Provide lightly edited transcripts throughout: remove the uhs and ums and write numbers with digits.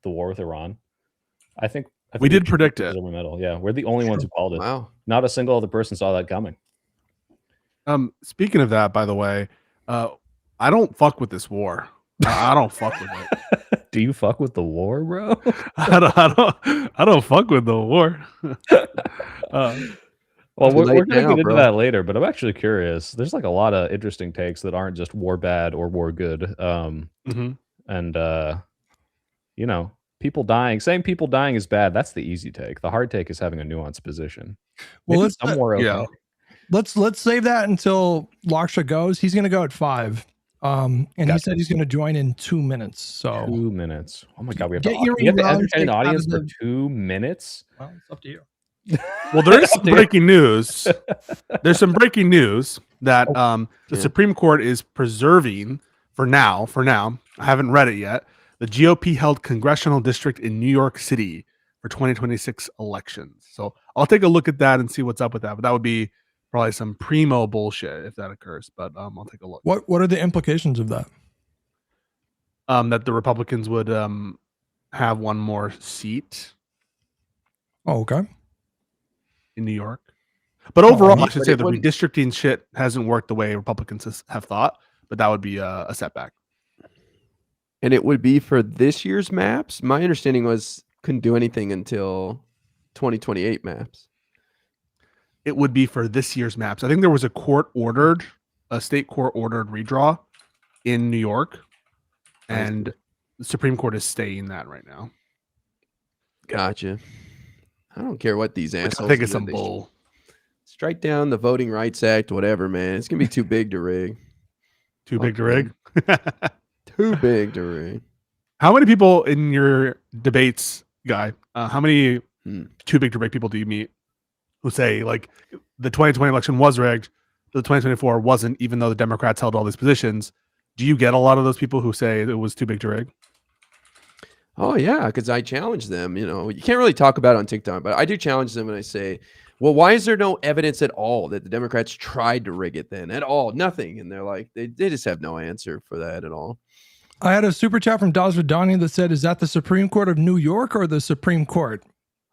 the war with Iran. I think we did predict it. Metal. Yeah, we're the only ones who called it. Wow. Not a single other person saw that coming. Speaking of that, by the way, I don't fuck with this war. I don't fuck with it. Do you fuck with the war, bro? I don't fuck with the war. Well, we're going to get into that later, but I'm actually curious. There's like a lot of interesting takes that aren't just war bad or war good. And, you know, people dying, saying people dying is bad. That's the easy take. The hard take is having a nuanced position. Well, okay. Let's save that until Lakshya goes. He's going to go at 5. And he said he's going to join in 2 minutes. So 2 minutes. Oh my God. We have to entertain the audience for 2 minutes. Well, it's up to you. Well, there is some breaking news. There's some breaking news that the Supreme Court is preserving for now. I haven't read it yet. The GOP held congressional district in New York City for 2026 elections. So I'll take a look at that and see what's up with that. But that would be probably some primo bullshit if that occurs. But I'll take a look. What are the implications of that? That the Republicans would have one more seat. Oh, okay. In New York. But overall, I should say the redistricting shit hasn't worked the way Republicans have thought, but that would be a setback. And it would be for this year's maps? My understanding was couldn't do anything until 2028 maps. It would be for this year's maps. I think there was a state court ordered redraw in New York, and the Supreme Court is staying that right now. Gotcha. I don't care what these assholes. I think it's some bull. Strike down the Voting Rights Act, whatever, man. It's gonna be too big to rig. Too big to rig. Too big to rig. How many people in your debates, Guy? How many too big to rig people do you meet who say like the 2020 election was rigged, the 2024 wasn't, even though the Democrats held all these positions? Do you get a lot of those people who say it was too big to rig? Oh, yeah, because I challenge them. You know, you can't really talk about it on TikTok, but I do challenge them and I say, well, why is there no evidence at all that the Democrats tried to rig it then? At all, nothing. And they're like, they just have no answer for that at all. I had a super chat from Dazvidani that said, is that the Supreme Court of New York or the Supreme Court?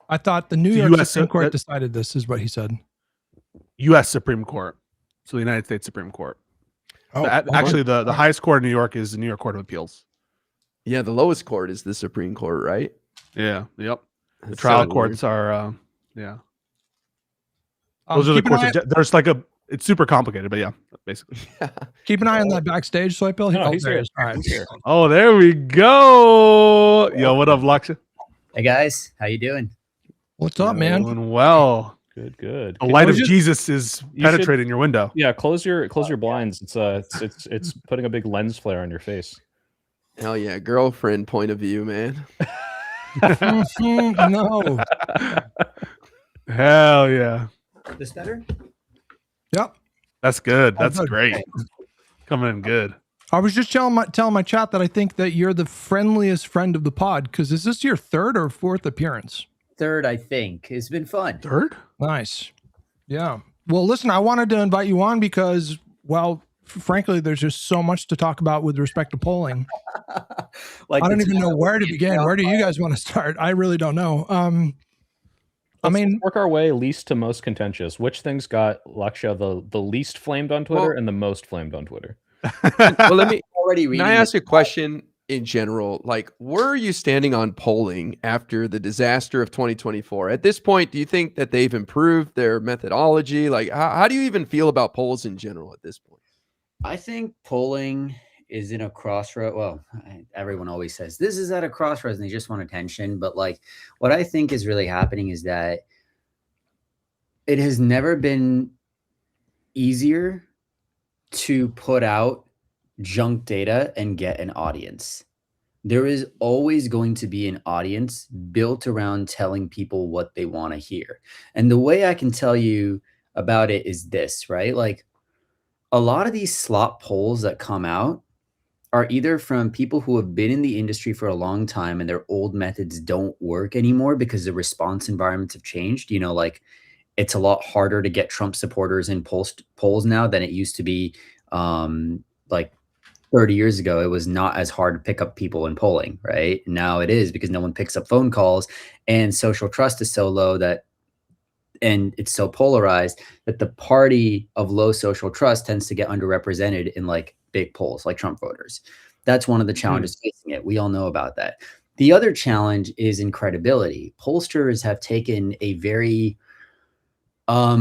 I thought the New York Supreme Court decided this, is what he said. U.S. Supreme Court. So the United States Supreme Court. Oh, actually, the highest court in New York is the New York Court of Appeals. Yeah, the lowest court is the Supreme Court, right? Yeah. Yep. The trial courts are, yeah. Those are the courts. There's like it's super complicated, but yeah, basically. Keep an eye on that backstage, Soy Bill. No, he's here. All right. He's here. Oh, there we go. Yo, what up, Lakshya? Hey guys, how you doing? What's up, man? Doing well. Good. The light of Jesus is penetrating your window. Yeah, close your blinds. It's putting a big lens flare on your face. Hell yeah, girlfriend point of view, man. No. Hell yeah. This better? Yep. That's good. That's great. Coming in good. I was just telling my chat that I think that you're the friendliest friend of the pod, because is this your 3rd or 4th appearance? 3rd, I think. It's been fun. 3rd? Nice. Yeah. Well, listen, I wanted to invite you on because, well, frankly, there's just so much to talk about with respect to polling. I don't even know where to begin. Where do you guys want to start? I really don't know. Let's work our way least to most contentious. Which things got Lakshya the least flamed on Twitter and the most flamed on Twitter? Well, can I ask a question in general? Like, where are you standing on polling after the disaster of 2024? At this point, do you think that they've improved their methodology? Like, how do you even feel about polls in general at this point? I think polling is in a crossroad. Well, everyone always says this is at a crossroads and they just want attention. But like, what I think is really happening is that it has never been easier to put out junk data and get an audience. There is always going to be an audience built around telling people what they want to hear. And the way I can tell you about it is this, right? Like, a lot of these slop polls that come out are either from people who have been in the industry for a long time and their old methods don't work anymore because the response environments have changed. You know, like, it's a lot harder to get Trump supporters in polls now than it used to be, like 30 years ago, it was not as hard to pick up people in polling, right? Now it is, because no one picks up phone calls, and social trust is so low that, and it's so polarized that the party of low social trust tends to get underrepresented in like big polls, like Trump voters. That's one of the challenges facing it. We all know about that. The other challenge is in credibility. Pollsters have taken a very, I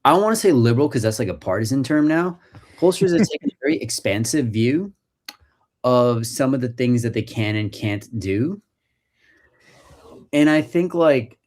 don't want to say liberal because that's like a partisan term now. Pollsters have taken a very expansive view of some of the things that they can and can't do. And I think like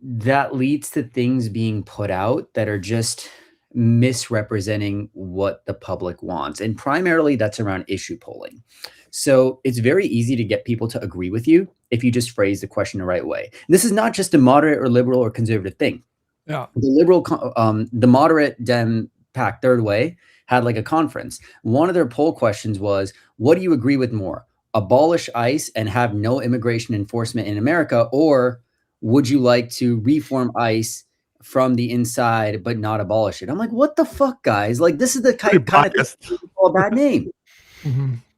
that leads to things being put out that are just misrepresenting what the public wants. And primarily that's around issue polling. So it's very easy to get people to agree with you if you just phrase the question the right way. And this is not just a moderate or liberal or conservative thing. Yeah. The moderate Dem PAC Third Way had like a conference. One of their poll questions was, what do you agree with more? Abolish ICE and have no immigration enforcement in America, or would you like to reform ICE from the inside but not abolish it? I'm like, what the fuck, guys? Like, this is the kind of thing you call a bad name.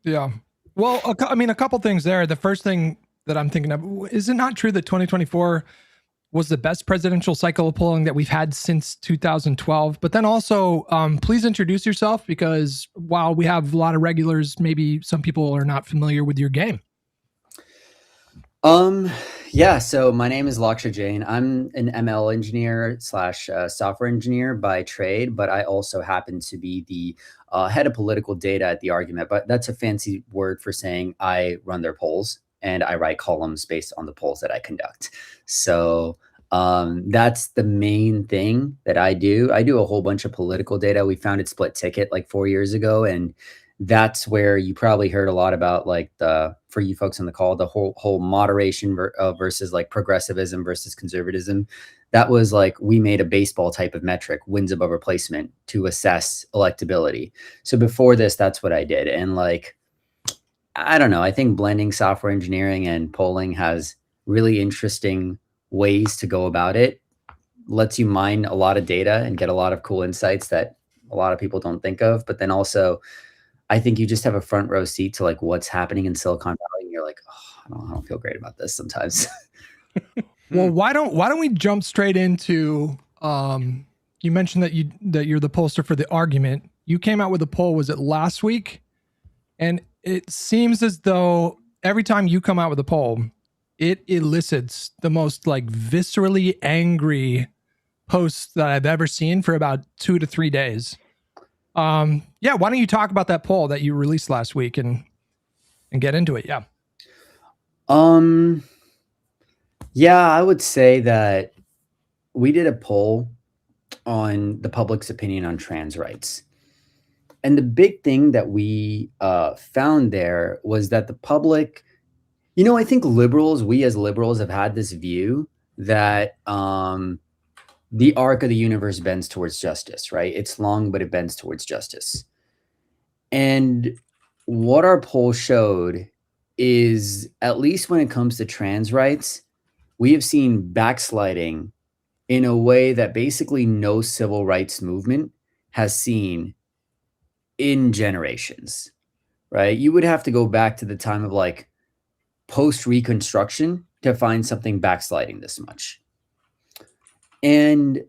Yeah. Well, I mean, a couple things there. The first thing that I'm thinking of, is it not true that 2024 was the best presidential cycle of polling that we've had since 2012? But then also, please introduce yourself, because while we have a lot of regulars, maybe some people are not familiar with your game. Yeah, so my name is Lakshya Jain. I'm an ML engineer / software engineer by trade, but I also happen to be the head of political data at The Argument. But that's a fancy word for saying I run their polls and I write columns based on the polls that I conduct. So that's the main thing that I do. I do a whole bunch of political data. We founded Split Ticket like 4 years ago, and that's where you probably heard a lot about, like, for you folks on the call, the whole moderation versus like progressivism versus conservatism. That was like, we made a baseball type of metric, wins above replacement, to assess electability. So before this, that's what I did. And like, I don't know, I think blending software engineering and polling has really interesting ways to go about it. Lets you mine a lot of data and get a lot of cool insights that a lot of people don't think of. But then also, I think you just have a front row seat to like what's happening in Silicon Valley, and you're like, oh, I don't feel great about this sometimes. Well, why don't we jump straight into? You mentioned that you're the pollster for The Argument. You came out with a poll, was it last week? And it seems as though every time you come out with a poll, it elicits the most like viscerally angry posts that I've ever seen for about 2 to 3 days. Yeah, why don't you talk about that poll that you released last week and get into it? Yeah. Yeah, I would say that we did a poll on the public's opinion on trans rights. And the big thing that we found there was that the public, I think we as liberals have had this view that the arc of the universe bends towards justice, right? It's long, but it bends towards justice. And what our poll showed is, at least when it comes to trans rights, we have seen backsliding in a way that basically no civil rights movement has seen in generations, right? You would have to go back to the time of like post-Reconstruction to find something backsliding this much. And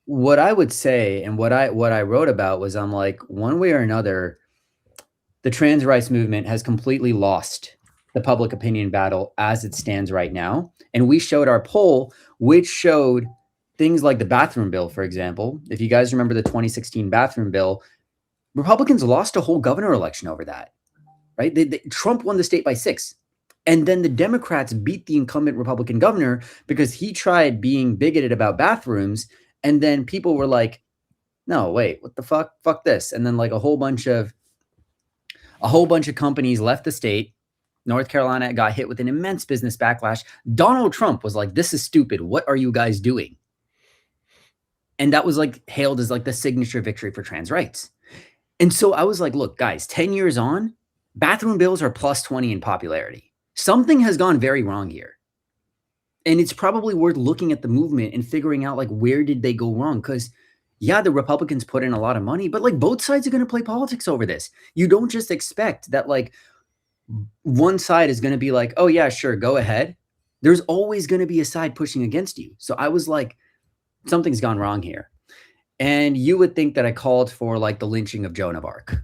what I would say, and what I wrote about was, I'm like, one way or another, the trans rights movement has completely lost the public opinion battle as it stands right now. And we showed our poll, which showed things like the bathroom bill, for example. If you guys remember the 2016 bathroom bill, Republicans lost a whole governor election over that, right? Trump won the state by 6. And then the Democrats beat the incumbent Republican governor because he tried being bigoted about bathrooms. And then people were like, no, wait, what the fuck? Fuck this. And then like a whole bunch of companies left the state. North Carolina got hit with an immense business backlash. Donald Trump was like, this is stupid. What are you guys doing? And that was like hailed as like the signature victory for trans rights. And so I was like, look, guys, 10 years on, bathroom bills are plus 20 in popularity. Something has gone very wrong here. And it's probably worth looking at the movement and figuring out like, where did they go wrong? Because yeah, the Republicans put in a lot of money, but like both sides are going to play politics over this. You don't just expect that like one side is going to be like, oh yeah, sure, go ahead. There's always going to be a side pushing against you. So I was like, something's gone wrong here. And you would think that I called for like the lynching of Joan of Arc.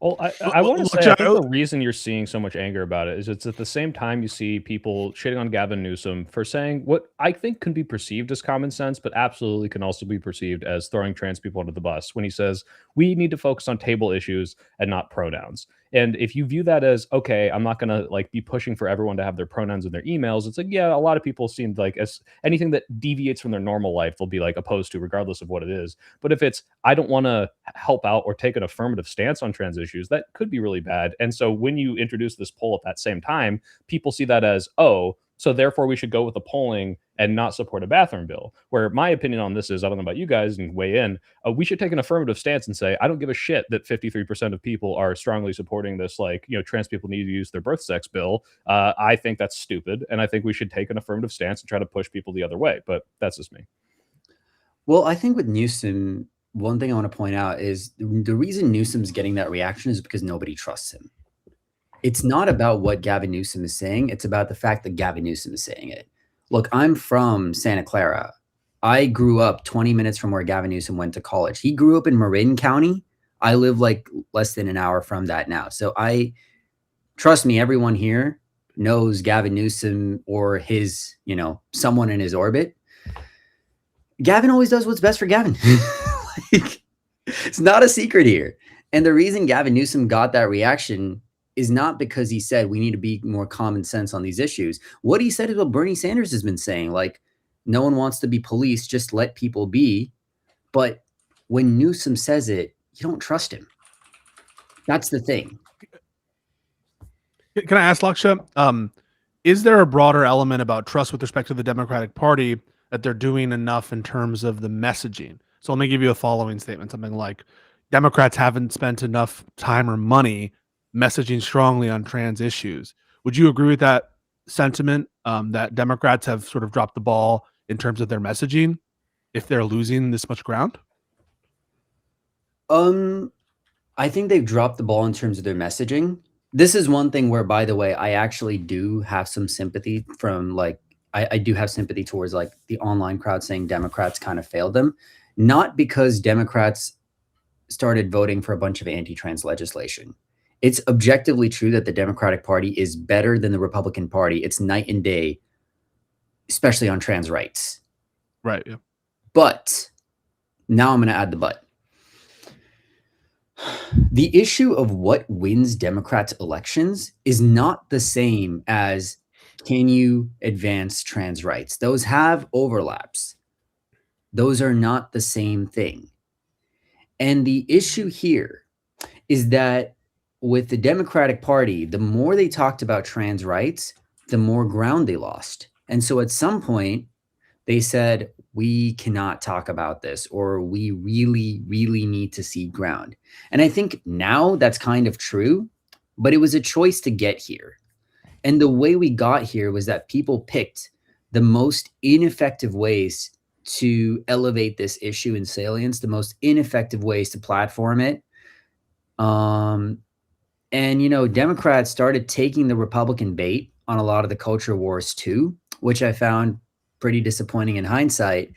Well, I want to say, I think the reason you're seeing so much anger about it is it's at the same time you see people shitting on Gavin Newsom for saying what I think can be perceived as common sense, but absolutely can also be perceived as throwing trans people under the bus when he says, we need to focus on table issues and not pronouns. And if you view that as, okay, I'm not going to like be pushing for everyone to have their pronouns in their emails, it's like, yeah, a lot of people seem like as anything that deviates from their normal life, they'll be like opposed to regardless of what it is. But if it's, I don't want to help out or take an affirmative stance on trans issues, that could be really bad. And so when you introduce this poll at that same time, people see that as, oh, so therefore we should go with the polling and not support a bathroom bill. Where my opinion on this is, I don't know about you guys and weigh in, we should take an affirmative stance and say, I don't give a shit that 53% of people are strongly supporting this, like, you know, trans people need to use their birth sex bill. I think that's stupid. And I think we should take an affirmative stance and try to push people the other way. But that's just me. Well, I think with Newsom, one thing I want to point out is the reason Newsom's getting that reaction is because nobody trusts him. It's not about what Gavin Newsom is saying. It's about the fact that Gavin Newsom is saying it. Look, I'm from Santa Clara. I grew up 20 minutes from where Gavin Newsom went to college. He grew up in Marin County. I live like less than an hour from that now. So trust me, everyone here knows Gavin Newsom or his, you know, someone in his orbit. Gavin always does what's best for Gavin. Like, it's not a secret here. And the reason Gavin Newsom got that reaction is not because he said we need to be more common sense on these issues. What he said is what Bernie Sanders has been saying. Like, no one wants to be police, just let people be. But when Newsom says it, you don't trust him. That's the thing. Can I ask, Lakshya, is there a broader element about trust with respect to the Democratic Party that they're doing enough in terms of the messaging? So let me give you a following statement, something like, Democrats haven't spent enough time or money messaging strongly on trans issues. Would you agree with that sentiment, that Democrats have sort of dropped the ball in terms of their messaging if they're losing this much ground? I think they've dropped the ball in terms of their messaging. This is one thing where, by the way, I actually do have some sympathy from like, I do have sympathy towards like the online crowd saying Democrats kind of failed them. Not because Democrats started voting for a bunch of anti-trans legislation. It's objectively true that the Democratic Party is better than the Republican Party. It's night and day, especially on trans rights. Right. Yeah. But now I'm going to add the but. The issue of what wins Democrats' elections is not the same as can you advance trans rights. Those have overlaps. Those are not the same thing. And the issue here is that with the Democratic Party, the more they talked about trans rights, the more ground they lost. And so at some point, they said, we cannot talk about this, or we really, really need to cede ground. And I think now that's kind of true, but it was a choice to get here. And the way we got here was that people picked the most ineffective ways to elevate this issue in salience, the most ineffective ways to platform it. And, you know, Democrats started taking the Republican bait on a lot of the culture wars too, which I found pretty disappointing in hindsight.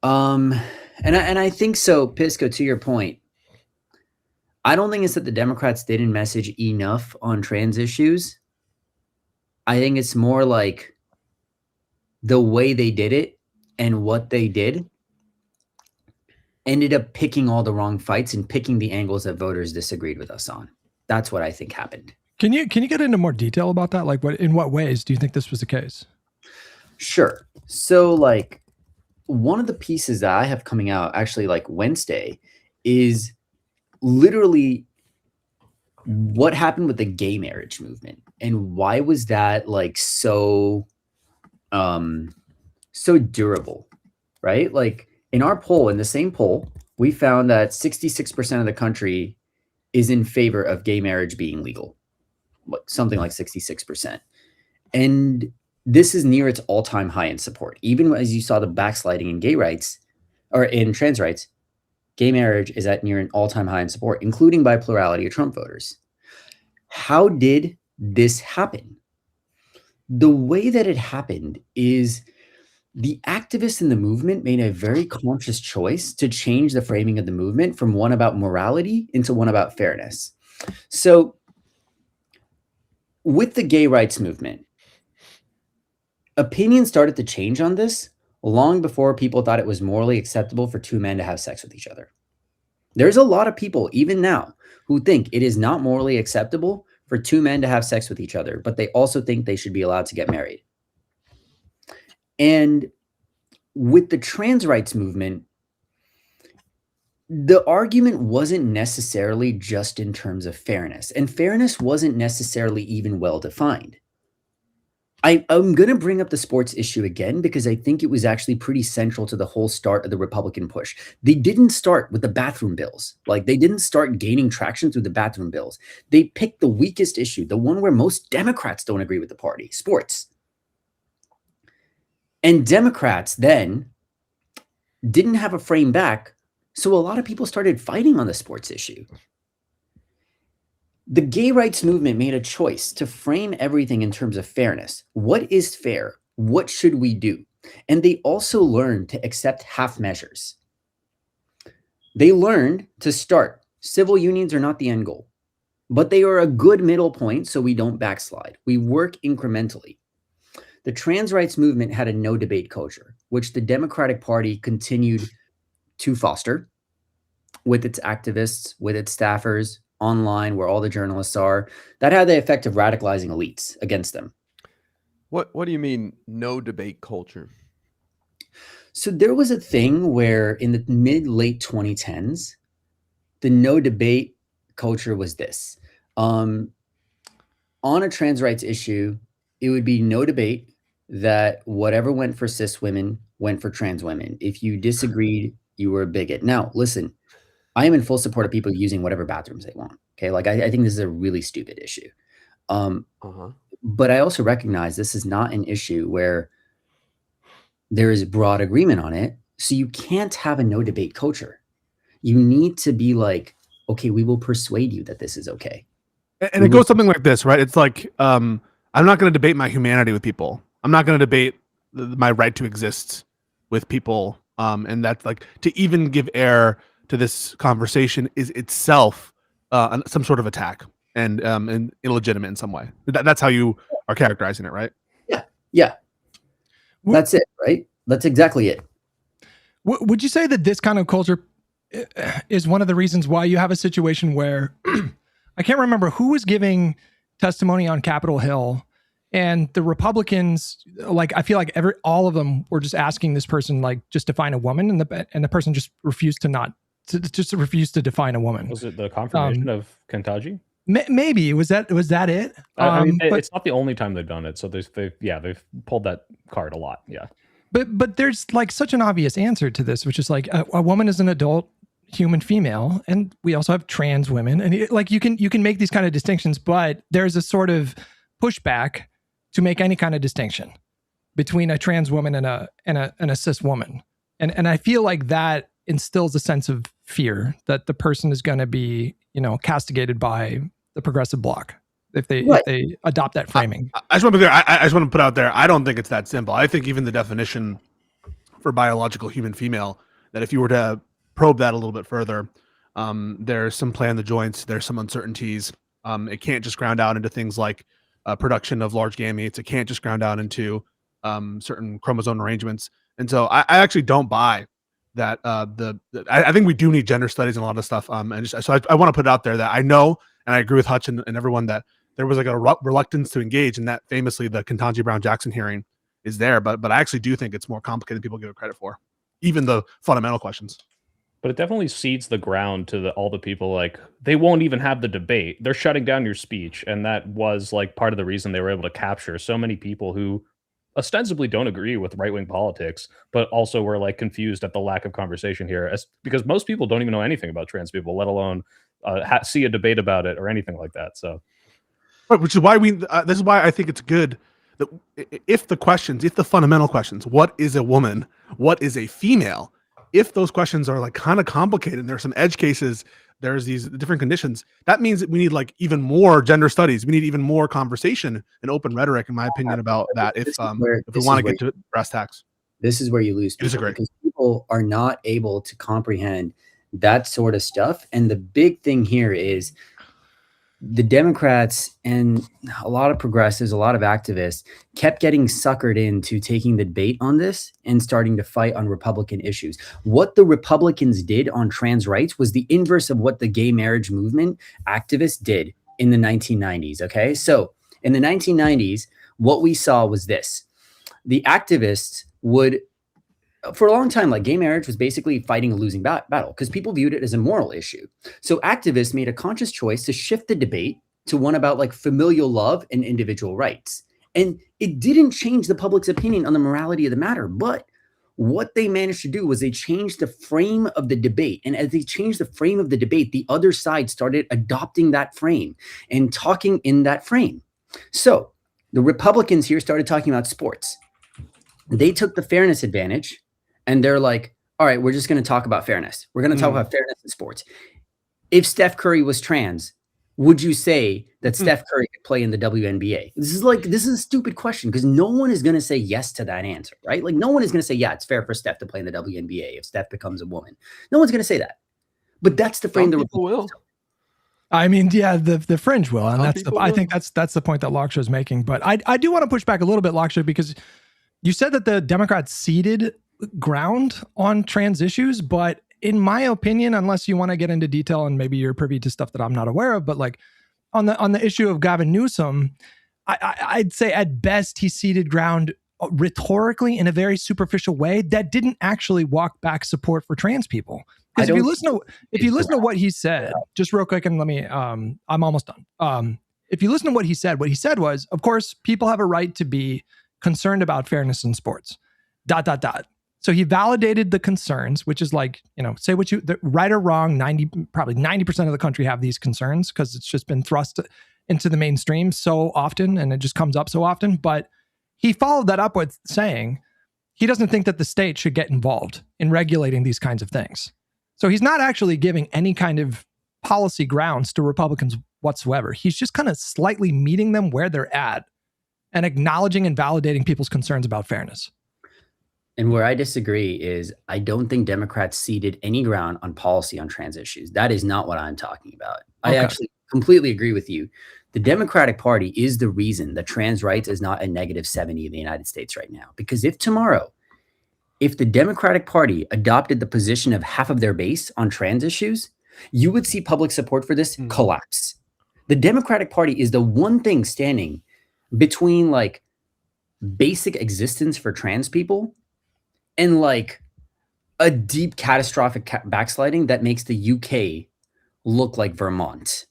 And I think so, Pisco, to your point, I don't think it's that the Democrats didn't message enough on trans issues. I think it's more like the way they did it and what they did ended up picking all the wrong fights and picking the angles that voters disagreed with us on. That's what I think happened. Can you get into more detail about that? Like, in what ways do you think this was the case? Sure. So like one of the pieces that I have coming out actually like Wednesday is literally what happened with the gay marriage movement and why was that like so durable, right? Like in our poll, in the same poll, we found that 66% of the country is in favor of gay marriage being legal, something like 66%. And this is near its all-time high in support. Even as you saw the backsliding in gay rights, or in trans rights, gay marriage is at near an all-time high in support, including by plurality of Trump voters. How did this happen? The way that it happened is the activists in the movement made a very conscious choice to change the framing of the movement from one about morality into one about fairness. So with the gay rights movement, opinions started to change on this long before people thought it was morally acceptable for two men to have sex with each other. There's a lot of people, even now, who think it is not morally acceptable for two men to have sex with each other, but they also think they should be allowed to get married. And with the trans rights movement, the argument wasn't necessarily just in terms of fairness, and fairness wasn't necessarily even well defined. I'm going to bring up the sports issue again because I think it was actually pretty central to the whole start of the Republican push. They didn't start with the bathroom bills. Like, they didn't start gaining traction through the bathroom bills. They picked the weakest issue, the one where most Democrats don't agree with the party, sports. And Democrats then didn't have a frame back, so a lot of people started fighting on the sports issue. The gay rights movement made a choice to frame everything in terms of fairness. What is fair? What should we do? And they also learned to accept half measures. They learned to start. Civil unions are not the end goal, but they are a good middle point so we don't backslide. We work incrementally. The trans rights movement had a no debate culture, which the Democratic Party continued to foster with its activists, with its staffers, online where all the journalists are. That had the effect of radicalizing elites against them. What do you mean no debate culture? So there was a thing where in the mid-late 2010s, the no debate culture was this. On a trans rights issue, it would be no debate that whatever went for cis women went for trans women. If you disagreed, you were a bigot. Now, listen, I am in full support of people using whatever bathrooms they want. Okay. Like, I think this is a really stupid issue. But I also recognize this is not an issue where there is broad agreement on it. So you can't have a no debate culture. You need to be like, okay, we will persuade you that this is okay. And it goes something like this, right? It's like, I'm not going to debate my humanity with people. I'm not going to debate my right to exist with people. And that's like, to even give air to this conversation is itself some sort of attack and illegitimate in some way. That's how you are characterizing it, right? Yeah. That's it, right? That's exactly it. Would you say that this kind of culture is one of the reasons why you have a situation where I can't remember who was giving testimony on Capitol Hill, and the Republicans, like, I feel like all of them were just asking this person, like, just define a woman, and the person just refused to define a woman. Was it the confirmation of Kentucky? Maybe was that it? I mean, it's not the only time they've done it. So they've pulled that card a lot. Yeah. But there's like such an obvious answer to this, which is like a woman is an adult human female, and we also have trans women, and you can make these kind of distinctions, but there's a sort of pushback to make any kind of distinction between a trans woman and a cis woman, and I feel like that instills a sense of fear that the person is going to be, castigated by the progressive bloc if they adopt that framing. I just want to be clear. I just want to put out there, I don't think it's that simple. I think even the definition for biological human female, that if you were to probe that a little bit further, there's some play in the joints, there's some uncertainties. It can't just ground out into things like production of large gametes. It can't just ground out into certain chromosome arrangements. And so I actually don't buy that. I think we do need gender studies and a lot of stuff. I want to put it out there that I know, and I agree with Hutch and everyone, that there was like a reluctance to engage, and that famously the Ketanji Brown Jackson hearing is there. But I actually do think it's more complicated than people give it credit for, even the fundamental questions. But it definitely seeds the ground to all the people, like, they won't even have the debate. They're shutting down your speech. And that was like part of the reason they were able to capture so many people who ostensibly don't agree with right-wing politics, but also were like confused at the lack of conversation here, because most people don't even know anything about trans people, let alone see a debate about it or anything like that. So, right, which is why this is why I think it's good that if the fundamental questions, what is a woman, what is a female, if those questions are like kind of complicated, and there's some edge cases, there's these different conditions, that means that we need like even more gender studies. We need even more conversation and open rhetoric, in my opinion, about that. If we want to get to brass tacks, this is where you lose people, because people are not able to comprehend that sort of stuff. And the big thing here is the Democrats and a lot of progressives, a lot of activists kept getting suckered into taking the bait on this and starting to fight on Republican issues. What the Republicans did on trans rights was the inverse of what the gay marriage movement activists did in the 1990s. Okay. So in the 1990s, what we saw was this: the activists would, for a long time, like, gay marriage was basically fighting a losing battle because people viewed it as a moral issue. So activists made a conscious choice to shift the debate to one about like familial love and individual rights. And it didn't change the public's opinion on the morality of the matter. But what they managed to do was they changed the frame of the debate. And as they changed the frame of the debate, the other side started adopting that frame and talking in that frame. So the Republicans here started talking about sports. They took the fairness advantage. And they're like, all right, we're just going to talk about fairness. We're going to talk about fairness in sports. If Steph Curry was trans, would you say that Steph Curry could play in the WNBA? This is a stupid question, because no one is going to say yes to that answer, right? Like, no one is going to say, yeah, it's fair for Steph to play in the WNBA if Steph becomes a woman. No one's going to say that. But that's the frame. Some people will. I mean, yeah, the fringe will, and I think that's the point that Lakshya is making. But I do want to push back a little bit, Lakshya, because you said that the Democrats ceded ground on trans issues, but in my opinion, unless you want to get into detail and maybe you're privy to stuff that I'm not aware of, but like on the issue of Gavin Newsom, I'd say at best he ceded ground rhetorically in a very superficial way that didn't actually walk back support for trans people. Because if you listen to what he said, just real quick, and let me, I'm almost done. If you listen to what he said was, of course, people have a right to be concerned about fairness in sports. ... So he validated the concerns, which is like, say what right or wrong, probably 90% of the country have these concerns because it's just been thrust into the mainstream so often and it just comes up so often. But he followed that up with saying he doesn't think that the state should get involved in regulating these kinds of things. So he's not actually giving any kind of policy grounds to Republicans whatsoever. He's just kind of slightly meeting them where they're at and acknowledging and validating people's concerns about fairness. And where I disagree is I don't think Democrats ceded any ground on policy on trans issues. That is not what I'm talking about. Okay. I actually completely agree with you. The Democratic Party is the reason that trans rights is not a -70 in the United States right now. Because if the Democratic Party adopted the position of half of their base on trans issues, you would see public support for this collapse. The Democratic Party is the one thing standing between like basic existence for trans people and like a deep catastrophic backsliding that makes the UK look like Vermont.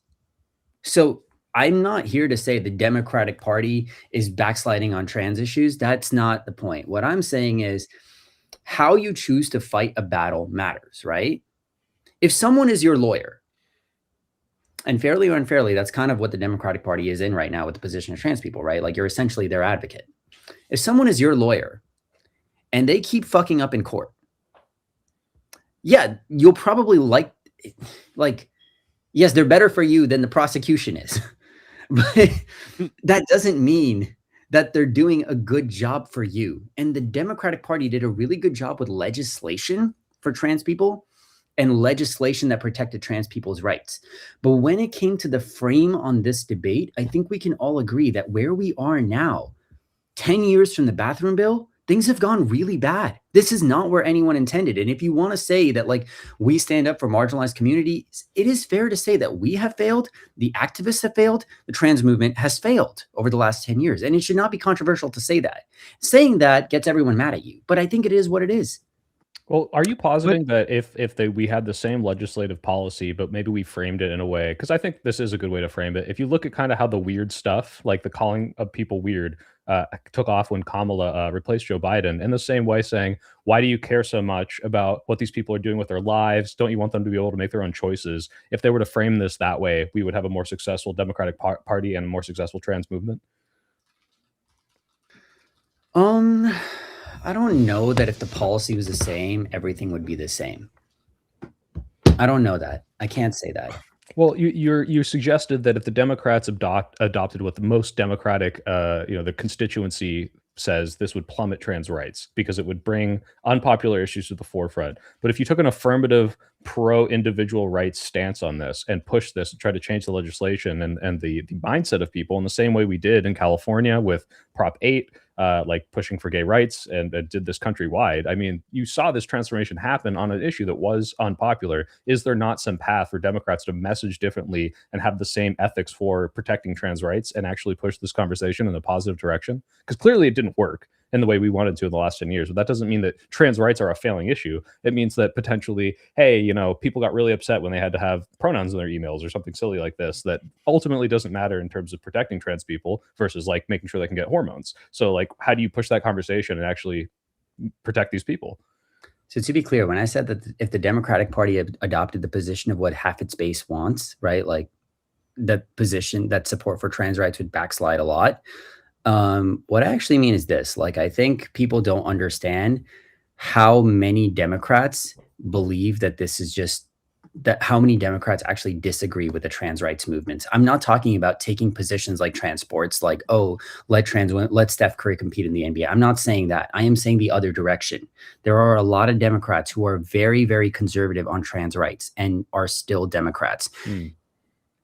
So I'm not here to say the Democratic Party is backsliding on trans issues. That's not the point. What I'm saying is how you choose to fight a battle matters, right? If someone is your lawyer, and fairly or unfairly, that's kind of what the Democratic Party is in right now with the position of trans people, right? Like, you're essentially their advocate. If someone is your lawyer and they keep fucking up in court, yeah, you'll probably like, yes, they're better for you than the prosecution is. But that doesn't mean that they're doing a good job for you. And the Democratic Party did a really good job with legislation for trans people and legislation that protected trans people's rights. But when it came to the frame on this debate, I think we can all agree that where we are now, 10 years from the bathroom bill, things have gone really bad. This is not where anyone intended. And if you want to say that like we stand up for marginalized communities, it is fair to say that we have failed, the activists have failed, the trans movement has failed over the last 10 years. And it should not be controversial to say that. Saying that gets everyone mad at you, but I think it is what it is. Well, are you positing that if we had the same legislative policy, but maybe we framed it in a way, because I think this is a good way to frame it. If you look at kind of how the weird stuff, like the calling of people weird, took off when Kamala replaced Joe Biden, in the same way saying, why do you care so much about what these people are doing with their lives? Don't you want them to be able to make their own choices? If they were to frame this that way, we would have a more successful Democratic Party and a more successful trans movement. I don't know that if the policy was the same, everything would be the same. I don't know that. I can't say that. Well, you suggested that if the Democrats adopted what the most democratic, the constituency says, this would plummet trans rights because it would bring unpopular issues to the forefront. But if you took an affirmative pro-individual rights stance on this and pushed this and tried to change the legislation and the mindset of people in the same way we did in California with Prop 8, like pushing for gay rights and did this countrywide. I mean, you saw this transformation happen on an issue that was unpopular. Is there not some path for Democrats to message differently and have the same ethics for protecting trans rights and actually push this conversation in a positive direction? Because clearly it didn't work in the way we wanted to in the last 10 years. But that doesn't mean that trans rights are a failing issue. It means that potentially, hey, people got really upset when they had to have pronouns in their emails or something silly like this that ultimately doesn't matter in terms of protecting trans people versus like making sure they can get hormones. So like, how do you push that conversation and actually protect these people? So to be clear, when I said that if the Democratic Party adopted the position of what half its base wants, right, like the position that support for trans rights would backslide a lot. What I actually mean is this, like, I think people don't understand how many Democrats believe that this is just that how many Democrats actually disagree with the trans rights movement. I'm not talking about taking positions like transports, like, oh, let Steph Curry compete in the NBA. I'm not saying that. I am saying the other direction. There are a lot of Democrats who are very, very conservative on trans rights and are still Democrats.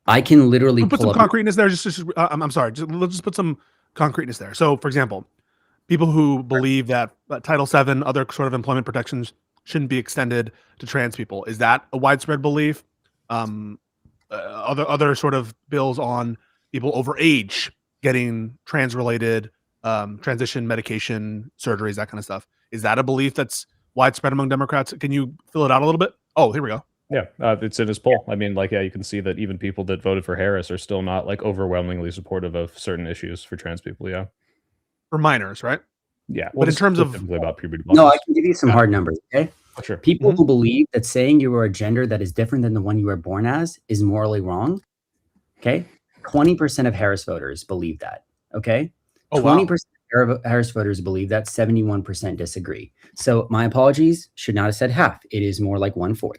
I can literally put some concreteness there. I'm sorry. Let's just put some concreteness there. So, for example, people who believe that Title VII, other sort of employment protections shouldn't be extended to trans people. Is that a widespread belief? Other sort of bills on people over age getting trans-related transition medication, surgeries, that kind of stuff. Is that a belief that's widespread among Democrats? Can you fill it out a little bit? Oh, here we go. Yeah, it's in his poll. I mean, like, yeah, you can see that even people that voted for Harris are still not like overwhelmingly supportive of certain issues for trans people. Yeah, for minors, right? Yeah, but in terms of about puberty, no, I can give you some hard numbers. Okay, sure. People who believe that saying you are a gender that is different than the one you were born as is morally wrong. Okay, 20% of Harris voters believe that. Okay, 20% of Harris voters believe that. 71% disagree. So my apologies. Should not have said half. It is more like 1/4.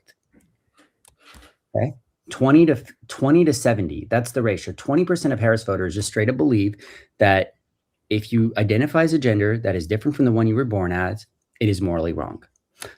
Okay, 20 to 70. That's the ratio. 20% of Harris voters just straight up believe that if you identify as a gender that is different from the one you were born as, it is morally wrong.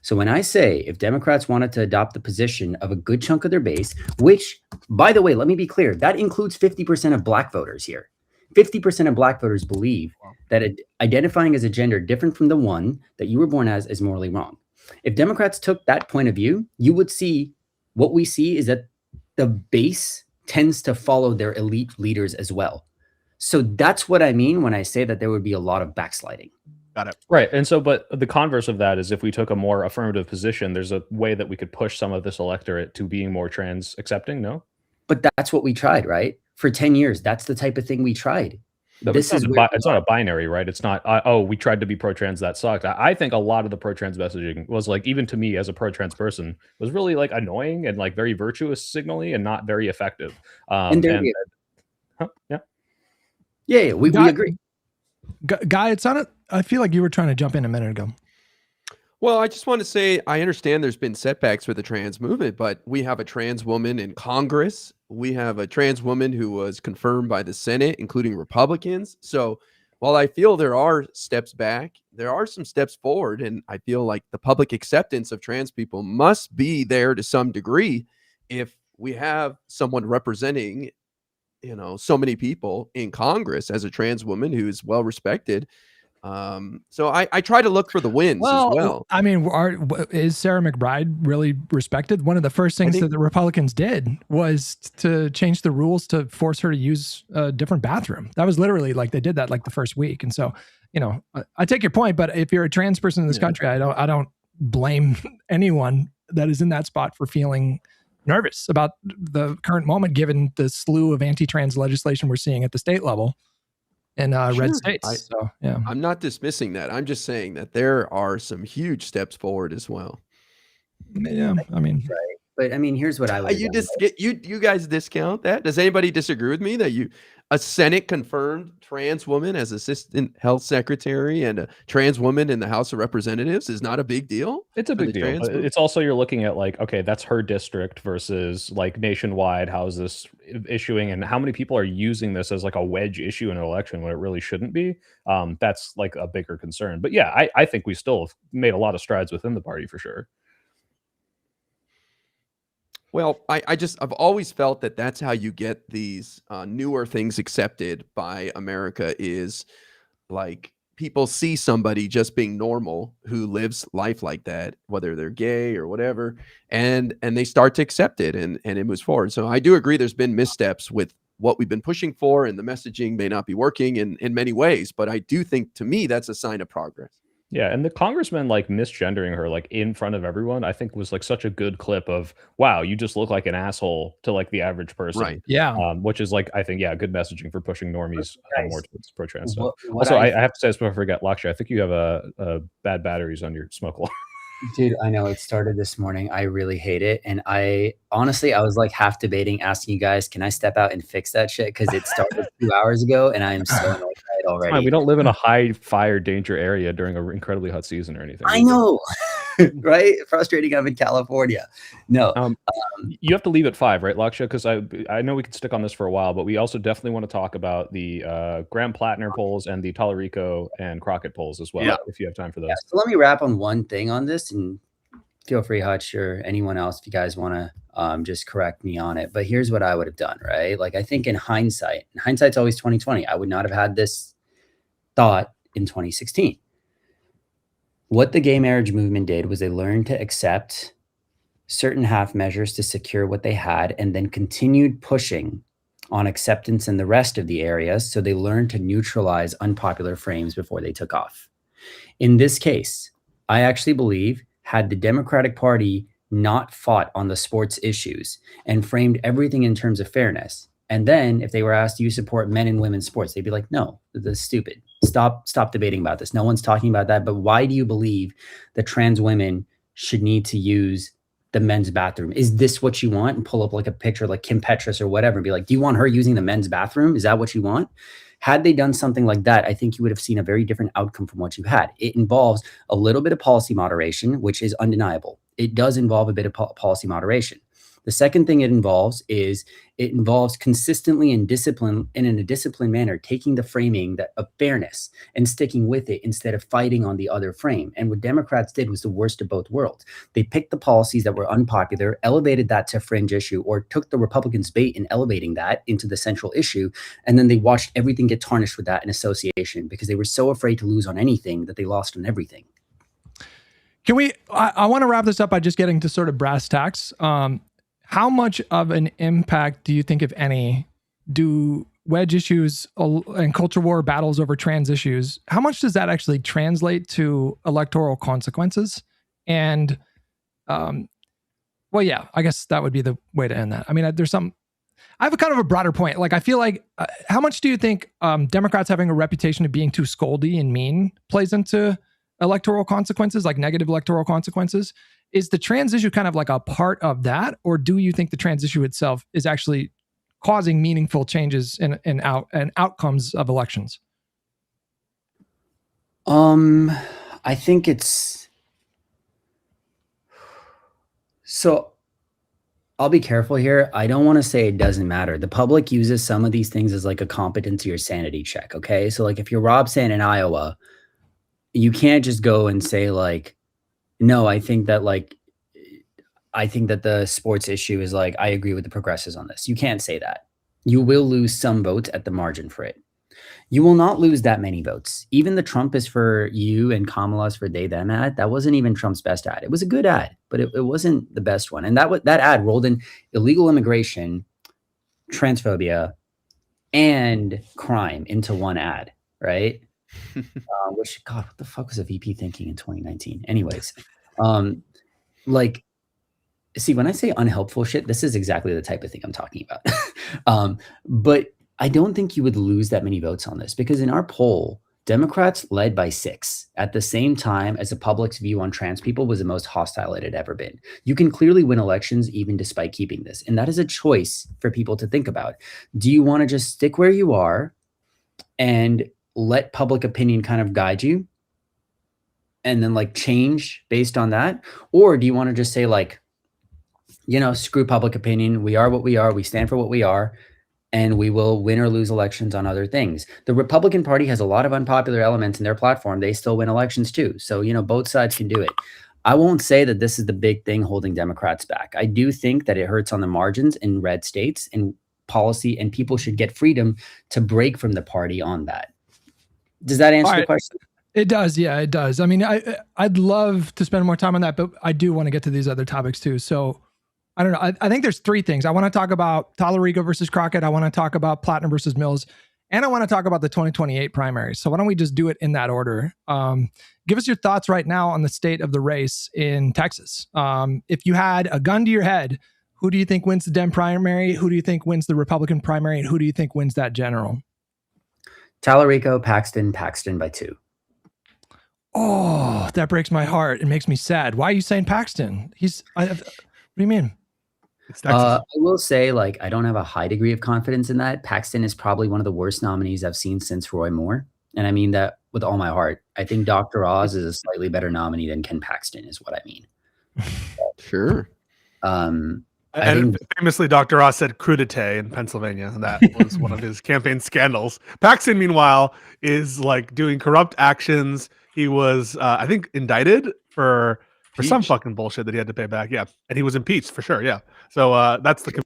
So when I say if Democrats wanted to adopt the position of a good chunk of their base, which, by the way, let me be clear, that includes 50% of Black voters here. 50% of Black voters believe that identifying as a gender different from the one that you were born as is morally wrong. If Democrats took that point of view, you would see what we see is that the base tends to follow their elite leaders as well. So that's what I mean when I say that there would be a lot of backsliding. Got it. Right. And so, but the converse of that is if we took a more affirmative position, there's a way that we could push some of this electorate to being more trans accepting, no? But that's what we tried, right? For 10 years, that's the type of thing we tried. It's not a binary, right? It's not, we tried to be pro-trans, that sucked. I think a lot of the pro-trans messaging was like, even to me as a pro-trans person, was really like annoying and like very virtuous signally and not very effective. Yeah, we agree. Guy, it's on it. I feel like you were trying to jump in a minute ago. Well, I just want to say I understand there's been setbacks for the trans movement, but we have a trans woman in Congress. We have a trans woman who was confirmed by the Senate, including Republicans. So while I feel there are steps back, there are some steps forward. And I feel like the public acceptance of trans people must be there to some degree if we have someone representing, so many people in Congress as a trans woman who is well respected. So I try to look for the wins as well. I mean, is Sarah McBride really respected? One of the first things that the Republicans did was to change the rules to force her to use a different bathroom. That was literally like they did that like the first week. And so, I take your point, but if you're a trans person in this country, I don't blame anyone that is in that spot for feeling nervous about the current moment, given the slew of anti-trans legislation we're seeing at the state level. In red states. I'm not dismissing that. I'm just saying that there are some huge steps forward as well. Yeah, I mean, But I mean, here's what I would. You guys discount that? Does anybody disagree with me that a Senate confirmed trans woman as assistant health secretary and a trans woman in the House of Representatives is not a big deal? It's a big deal. But it's also, you're looking at like, okay, that's her district versus like nationwide. How is this issuing, and how many people are using this as like a wedge issue in an election when it really shouldn't be? That's like a bigger concern. But yeah, I think we still have made a lot of strides within the party for sure. Well, I've always felt that that's how you get these newer things accepted by America, is like people see somebody just being normal who lives life like that, whether they're gay or whatever, and they start to accept it, and it moves forward. So I do agree there's been missteps with what we've been pushing for, and the messaging may not be working in many ways, but I do think, to me, that's a sign of progress. Yeah, and the congressman like misgendering her like in front of everyone, I think was like such a good clip of, wow, you just look like an asshole to like the average person. Right. Yeah. Which is like, I think, yeah, good messaging for pushing normies more towards pro-trans stuff. Also, I have to say this before I forget, Lakshya, I think you have a bad batteries on your smoke alarm. Dude, I know it started this morning. I really hate it. And I honestly was like half debating asking you guys, can I step out and fix that shit? Because it started 2 hours ago and I am so annoyed by it already. We don't live in a high fire danger area during an incredibly hot season or anything. I know. Right? Frustrating. I'm in California. No. You have to leave at 5, right, Lakshya? Because I know we could stick on this for a while, but we also definitely want to talk about the Graham Plattner polls and the Tallarico and Crockett polls as well, if you have time for those. Yeah, so let me wrap on one thing on this, and feel free, Hutch, or anyone else, if you guys want to just correct me on it. But here's what I would have done, right? Like, I think in hindsight's always 2020. I would not have had this thought in 2016. What the gay marriage movement did was they learned to accept certain half measures to secure what they had, and then continued pushing on acceptance in the rest of the areas. So they learned to neutralize unpopular frames before they took off. In this case, I actually believe, had the Democratic Party not fought on the sports issues and framed everything in terms of fairness, and then if they were asked, do you support men and women's sports? They'd be like, no, that's stupid. Stop debating about this. No one's talking about that. But why do you believe that trans women should need to use the men's bathroom? Is this what you want? And pull up like a picture like Kim Petras or whatever and be like, do you want her using the men's bathroom? Is that what you want? Had they done something like that, I think you would have seen a very different outcome from what you had. It involves a little bit of policy moderation, which is undeniable. It does involve a bit of policy moderation. The second thing it involves consistently and in a disciplined manner, taking the framing of fairness and sticking with it instead of fighting on the other frame. And what Democrats did was the worst of both worlds. They picked the policies that were unpopular, elevated that to fringe issue, or took the Republicans' bait in elevating that into the central issue. And then they watched everything get tarnished with that in association because they were so afraid to lose on anything that they lost on everything. I want to wrap this up by just getting to sort of brass tacks. How much of an impact do you think, if any, do wedge issues and culture war battles over trans issues, how much does that actually translate to electoral consequences? And, well, yeah, I guess that would be the way to end that. I mean, I have a kind of a broader point. Like, I feel like, how much do you think Democrats having a reputation of being too scoldy and mean plays into electoral consequences, like negative electoral consequences? Is the trans issue kind of like a part of that? Or do you think the trans issue itself is actually causing meaningful changes in outcomes of elections? I think it's, so I'll be careful here. I don't want to say it doesn't matter. The public uses some of these things as like a competency or sanity check. Okay. So like if you're Rob Sand in Iowa, you can't just go and say like, no, I think that the sports issue is like, I agree with the progressives on this. You can't say that. You will lose some votes at the margin for it. You will not lose that many votes. Even the Trump is for you and Kamala's for they, them ad, that wasn't even Trump's best ad. It was a good ad, but it wasn't the best one. And that ad rolled in illegal immigration, transphobia, and crime into one ad, right? Which, God, what the fuck was a VP thinking in 2019? Anyways, like, see, when I say unhelpful shit, this is exactly the type of thing I'm talking about. But I don't think you would lose that many votes on this, because in our poll, Democrats led by 6 at the same time as the public's view on trans people was the most hostile it had ever been. You can clearly win elections even despite keeping this. And that is a choice for people to think about. Do you want to just stick where you are and let public opinion kind of guide you and then like change based on that? Or do you want to just say like, you know, screw public opinion. We are what we are. We stand for what we are. And we will win or lose elections on other things. The Republican Party has a lot of unpopular elements in their platform. They still win elections too. So, you know, both sides can do it. I won't say that this is the big thing holding Democrats back. I do think that it hurts on the margins in red states and policy, and people should get freedom to break from the party on that. Does that answer the question? It does. Yeah, it does. I mean, I'd love to spend more time on that, but I do want to get to these other topics too. So I don't know. I think there's 3 things. I want to talk about Tallarico versus Crockett. I want to talk about Platinum versus Mills. And I want to talk about the 2028 primaries. So why don't we just do it in that order? Give us your thoughts right now on the state of the race in Texas. If you had a gun to your head, who do you think wins the Dem primary? Who do you think wins the Republican primary? And who do you think wins that general? Tallarico, Paxton by 2. Oh, that breaks my heart. It makes me sad. Why are you saying Paxton? What do you mean? I will say, like, I don't have a high degree of confidence in that. Paxton is probably one of the worst nominees I've seen since Roy Moore. And I mean that with all my heart. I think Dr. Oz is a slightly better nominee than Ken Paxton is what I mean. Sure. And famously, Dr. Oz said crudité in Pennsylvania. And that was one of his campaign scandals. Paxton, meanwhile, is like doing corrupt actions. He was, I think, indicted for some fucking bullshit that he had to pay back. Yeah. And he was impeached for sure. Yeah. So that's the.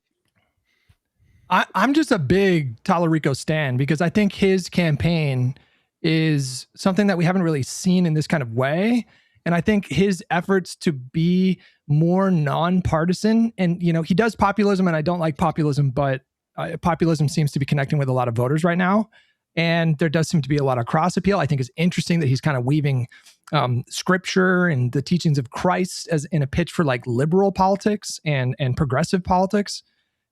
I'm just a big Tallarico stan because I think his campaign is something that we haven't really seen in this kind of way. And I think his efforts to be more nonpartisan, and, you know, he does populism, and I don't like populism, but populism seems to be connecting with a lot of voters right now. And there does seem to be a lot of cross appeal. I think it's interesting that he's kind of weaving scripture and the teachings of Christ as in a pitch for like liberal politics and progressive politics.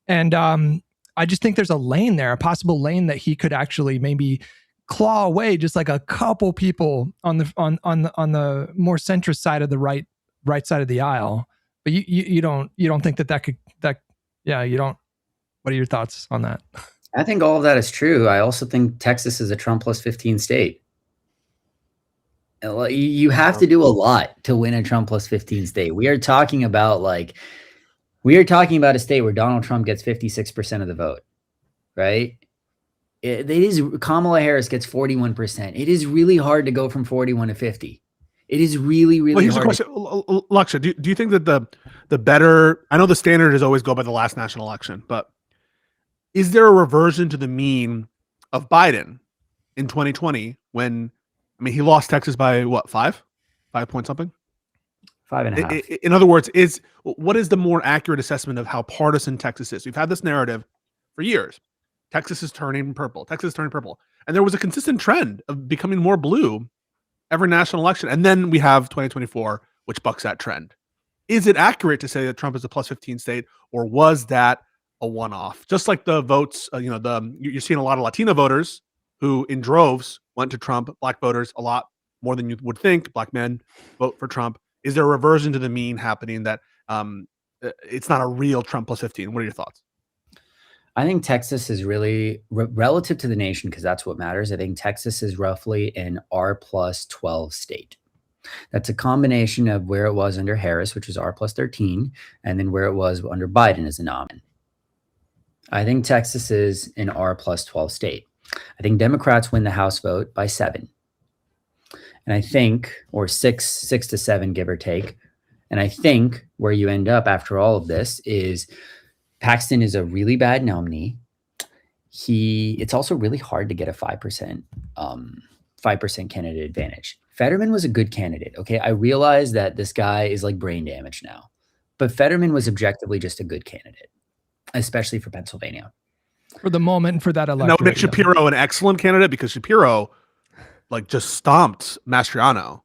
And I just think there's a lane there, a possible lane that he could actually maybe claw away just like a couple people on the more centrist side of the right side of the aisle. But you don't think that you don't. What are your thoughts on that? I think all of that is true. I also think Texas is a Trump plus 15 state. You have to do a lot to win a Trump plus 15 state. We are talking about a state where Donald Trump gets 56% of the vote, right? Kamala Harris gets 41%. It is really hard to go from 41 to 50. It is really, really here's hard. A question. Lakshya, do you think that the better, I know the standard is always go by the last national election, but is there a reversion to the mean of Biden in 2020 when, I mean, he lost Texas by what, 5 point something? 5.5. In other words, what is the more accurate assessment of how partisan Texas is? We've had this narrative for years. Texas is turning purple. Texas is turning purple. And there was a consistent trend of becoming more blue every national election. And then we have 2024, which bucks that trend. Is it accurate to say that Trump is a plus 15 state, or was that a one-off? Just like the votes, you're seeing a lot of Latino voters who in droves went to Trump, black voters a lot more than you would think, black men vote for Trump. Is there a reversion to the mean happening that it's not a real Trump plus 15? What are your thoughts? I think Texas is really relative to the nation, because that's what matters. I think Texas is roughly an R plus 12 state. That's a combination of where it was under Harris, which was R plus 13, and then where it was under Biden as a nominee. I think Texas is an R plus 12 state. I think Democrats win the House vote by 7. And I think, or 6 to 7, give or take. And I think where you end up after all of this is Paxton is a really bad nominee. It's also really hard to get a 5% candidate advantage. Fetterman was a good candidate. Okay. I realize that this guy is like brain damaged now, but Fetterman was objectively just a good candidate, especially for Pennsylvania. For the moment, for that election. That would make Shapiro an excellent candidate, because Shapiro just stomped Mastriano.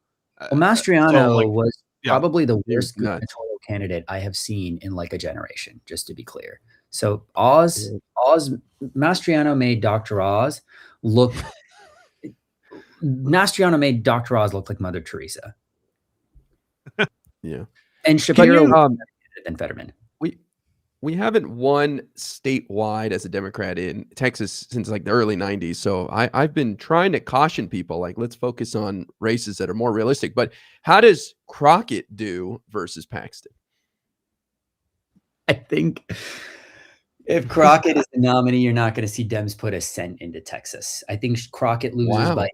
Well, Mastriano was probably the worst gubernatorial candidate I have seen in like a generation, just to be clear. So Mastriano made Dr. Oz look Mastriano made Dr. Oz look like Mother Teresa. Yeah. And Shapiro than Fetterman. We haven't won statewide as a Democrat in Texas since like the early 90s. So I've been trying to caution people, like, let's focus on races that are more realistic. But how does Crockett do versus Paxton? I think if Crockett is the nominee, you're not going to see Dems put a cent into Texas. I think Crockett loses by 8.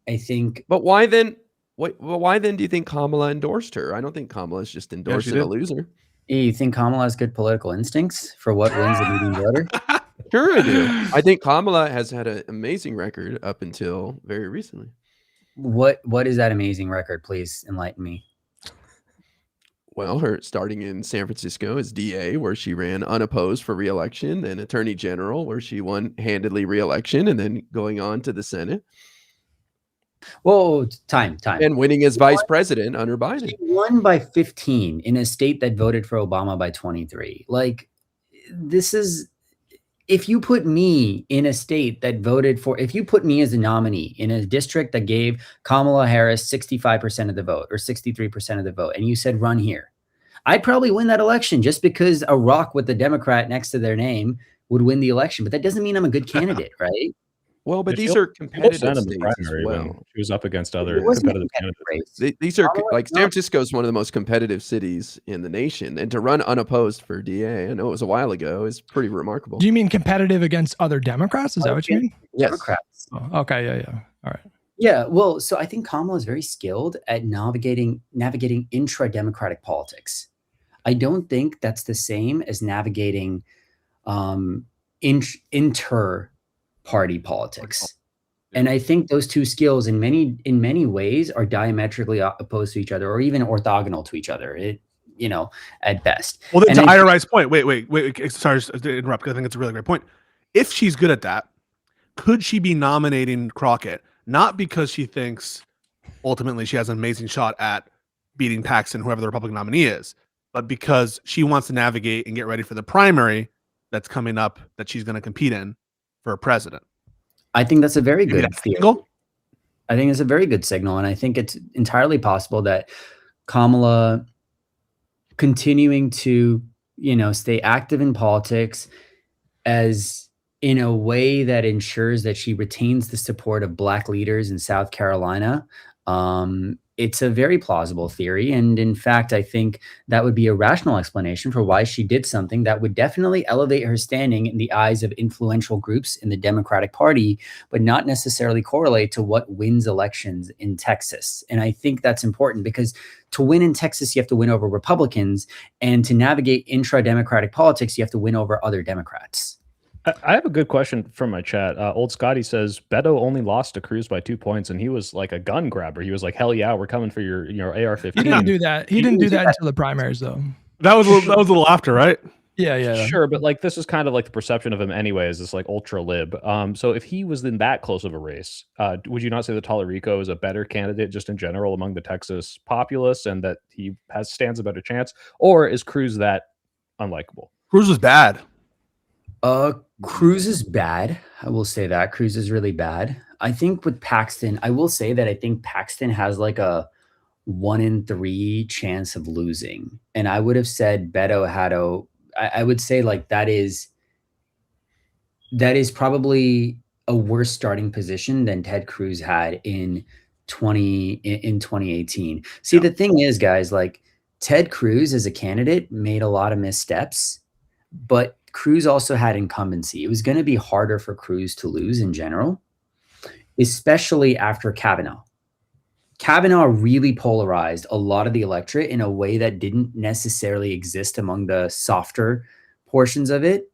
I think. But why then? Why then do you think Kamala endorsed her? I don't think Kamala's just endorsing a loser. You think Kamala has good political instincts for what wins the median voter? Sure, I do. I think Kamala has had an amazing record up until very recently. What is that amazing record? Please enlighten me. Well, her starting in San Francisco as DA, where she ran unopposed for re-election, then Attorney General, where she won handedly re-election, and then going on to the Senate. Whoa, time. And winning as vice president under Biden. She won by 15 in a state that voted for Obama by 23. Like, this is, if you put me in a state that voted for, if you put me as a nominee in a district that gave Kamala Harris 65% of the vote or 63% of the vote, and you said run here, I'd probably win that election just because a rock with the Democrat next to their name would win the election. But that doesn't mean I'm a good candidate, right? Well, but these are competitive states as well. She was up against other competitive candidates. These are like San Francisco is one of the most competitive cities in the nation, and to run unopposed for DA, I know it was a while ago, is pretty remarkable. Do you mean competitive against other Democrats? Is that what you mean? Yes. Democrats. Oh, okay, yeah. All right. Yeah, well, so I think Kamala is very skilled at navigating intra-democratic politics. I don't think that's the same as navigating inter-party politics. And I think those two skills in many ways are diametrically opposed to each other, or even orthogonal to each other, at best. Well, then, to IRI's point, wait, sorry to interrupt, because I think it's a really great point. If she's good at that, could she be nominating Crockett, not because she thinks ultimately she has an amazing shot at beating Paxton, whoever the Republican nominee is, but because she wants to navigate and get ready for the primary that's coming up that she's going to compete in for president? I think that's a very good signal. I think it's a very good signal, and I think it's entirely possible that Kamala continuing to, stay active in politics as in a way that ensures that she retains the support of Black leaders in South Carolina. It's a very plausible theory. And in fact, I think that would be a rational explanation for why she did something that would definitely elevate her standing in the eyes of influential groups in the Democratic Party, but not necessarily correlate to what wins elections in Texas. And I think that's important, because to win in Texas, you have to win over Republicans. And to navigate intra-democratic politics, you have to win over other Democrats. I have a good question from my chat. Old Scotty says Beto only lost to Cruz by 2 points, and he was like a gun grabber. He was like, "Hell yeah, we're coming for your AR-15." He didn't do that. He didn't do that until the primaries, though. That was a little after, right? Yeah. Sure, but like this is kind of like the perception of him anyway, is this like ultra lib. So if he was in that close of a race, would you not say that Tallarico is a better candidate just in general among the Texas populace, and that he stands a better chance, or is Cruz that unlikable? Cruz was bad. Cruz is bad. I will say that Cruz is really bad. I think with Paxton, I will say that I think Paxton has like a 1 in 3 chance of losing. And I would have said Beto had I would say like that is probably a worse starting position than Ted Cruz had in 2018. See, the thing is, guys, like Ted Cruz as a candidate made a lot of missteps, but Cruz also had incumbency. It was going to be harder for Cruz to lose in general, especially after Kavanaugh. Kavanaugh really polarized a lot of the electorate in a way that didn't necessarily exist among the softer portions of it.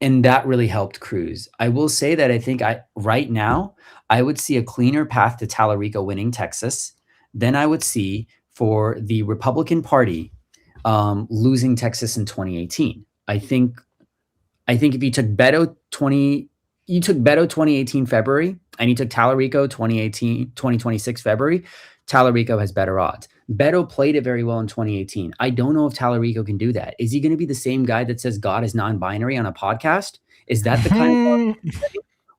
And that really helped Cruz. I will say that I think right now, I would see a cleaner path to Tallarico winning Texas than I would see for the Republican Party losing Texas in 2018. I think if you took Beto 2018 February and you took Tallarico 2026 February, Tallarico has better odds. Beto played it very well in 2018. I don't know if Tallarico can do that. Is he going to be the same guy that says God is non-binary on a podcast? Is that the kind of,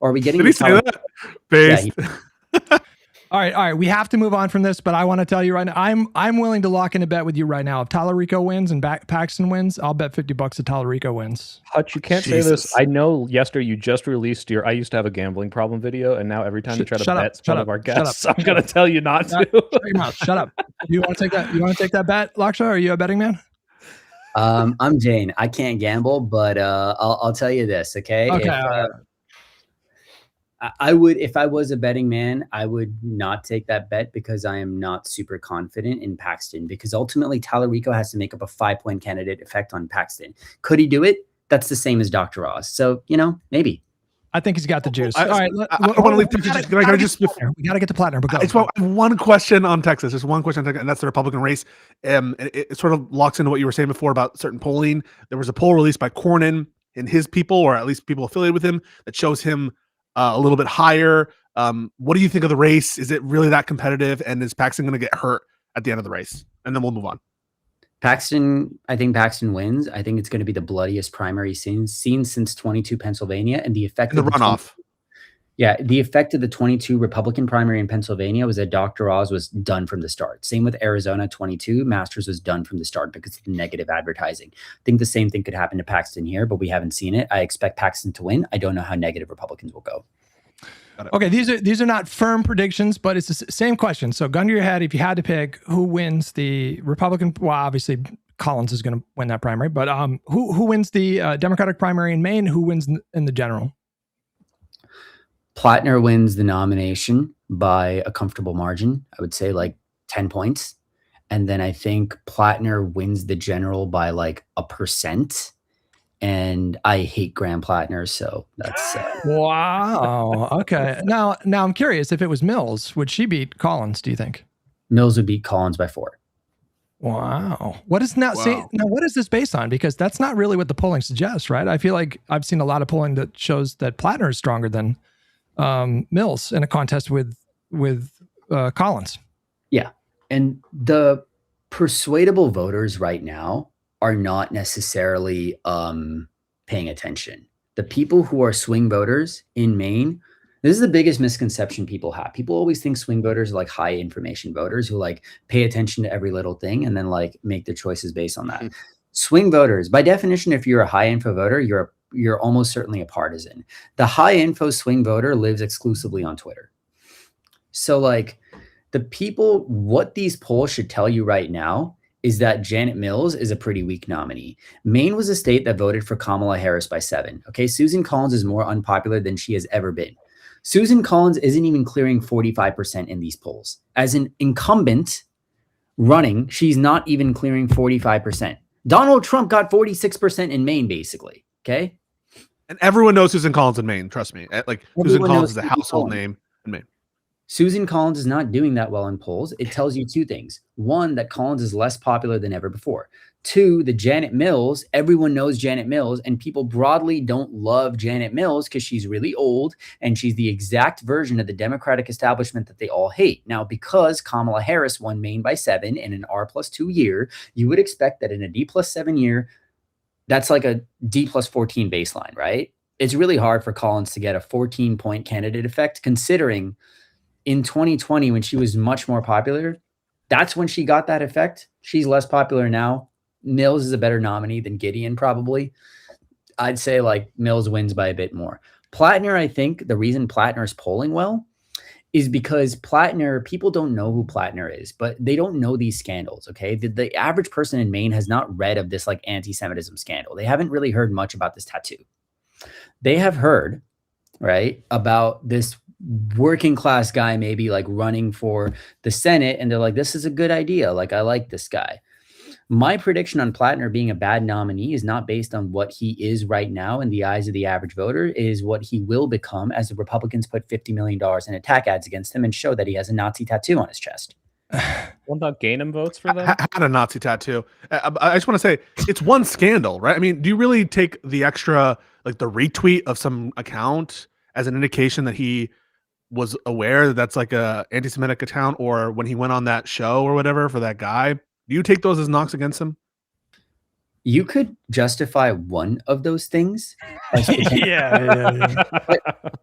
Or are we getting? Did he say that? Based. Yeah, All right. We have to move on from this, but I want to tell you right now, I'm willing to lock in a bet with you right now. If Tallarico wins and Paxton wins, I'll bet $50 that Tallarico wins. Hutch, you can't say this. I know yesterday you just released I used to have a gambling problem video, and now every time you try to bet one of our guests, I'm going to tell you not to. Shut your mouth. Shut up. You want to take that? You want to take that bet, Lakshya? Are you a betting man? I'm Jain. I can't gamble, but I'll tell you this, okay? Okay. I would, if I was a betting man, I would not take that bet because I am not super confident in Paxton, because ultimately Tallarico has to make up a 5-point candidate effect on Paxton. Could he do it? That's the same as Dr. Oz. So, maybe. I think he's got the juice. All right. I don't want to leave Texas. We got to get to Plattner. But I just want one question on Texas. There's one question on Texas, and that's the Republican race. It sort of locks into what you were saying before about certain polling. There was a poll released by Cornyn and his people, or at least people affiliated with him, that shows him a little bit higher. What do you think of the race? Is it really that competitive? And is Paxton going to get hurt at the end of the race? And then we'll move on. I think Paxton wins. I think it's going to be the bloodiest primary seen since 22 Pennsylvania, and the effect of the runoff. The effect of the 22 Republican primary in Pennsylvania was that Dr. Oz was done from the start. Same with Arizona 22. Masters was done from the start because of the negative advertising. I think the same thing could happen to Paxton here, but we haven't seen it. I expect Paxton to win. I don't know how negative Republicans will go. Okay, these are not firm predictions, but it's the same question. So gun to your head, if you had to pick who wins the Republican, well, obviously Collins is going to win that primary, but who wins the Democratic primary in Maine? Who wins in the general? Plattner wins the nomination by a comfortable margin. I would say like 10 points. And then I think Plattner wins the general by like 1%. And I hate Graham Plattner, so that's wow. Okay. Now I'm curious, if it was Mills, would she beat Collins, do you think? Mills would beat Collins by 4. Wow. What is what is this based on? Because that's not really what the polling suggests, right? I feel like I've seen a lot of polling that shows that Plattner is stronger than Mills in a contest with Collins. Yeah. And the persuadable voters right now are not necessarily paying attention. The people who are swing voters in Maine, this is the biggest misconception people have. People always think swing voters are like high information voters who like pay attention to every little thing and then like make their choices based on that. Mm-hmm. Swing voters, by definition, if you're a high info voter, you're almost certainly a partisan. The high info swing voter lives exclusively on Twitter. So like the people, what these polls should tell you right now is that Janet Mills is a pretty weak nominee. Maine was a state that voted for Kamala Harris by 7. Okay, Susan Collins is more unpopular than she has ever been. Susan Collins isn't even clearing 45% in these polls. As an incumbent running, she's not even clearing 45%. Donald Trump got 46% in Maine, basically. Okay. And everyone knows Susan Collins in Maine. Trust me. Like Susan Collins is a household name in Maine. Susan Collins is not doing that well in polls. It tells you 2 things. 1, that Collins is less popular than ever before. 2, the Janet Mills, everyone knows Janet Mills, and people broadly don't love Janet Mills because she's really old and she's the exact version of the Democratic establishment that they all hate. Now, because Kamala Harris won Maine by 7 in an R+2 year, you would expect that in a D+7 year, that's like a D+14 baseline, right? It's really hard for Collins to get a 14-point candidate effect, considering in 2020, when she was much more popular, that's when she got that effect. She's less popular now. Mills is a better nominee than Gideon, probably. I'd say like Mills wins by a bit more. Plattner, I think the reason Plattner is polling well is because Plattner, people don't know who Plattner is, but they don't know these scandals, okay? The average person in Maine has not read of this like anti-Semitism scandal. They haven't really heard much about this tattoo. They have heard, right, about this working class guy maybe like running for the Senate, and they're like, this is a good idea. Like, I like this guy. My prediction on Plattner being a bad nominee is not based on what he is right now in the eyes of the average voter. It is what he will become as the Republicans put $50 million in attack ads against him and show that he has a Nazi tattoo on his chest. Won't that gain him votes for them? I had a Nazi tattoo. I just want to say it's one scandal, right? I mean, do you really take the extra, like the retweet of some account as an indication that he was aware that that's like a anti-Semitic account, or when he went on that show or whatever for that guy? Do you take those as knocks against him? you could justify one of those things. Yeah. But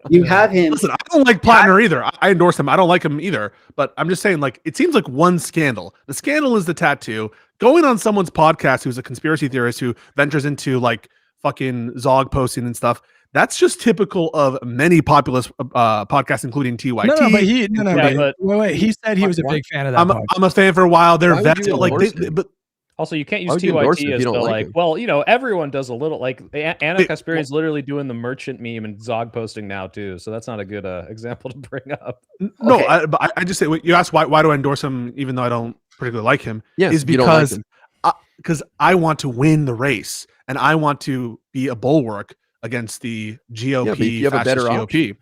you have him. Listen, I don't like Plattner either. I endorse him. I don't like him either. But I'm just saying, like, it seems like one scandal. The scandal is the tattoo. Going on someone's podcast who's a conspiracy theorist who ventures into like fucking Zog posting and stuff. That's just typical of many populist podcasts, including TYT. Wait. He said he was a big fan of that. I'm a fan for a while. They're but also, you can't use TYT as the like. Well, everyone does a little like Anna Kasparian's literally doing the merchant meme and Zog posting now too. So that's not a good example to bring up. No, okay. I just say you asked why do I endorse him even though I don't particularly like him? Yes, is because I want to win the race and I want to be a bulwark against the GOP. Yeah, but if you have a better GOP.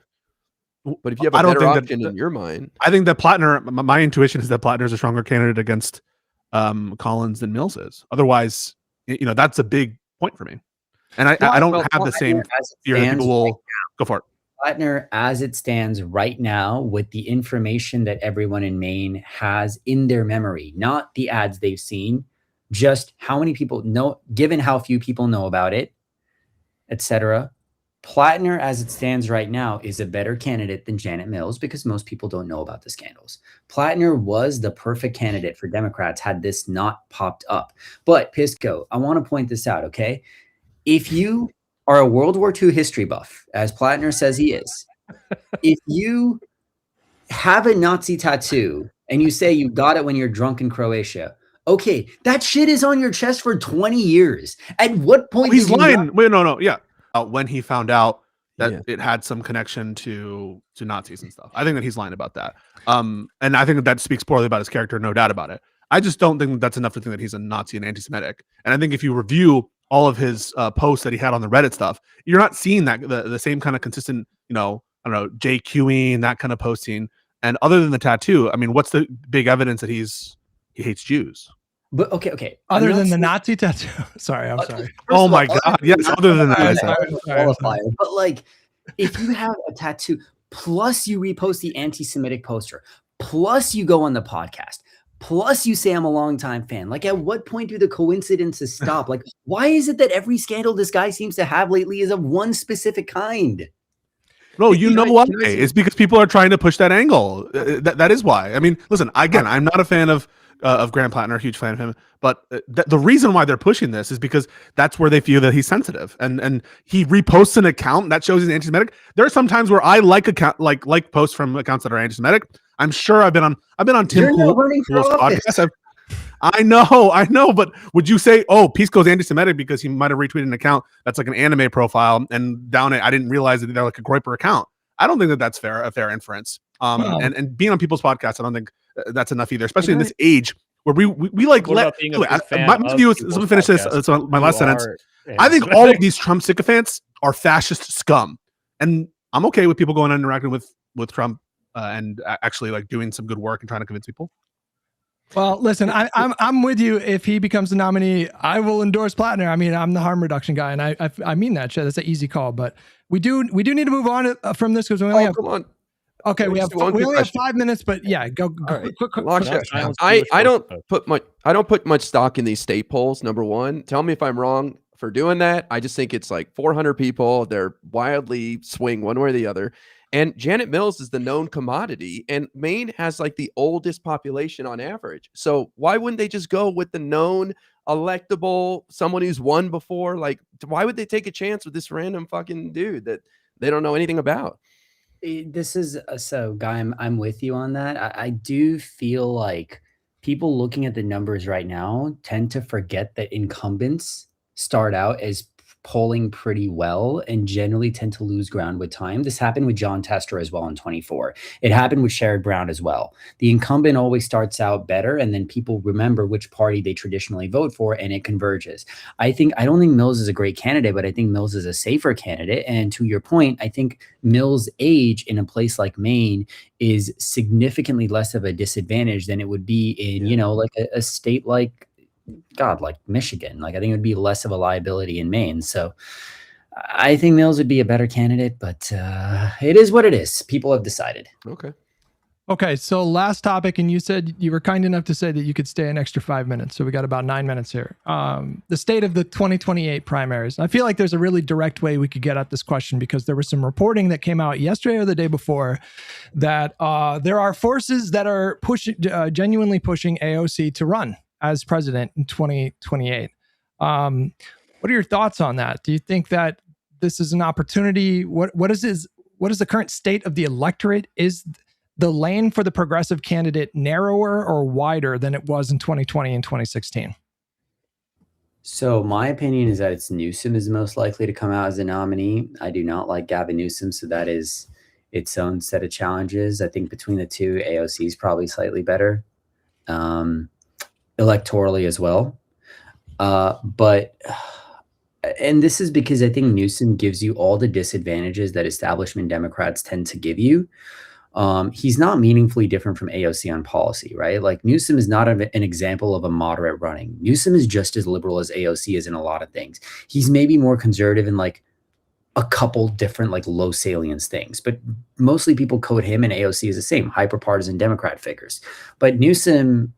But if you have a better option in your mind, I think that Plattner. My intuition is that Plattner is a stronger candidate against Collins than Mills is. Otherwise, that's a big point for me. And I don't have the same fear that people will go for it. Plattner, as it stands right now, with the information that everyone in Maine has in their memory, not the ads they've seen, just how many people know, given how few people know about it, etc. Plattner, as it stands right now, is a better candidate than Janet Mills because most people don't know about the scandals. Plattner was the perfect candidate for Democrats had this not popped up. But Pisco, I want to point this out, okay? If you are a World War II history buff, as Plattner says he is, if you have a Nazi tattoo and you say you got it when you're drunk in Croatia, okay, that shit is on your chest for 20 years. At what point? He's lying. Wait, no. Yeah. When he found out that it had some connection to Nazis and stuff. I think that he's lying about that. And I think that speaks poorly about his character, no doubt about it. I just don't think that's enough to think that he's a Nazi and anti-Semitic. And I think if you review all of his posts that he had on the Reddit stuff, you're not seeing that the same kind of consistent, I don't know, JQing, that kind of posting. And other than the tattoo, I mean, what's the big evidence that he hates Jews? But okay. Other than the Nazi tattoo. Sorry, I'm sorry. Oh my God. Yes, other than that. But like, if you have a tattoo, plus you repost the anti-Semitic poster, plus you go on the podcast, plus you say I'm a longtime fan. Like, at what point do the coincidences stop? Like, why is it that every scandal this guy seems to have lately is of one specific kind? No, you know why? It's because people are trying to push that angle. That is why. I mean, listen, again, I'm not a fan of Graham Plattner, a huge fan of him, but the reason why they're pushing this is because that's where they feel that he's sensitive, and he reposts an account that shows he's anti-Semitic. There are some times where I like posts from accounts that are anti-Semitic. I'm sure I've been on Tim Pool's podcast. I know, but would you say, Pisco's anti-Semitic because he might have retweeted an account that's like an anime profile, and down it, I didn't realize that they're like a Groyper account. I don't think that that's a fair inference. And being on people's podcasts, I don't think that's enough either, especially in this age where we like let my view is, let me finish this. So my last sentence. I think all of these Trump sycophants are fascist scum, and I'm okay with people going and interacting with Trump and actually like doing some good work and trying to convince people. Well, listen, I'm with you. If he becomes the nominee, I will endorse Plattner. I mean, I'm the harm reduction guy, and I mean that shit. That's an easy call, but we do need to move on from this because we only have. Come on. Okay, we only have 5 minutes, but yeah, go. Right. Quick. I don't put much stock in these state polls. Number one, tell me if I'm wrong for doing that. I just think it's like 400 people. They're wildly swing one way or the other. And Janet Mills is the known commodity, and Maine has like the oldest population on average. So why wouldn't they just go with the known electable, someone who's won before? Like, why would they take a chance with this random fucking dude that they don't know anything about? This is so, Guy, I'm with you on that. I do feel like people looking at the numbers right now tend to forget that incumbents start out as polling pretty well and generally tend to lose ground with time. This happened with John Tester as well in 24. It happened with Sherrod Brown as well. The incumbent always starts out better, and then people remember which party they traditionally vote for, and it converges. I don't think Mills is a great candidate, but I think Mills is a safer candidate. And to your point, I think Mills' age in a place like Maine is significantly less of a disadvantage than it would be in, like a state like Michigan. Like, I think it would be less of a liability in Maine. So I think Mills would be a better candidate, but it is what it is. People have decided. Okay. Okay, so last topic, and you said you were kind enough to say that you could stay an extra 5 minutes. So we got about 9 minutes here. The state of the 2028 primaries. I feel like there's a really direct way we could get at this question because there was some reporting that came out yesterday or the day before that there are forces that are genuinely pushing AOC to run as president in 2028. What are your thoughts on that? Do you think that this is an opportunity? What is the current state of the electorate? Is the lane for the progressive candidate narrower or wider than it was in 2020 and 2016? So my opinion is that it's Newsom is most likely to come out as a nominee. I do not like Gavin Newsom, so that is its own set of challenges. I think between the two, AOC is probably slightly better electorally as well. And this is because I think Newsom gives you all the disadvantages that establishment Democrats tend to give you. He's not meaningfully different from AOC on policy, right? Like Newsom is not an example of a moderate running. Newsom is just as liberal as AOC is in a lot of things. He's maybe more conservative in like a couple different like low salience things, but mostly people code him and AOC as the same, hyper-partisan Democrat figures. But Newsom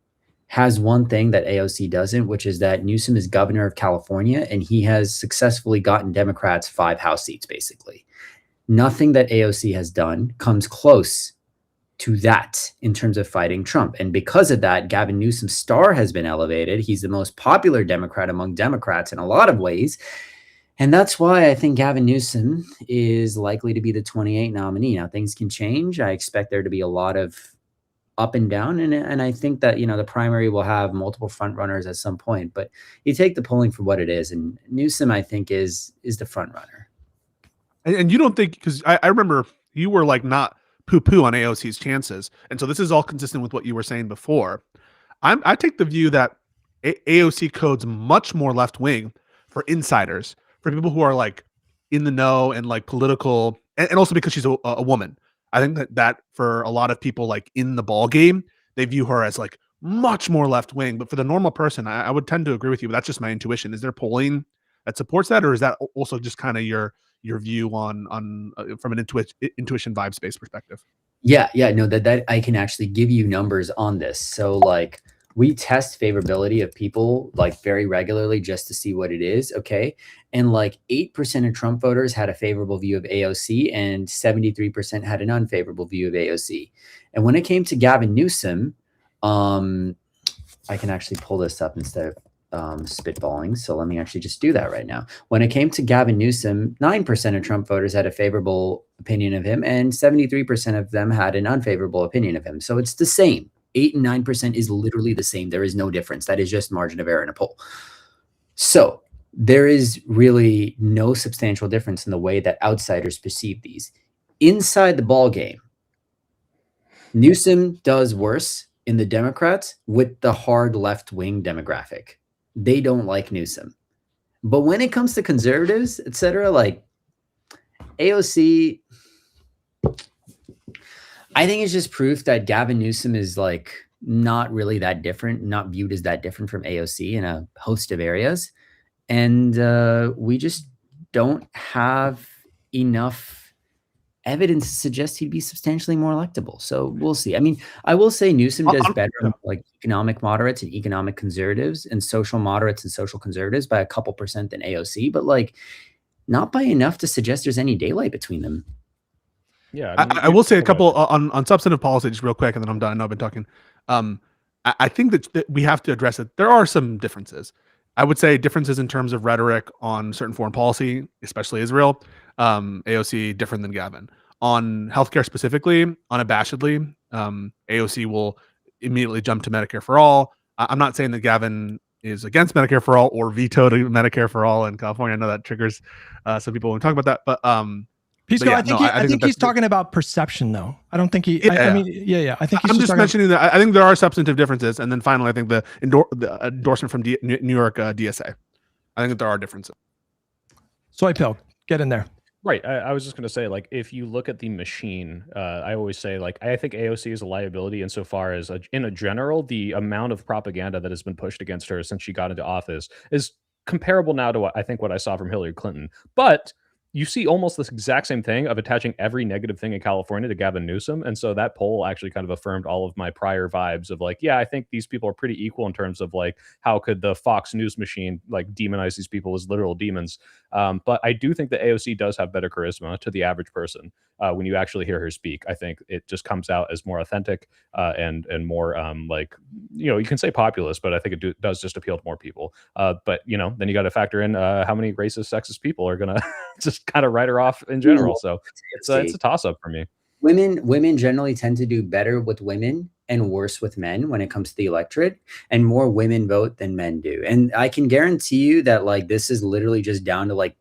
has one thing that AOC doesn't, which is that Newsom is governor of California and he has successfully gotten Democrats 5 House seats, basically. Nothing that AOC has done comes close to that in terms of fighting Trump. And because of that, Gavin Newsom's star has been elevated. He's the most popular Democrat among Democrats in a lot of ways. And that's why I think Gavin Newsom is likely to be the 28 nominee. Now, things can change. I expect there to be a lot of up and down. And I think that, the primary will have multiple front runners at some point. But you take the polling for what it is. And Newsom, I think, is the front runner. And you don't think, because I remember you were like not poo-poo on AOC's chances. And so this is all consistent with what you were saying before. I take the view that AOC codes much more left-wing for insiders, for people who are like in the know and like political, and also because she's a woman. I think that for a lot of people like in the ball game, they view her as like much more left-wing. But for the normal person, I would tend to agree with you, but that's just my intuition. Is there polling that supports that, or is that also just kind of your view on from an intuition vibe space perspective? Yeah, no, that I can actually give you numbers on this. So like we test favorability of people like very regularly just to see what it is. Okay. And like 8% of Trump voters had a favorable view of AOC and 73% had an unfavorable view of AOC. And when it came to Gavin Newsom, I can actually pull this up instead of spitballing. So let me actually just do that right now. When it came to Gavin Newsom, 9% of Trump voters had a favorable opinion of him and 73% of them had an unfavorable opinion of him. So it's the same. 8 and 9% is literally the same. There is no difference. That is just margin of error in a poll. So there is really no substantial difference in the way that outsiders perceive these. Inside the ball game, Newsom does worse in the Democrats with the hard left-wing demographic. They don't like Newsom. But when it comes to conservatives, etc., like AOC, I think it's just proof that Gavin Newsom is like not really that different, not viewed as that different from AOC in a host of areas. And we just don't have enough evidence to suggest he'd be substantially more electable. So we'll see. I mean, I will say Newsom does better like economic moderates and economic conservatives and social moderates and social conservatives by a couple percent than AOC, but like not by enough to suggest there's any daylight between them. Yeah, I will say a couple on substantive policy just real quick, and then I'm done. I know I've been talking. I think that we have to address it. There are some differences. I would say differences in terms of rhetoric on certain foreign policy, especially Israel. AOC different than Gavin. On healthcare specifically, unabashedly, AOC will immediately jump to Medicare for all. I'm not saying that Gavin is against Medicare for all or vetoed Medicare for all in California. I know that triggers some people when we talk about that, but I think he's talking about perception, though. I don't think he. I mean, I think I'm just mentioning that. I think there are substantive differences, and then finally, I think the endorsement from New York DSA. I think that there are differences. Soy pill, get in there. Right. I was just going to say, like, if you look at the machine, I always say, like, I think AOC is a liability insofar as, in a general, the amount of propaganda that has been pushed against her since she got into office is comparable now to what I saw from Hillary Clinton. But you see almost this exact same thing of attaching every negative thing in California to Gavin Newsom. And so that poll actually kind of affirmed all of my prior vibes of like, yeah, I think these people are pretty equal in terms of like, how could the Fox News machine like demonize these people as literal demons? But I do think that AOC does have better charisma to the average person when you actually hear her speak. I think it just comes out as more authentic and more like, you can say populist, but I think it does just appeal to more people. But, then you got to factor in how many racist, sexist people are going to just kind of write her off in general. So it's a toss up for me. Women generally tend to do better with women and worse with men when it comes to the electorate, and more women vote than men do. And I can guarantee you that like this is literally just down to like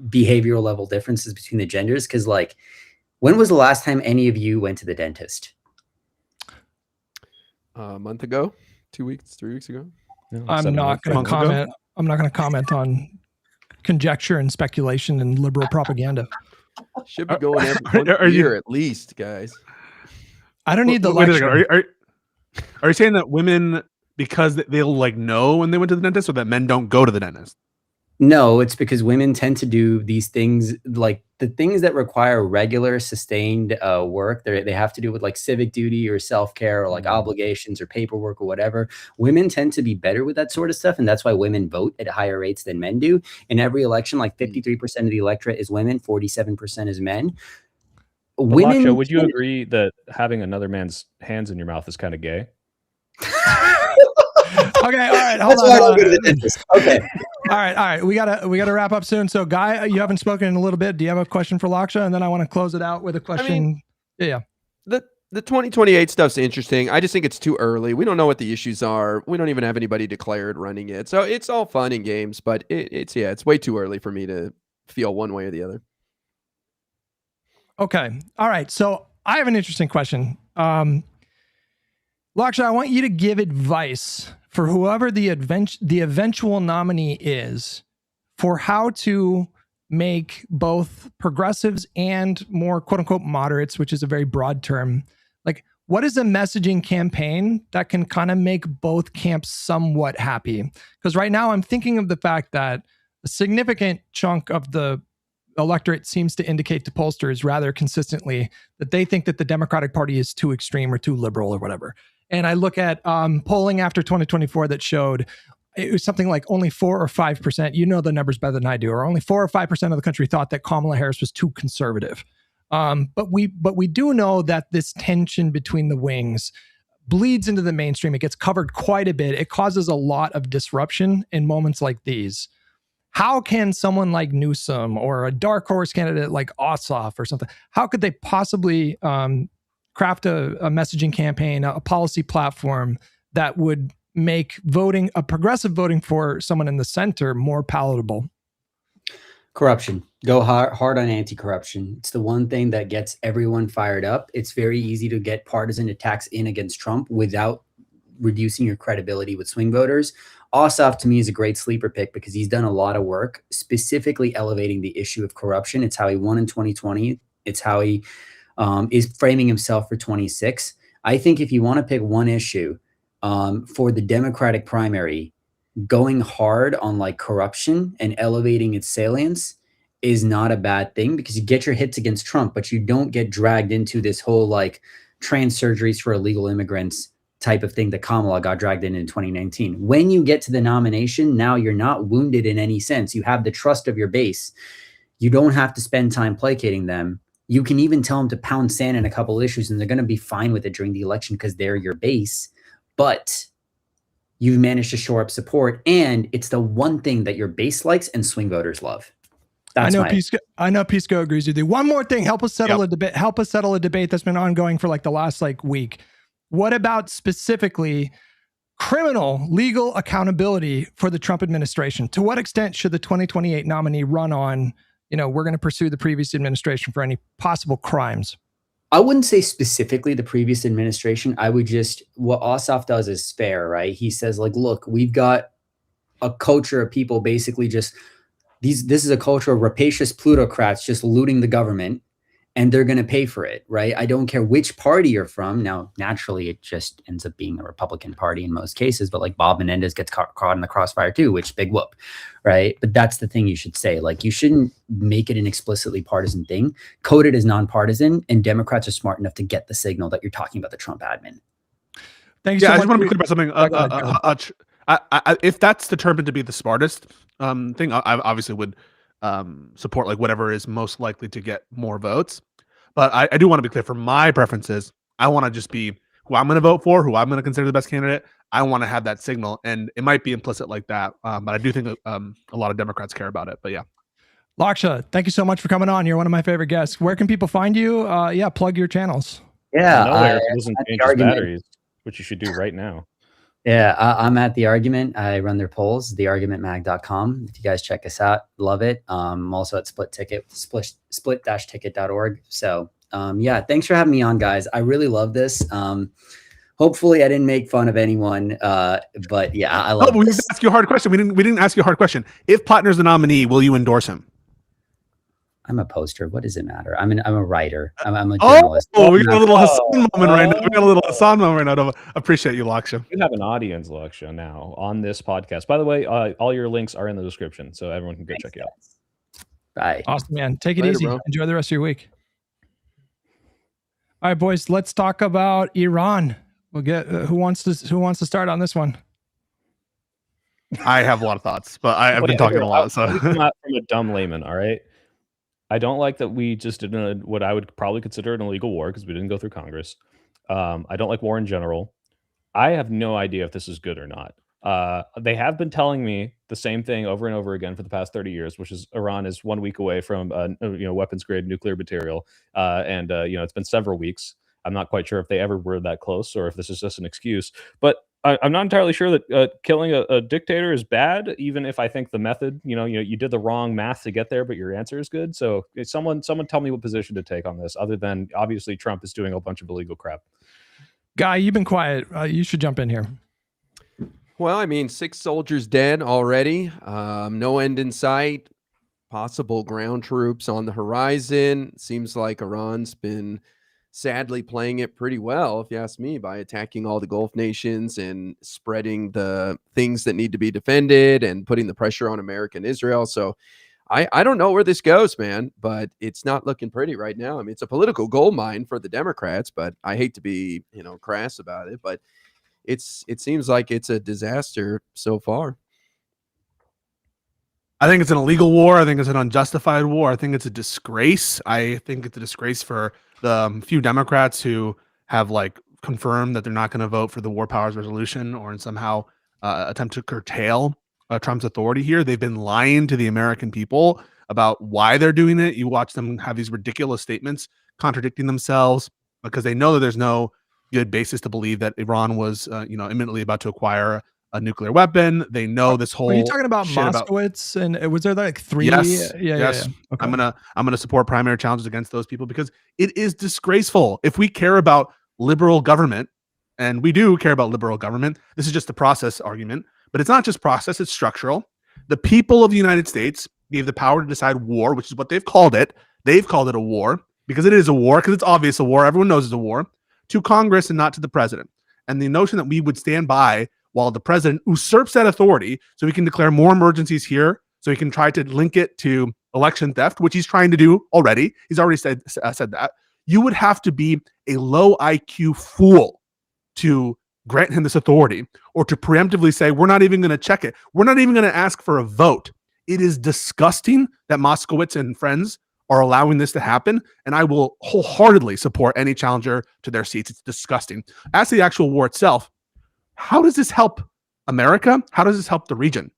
behavioral level differences between the genders. Cause like, when was the last time any of you went to the dentist? A month ago, 2 weeks, 3 weeks ago. No, I'm not going to comment. I'm not going to comment on conjecture and speculation and liberal propaganda. Should be going every year at least, guys. I don't need the lecture. Are you saying that women, because they'll like know when they went to the dentist, or that men don't go to the dentist? No, it's because women tend to do these things, like the things that require regular, sustained work. They have to do with like civic duty or self-care or like obligations or paperwork or whatever. Women tend to be better with that sort of stuff, and that's why women vote at higher rates than men do. In every election, like 53% of the electorate is women, 47% is men. Women. Lakshya, would you agree that having another man's hands in your mouth is kind of gay? Okay, all right. Hold on. Okay. All right. We gotta wrap up soon. So, Guy, you haven't spoken in a little bit. Do you have a question for Lakshya? And then I want to close it out with a question. Yeah. The 2028 stuff's interesting. I just think it's too early. We don't know what the issues are. We don't even have anybody declared running it. So it's all fun and games, but it's way too early for me to feel one way or the other. Okay. All right. So I have an interesting question. Lakshya, I want you to give advice for whoever the eventual nominee is for how to make both progressives and more quote unquote moderates, which is a very broad term. Like, what is a messaging campaign that can kind of make both camps somewhat happy? Because right now I'm thinking of the fact that a significant chunk of the electorate seems to indicate to pollsters rather consistently that they think that the Democratic Party is too extreme or too liberal or whatever. And I look at polling after 2024 that showed it was something like only 4 or 5%. You know the numbers better than I do. Or only 4 or 5% of the country thought that Kamala Harris was too conservative. But we do know that this tension between the wings bleeds into the mainstream. It gets covered quite a bit. It causes a lot of disruption in moments like these. How can someone like Newsom or a dark horse candidate like Ossoff or something, how could they possibly craft a messaging campaign, a policy platform that would make voting, a progressive voting for someone in the center, more palatable? Corruption. Go hard on anti-corruption. It's the one thing that gets everyone fired up. It's very easy to get partisan attacks in against Trump without reducing your credibility with swing voters. Ossoff, to me, is a great sleeper pick because he's done a lot of work specifically elevating the issue of corruption. It's how he won in 2020. It's how he is framing himself for 26. I think if you want to pick one issue for the Democratic primary, going hard on like corruption and elevating its salience is not a bad thing, because you get your hits against Trump, but you don't get dragged into this whole like trans surgeries for illegal immigrants type of thing that Kamala got dragged in 2019. When you get to the nomination, now you're not wounded in any sense. You have the trust of your base. You don't have to spend time placating them. You can even tell them to pound sand in a couple issues and they're going to be fine with it during the election because they're your base. But you've managed to shore up support, and it's the one thing that your base likes and swing voters love. That's I know Pisco agrees with you. One more thing, help us settle a debate. Help us settle a debate that's been ongoing for like the last week. What about specifically criminal legal accountability for the Trump administration? To what extent should the 2028 nominee run on, we're going to pursue the previous administration for any possible crimes? I wouldn't say specifically the previous administration. I would what Ossoff does is fair, right? He says like, look, we've got a culture of people basically this is a culture of rapacious plutocrats just looting the government. and they're going to pay for it, right? I don't care which party you're from. Now, naturally, it just ends up being a Republican party in most cases, but like Bob Menendez gets caught in the crossfire too, which big whoop, right? But that's the thing you should say. Like, you shouldn't make it an explicitly partisan thing. Code it as nonpartisan, and Democrats are smart enough to get the signal that you're talking about the Trump admin. Thank you so much. I just want to be clear about something. If that's determined to be the smartest thing, I obviously would support like whatever is most likely to get more votes. But I do want to be clear, for my preferences, I want to just be who I'm going to vote for, who I'm going to consider the best candidate. I want to have that signal, and it might be implicit like that. But I do think a lot of Democrats care about it. But yeah. Lakshya, thank you so much for coming on. You're one of my favorite guests. Where can people find you? Yeah, plug your channels. Yeah. Nowhere, it doesn't change his batteries, which you should do right now. Yeah, I'm at The Argument. I run their polls, theargumentmag.com. If you guys check us out, love it. I'm also at split-ticket.org. So yeah, thanks for having me on, guys. I really love this. Hopefully I didn't make fun of anyone, but yeah, I love we didn't ask you a hard question. We didn't ask you a hard question. If Platner's the nominee, will you endorse him? I'm a poster. What does it matter? I'm a writer. I'm a journalist. Oh, we got a little Hassan moment right now. We got a little Hassan moment right now. Appreciate you, Lakshya. You have an audience, Lakshya, now on this podcast. By the way, all your links are in the description, so everyone can go check you out. Bye. Awesome, man. Take it easy. Bro. Enjoy the rest of your week. All right, boys. Let's talk about Iran. We'll get who wants to start on this one. I have a lot of thoughts, but I've been talking a lot. So I'm not from a dumb layman. All right. I don't like that we just did what I would probably consider an illegal war because we didn't go through Congress. I don't like war in general. I have no idea if this is good or not. They have been telling me the same thing over and over again for the past 30 years, which is Iran is 1 week away from weapons grade nuclear material, and it's been several weeks. I'm not quite sure if they ever were that close or if this is just an excuse, but I'm not entirely sure that killing a dictator is bad, even if I think the method, you did the wrong math to get there, but your answer is good. So someone tell me what position to take on this, other than obviously Trump is doing a bunch of illegal crap. Guy, you've been quiet. You should jump in here. Well, I mean, 6 soldiers dead already. No end in sight. Possible ground troops on the horizon. Seems like Iran's been sadly playing it pretty well, if you ask me, by attacking all the Gulf nations and spreading the things that need to be defended and putting the pressure on America and Israel. So I don't know where this goes, man, but it's not looking pretty right now. I mean, it's a political gold mine for the Democrats, but I hate to be, crass about it, but it seems like it's a disaster so far. I think it's an illegal war. I think it's an unjustified war. I think it's a disgrace. I think it's a disgrace for the few Democrats who have confirmed that they're not going to vote for the war powers resolution or somehow attempt to curtail Trump's authority here. They've been lying to the American people about why they're doing it. You watch them have these ridiculous statements contradicting themselves because they know that there's no good basis to believe that Iran was, imminently about to acquire a nuclear weapon. They know this whole. Are you talking about Moskowitz? And was there 3? Yes. Yeah. Yes. Okay. I'm gonna support primary challenges against those people because it is disgraceful. If we care about liberal government, and we do care about liberal government, this is just a process argument. But it's not just process; it's structural. The people of the United States gave the power to decide war, which is what they've called it. They've called it a war because it is a war, because it's obvious a war. Everyone knows it's a war. To Congress and not to the president. And the notion that we would stand by while the president usurps that authority so he can declare more emergencies here, so he can try to link it to election theft, which he's trying to do already. He's already said that. You would have to be a low IQ fool to grant him this authority or to preemptively say, we're not even going to check it. We're not even going to ask for a vote. It is disgusting that Moskowitz and friends are allowing this to happen, and I will wholeheartedly support any challenger to their seats. It's disgusting. As to the actual war itself, how does this help America? How does this help the region?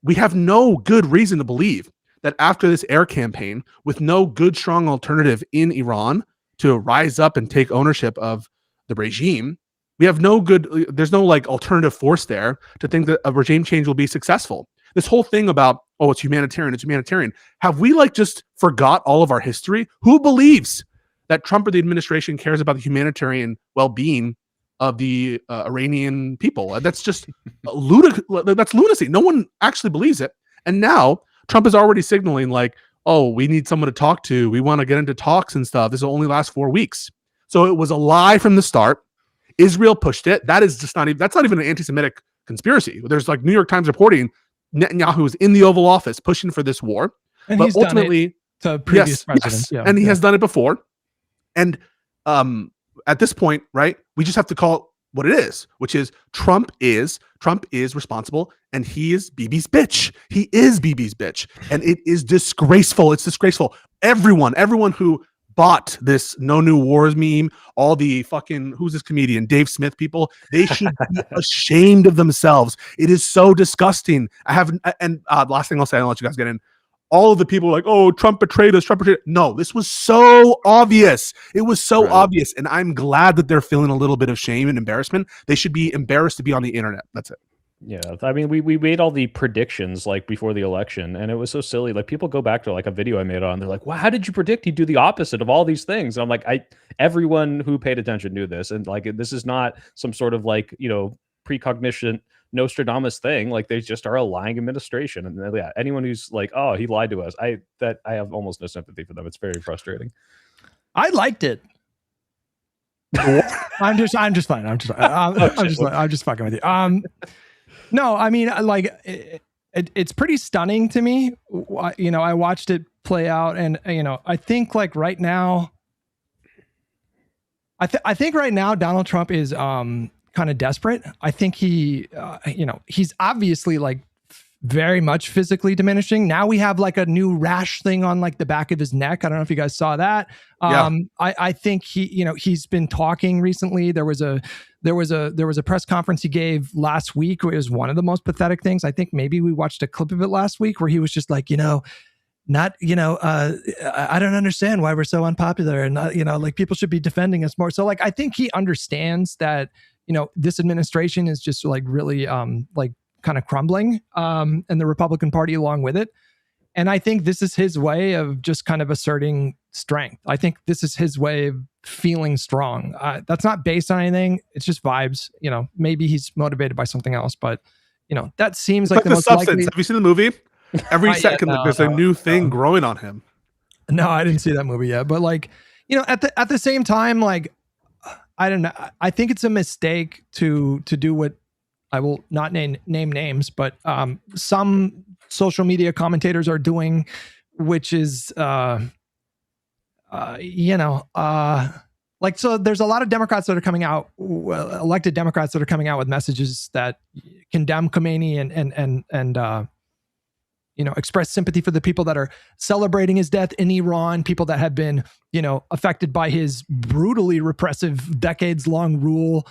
We have no good reason to believe that after this air campaign, with no good, strong alternative in Iran to rise up and take ownership of the regime, there's no alternative force there to think that a regime change will be successful. This whole thing about, it's humanitarian. Have we just forgot all of our history? Who believes that Trump or the administration cares about the humanitarian well-being of the Iranian people? That's just that's lunacy. No one actually believes it. And now Trump is already signaling oh, we need someone to talk to. We want to get into talks and stuff. This will only last 4 weeks. So it was a lie from the start. Israel pushed it. That's not even an anti-Semitic conspiracy. There's like New York Times reporting Netanyahu is in the Oval Office pushing for this war. And but he's ultimately, done it to previous presidents. Yes, yeah, and he has done it before. And at this point, right, we just have to call it what it is, which is Trump is responsible, and he is Bibi's bitch. He is Bibi's bitch, and it is disgraceful. It's disgraceful. Everyone who bought this no new wars meme, all the fucking, who's this comedian, Dave Smith people, they should be ashamed of themselves. It is so disgusting. Last thing I'll say, I'll let you guys get in. All of the people were like, oh, Trump betrayed us. No, this was so obvious. It was so obvious. And I'm glad that they're feeling a little bit of shame and embarrassment. They should be embarrassed to be on the internet. That's it. Yeah, I mean, we made all the predictions like before the election, and it was so silly. Like people go back to like a video I made on, they're like, "Well, how did you predict he'd do the opposite of all these things?" And I'm like, everyone who paid attention knew this, and like this is not some sort of like precognition Nostradamus thing. Like they just are a lying administration, and yeah, anyone who's like, "Oh, he lied to us," I have almost no sympathy for them. It's very frustrating. I liked it. I'm just fine. I'm just fucking with you. No, I mean, like, it's pretty stunning to me. I watched it play out, and I think like right now, I think right now Donald Trump is kind of desperate. I think he's obviously like very much physically diminishing. Now we have like a new rash thing on like the back of his neck. I don't know if you guys saw that. I think he's been talking recently. There was a press conference he gave last week. It was one of the most pathetic things. I think maybe we watched a clip of it last week where he was just like, I don't understand why we're so unpopular, and like people should be defending us more. So like I think he understands that this administration is just like really like kind of crumbling, and the Republican Party along with it. And I think this is his way of just kind of asserting strength. I think this is his way of feeling strong. That's not based on anything. It's just vibes. Maybe he's motivated by something else, but that seems like the most substance. likely. Have you seen the movie? Every second, there's a new thing growing on him. No, I didn't see that movie yet. But like, at the same time, like, I don't know. I think it's a mistake to do what, I will not name names, but some social media commentators are doing, which is, like, so there's a lot of Democrats that are coming out, elected Democrats that are coming out with messages that condemn Khomeini and express sympathy for the people that are celebrating his death in Iran, people that have been, affected by his brutally repressive decades-long rule.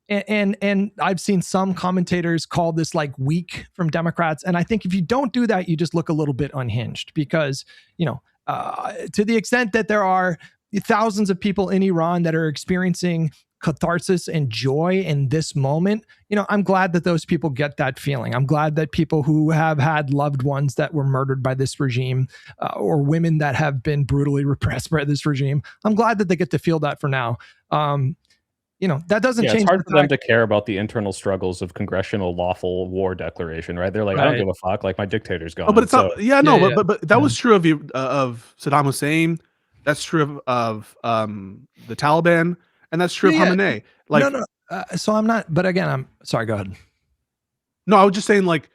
And I've seen some commentators call this like weak from Democrats. And I think if you don't do that, you just look a little bit unhinged, because, to the extent that there are thousands of people in Iran that are experiencing catharsis and joy in this moment, I'm glad that those people get that feeling. I'm glad that people who have had loved ones that were murdered by this regime, or women that have been brutally repressed by this regime, I'm glad that they get to feel that for now. That doesn't change. It's hard for them to care about the internal struggles of congressional lawful war declaration, right? They're like, I don't give a fuck. Like my dictator's gone. Oh, but it's not. But that was true of Saddam Hussein. That's true of the Taliban, and that's true of Khamenei. Like, no. So I'm not. But again, I'm sorry. Go ahead. No, I was just saying. Like,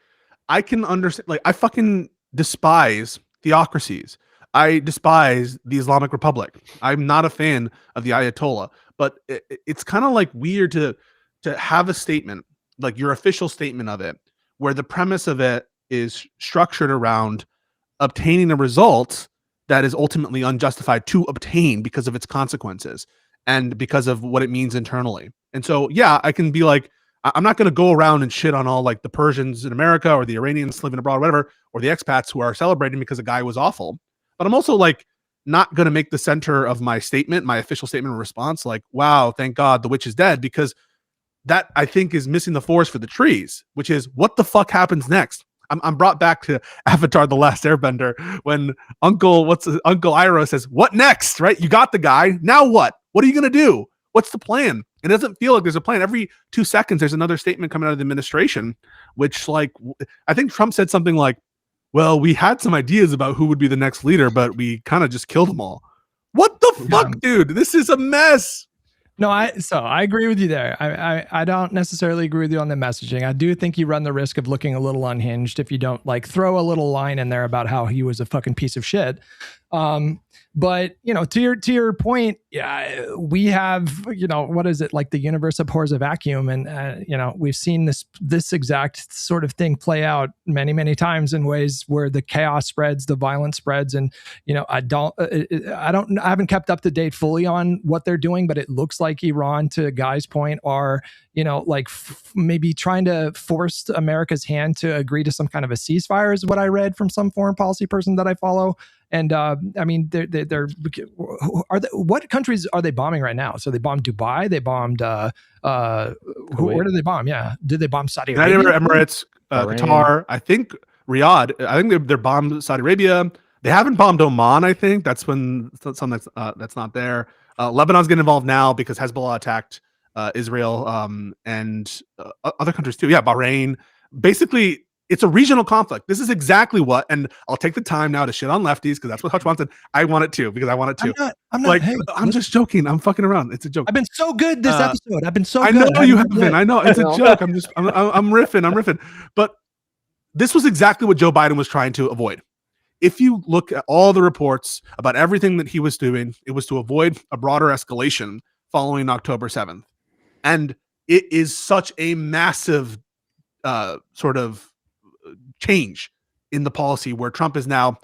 I can understand. Like, I fucking despise theocracies. I despise the Islamic Republic. I'm not a fan of the Ayatollah. But it's kind of like weird to have a statement, like your official statement of it, where the premise of it is structured around obtaining a result that is ultimately unjustified to obtain because of its consequences and because of what it means internally. And so, yeah, I can be like, I'm not going to go around and shit on all like the Persians in America or the Iranians living abroad, or whatever, or the expats who are celebrating because a guy was awful. But I'm also like, not going to make the center of my statement, my official statement of response, like, wow, thank God the witch is dead, because that I think is missing the forest for the trees, which is what the fuck happens next. I'm brought back to Avatar: The Last Airbender when Uncle Iroh says, what next, right? You got the guy. Now what? What are you going to do? What's the plan? It doesn't feel like there's a plan. Every 2 seconds, there's another statement coming out of the administration, which like, I think Trump said something like, well, we had some ideas about who would be the next leader, but we kind of just killed them all. What the fuck, dude? This is a mess. No, I agree with you there. I don't necessarily agree with you on the messaging. I do think you run the risk of looking a little unhinged if you don't like throw a little line in there about how he was a fucking piece of shit. But to your point, yeah, we have, what is it, like the universe abhors a vacuum, and we've seen this exact sort of thing play out many times in ways where the chaos spreads, the violence spreads, and I haven't kept up to date fully on what they're doing, but it looks like Iran, to Guy's point, are maybe trying to force America's hand to agree to some kind of a ceasefire, is what I read from some foreign policy person that I follow. And I mean, what countries are they bombing right now? So they bombed Dubai. They bombed where did they bomb? Yeah, did they bomb Saudi Arabia? United Emirates, Qatar. I think Riyadh. I think they're bombed Saudi Arabia. They haven't bombed Oman. I think that's when something that's not there. Lebanon's getting involved now because Hezbollah attacked Israel and other countries too. Yeah, Bahrain. Basically, it's a regional conflict. This is exactly what, and I'll take the time now to shit on lefties because that's what Hutch wanted. I want it too because I want it too. I'm not. Hey, I'm just joking. I'm fucking around. It's a joke. I've been so good this episode. I've been so good. I know you have been. I know it's a joke. I'm riffing. But this was exactly what Joe Biden was trying to avoid. If you look at all the reports about everything that he was doing, it was to avoid a broader escalation following October 7th. And it is such a massive sort of change in the policy where Trump is now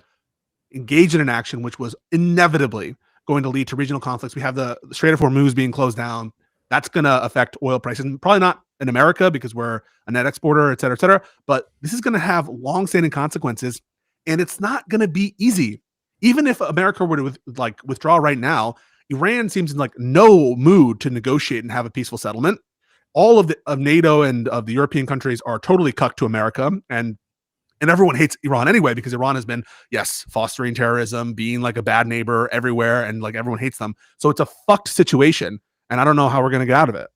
engaged in an action which was inevitably going to lead to regional conflicts. We have the Strait of Hormuz being closed down. That's going to affect oil prices, and probably not in America because we're a net exporter, et cetera, but this is going to have long-standing consequences, and it's not going to be easy. Even if America were to withdraw right now, Iran seems in no mood to negotiate and have a peaceful settlement. All of NATO and of the European countries are totally cucked to America, and everyone hates Iran anyway because Iran has been, yes, fostering terrorism, being like a bad neighbor everywhere, and everyone hates them. So it's a fucked situation, and I don't know how we're going to get out of it.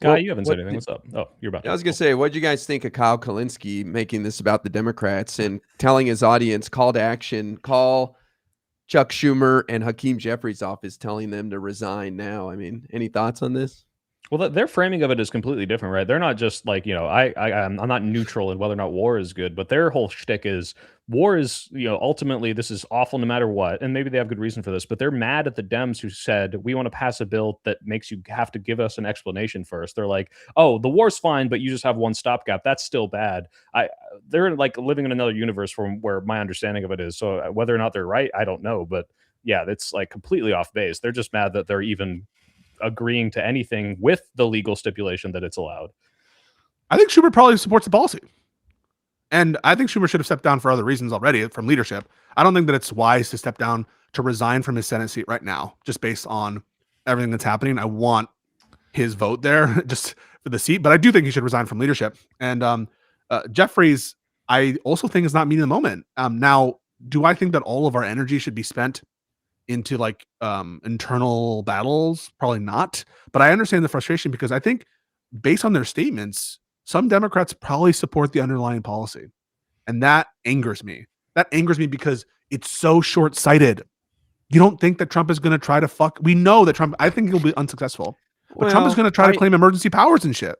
Guy, you haven't said anything. What's up? Oh, you're about. I was going to say, what did you guys think of Kyle Kalinske making this about the Democrats and telling his audience, call to action, call Chuck Schumer and Hakeem Jeffries' office, telling them to resign now? I mean, any thoughts on this? Well, their framing of it is completely different, right? They're not just I'm not neutral in whether or not war is good, but their whole shtick is war is, ultimately this is awful no matter what. And maybe they have good reason for this, but they're mad at the Dems who said, we want to pass a bill that makes you have to give us an explanation first. They're like, oh, the war's fine, but you just have one stopgap. That's still bad. They're living in another universe from where my understanding of it is. So whether or not they're right, I don't know. But yeah, it's completely off base. They're just mad that they're even agreeing to anything with the legal stipulation that it's allowed. I think Schumer probably supports the policy. And I think Schumer should have stepped down for other reasons already from leadership. I don't think that it's wise to step down to resign from his Senate seat right now, just based on everything that's happening. I want his vote there just for the seat, but I do think he should resign from leadership. And Jeffries, I also think is not meeting the moment. Now, do I think that all of our energy should be spent into internal battles? Probably not, but I understand the frustration because I think based on their statements, some Democrats probably support the underlying policy, and that angers me. That angers me because it's so short-sighted. You don't think that Trump is going to try to fuck? We know that Trump, I think he'll be unsuccessful, but Trump is going to try to claim emergency powers and shit.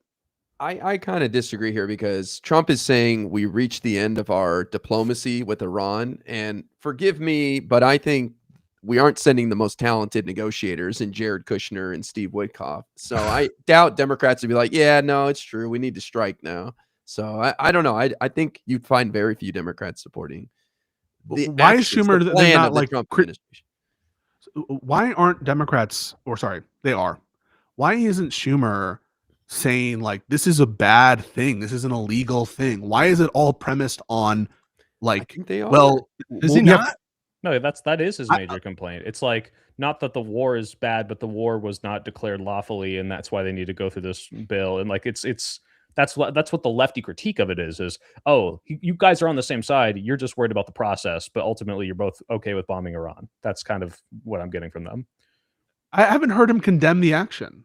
I kind of disagree here because Trump is saying we reached the end of our diplomacy with Iran, and forgive me, but I think we aren't sending the most talented negotiators in Jared Kushner and Steve Witkoff. So I doubt Democrats would be like, yeah, no, it's true. We need to strike now. So I don't know. I think you'd find very few Democrats supporting. Why is Schumer not Trump administration? Why aren't Democrats, they are. Why isn't Schumer saying this is a bad thing? This is an illegal thing. Why is it all premised on I think they are. Well, is he not? No, that is his major complaint. It's not that the war is bad, but the war was not declared lawfully, and that's why they need to go through this bill. And that's what the lefty critique of it is oh, you guys are on the same side. You're just worried about the process, but ultimately you're both okay with bombing Iran. That's kind of what I'm getting from them. I haven't heard him condemn the action.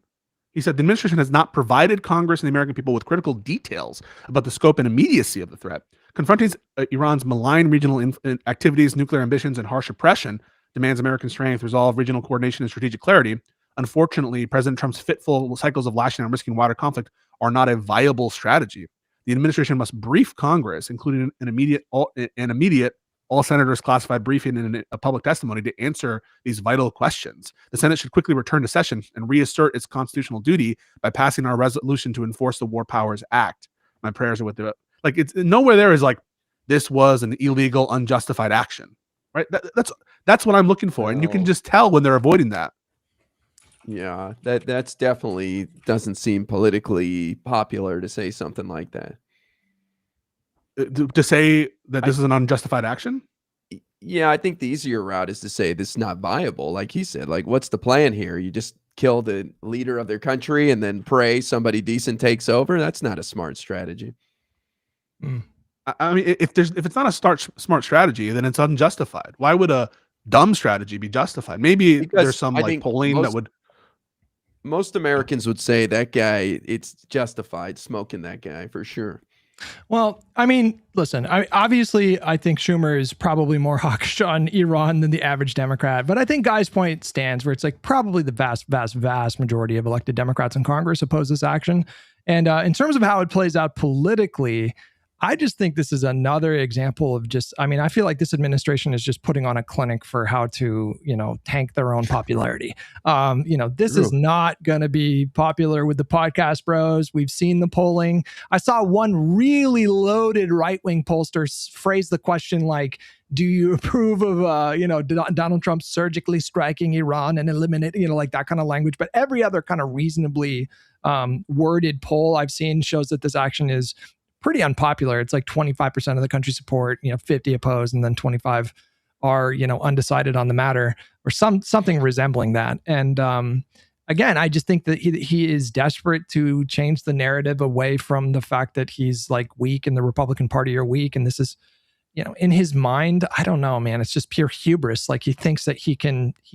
He said the administration has not provided Congress and the American people with critical details about the scope and immediacy of the threat. Confronting Iran's malign regional activities, nuclear ambitions, and harsh oppression demands American strength, resolve, regional coordination, and strategic clarity. Unfortunately, President Trump's fitful cycles of lashing and risking wider conflict are not a viable strategy. The administration must brief Congress, including an immediate all senators classified briefing and a public testimony to answer these vital questions. The Senate should quickly return to session and reassert its constitutional duty by passing our resolution to enforce the War Powers Act. My prayers are with the it's nowhere there is like this was an illegal, unjustified action, right? That's what I'm looking for, and you can just tell when they're avoiding that. Yeah, that's definitely doesn't seem politically popular to say something like that. To say that this is an unjustified action? Yeah, I think the easier route is to say this is not viable. Like he said, like, what's the plan here? You just kill the leader of their country and then pray somebody decent takes over? That's not a smart strategy. I mean, if it's not a smart strategy, then it's unjustified. Why would a dumb strategy be justified? Maybe there's some polling that would. Most Americans would say that guy, it's justified smoking that guy for sure. Well, I mean, listen, obviously, I think Schumer is probably more hawkish on Iran than the average Democrat. But I think Guy's point stands where it's like probably the vast majority of elected Democrats in Congress oppose this action. And in terms of how it plays out politically, I just think this is another example of I feel like this administration is just putting on a clinic for how to, tank their own popularity. This is not going to be popular with the podcast bros. We've seen the polling. I saw one really loaded right-wing pollster phrase the question like, do you approve of, Donald Trump surgically striking Iran and eliminate, like that kind of language? But every other kind of reasonably worded poll I've seen shows that this action is pretty unpopular. It's like 25% of the country support, 50 oppose, and then 25 are, undecided on the matter, or something resembling that. And again, I just think that he is desperate to change the narrative away from the fact that he's like weak and the Republican Party are weak. And this is, in his mind, I don't know, man, it's just pure hubris. Like he thinks that he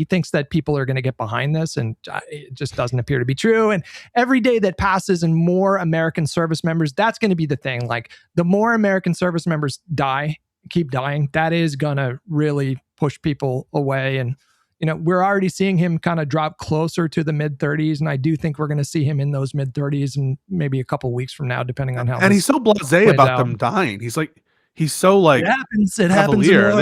thinks that people are going to get behind this, and it just doesn't appear to be true. And every day that passes and more American service members, that's going to be the thing. Like the more American service members keep dying, that is going to really push people away. And, we're already seeing him kind of drop closer to the mid 30s. And I do think we're going to see him in those mid 30s and maybe a couple weeks from now, depending on how. And he's so blasé about them dying. He's so like it happens. It happens. Yeah.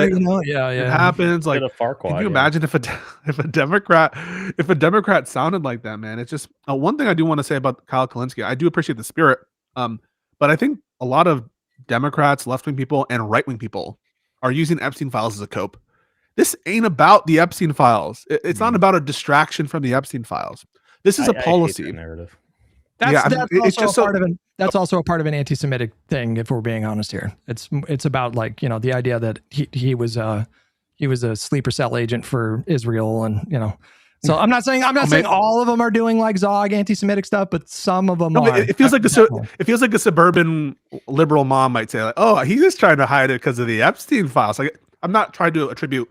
It happens. Like, can you imagine if a Democrat sounded like that, man? It's just one thing I do want to say about Kyle Kulinski. I do appreciate the spirit, but I think a lot of Democrats, left-wing people, and right-wing people are using Epstein files as a cope. This ain't about the Epstein files. It's not about a distraction from the Epstein files. This is a policy narrative. That's also a part of an anti-Semitic thing, if we're being honest here. It's about like, the idea that he was a sleeper cell agent for Israel, and so I'm not saying all of them are doing like Zog anti-Semitic stuff, but some of them are. It feels like a suburban liberal mom might say like, oh, he's just trying to hide it because of the Epstein files. Like, I'm not trying to attribute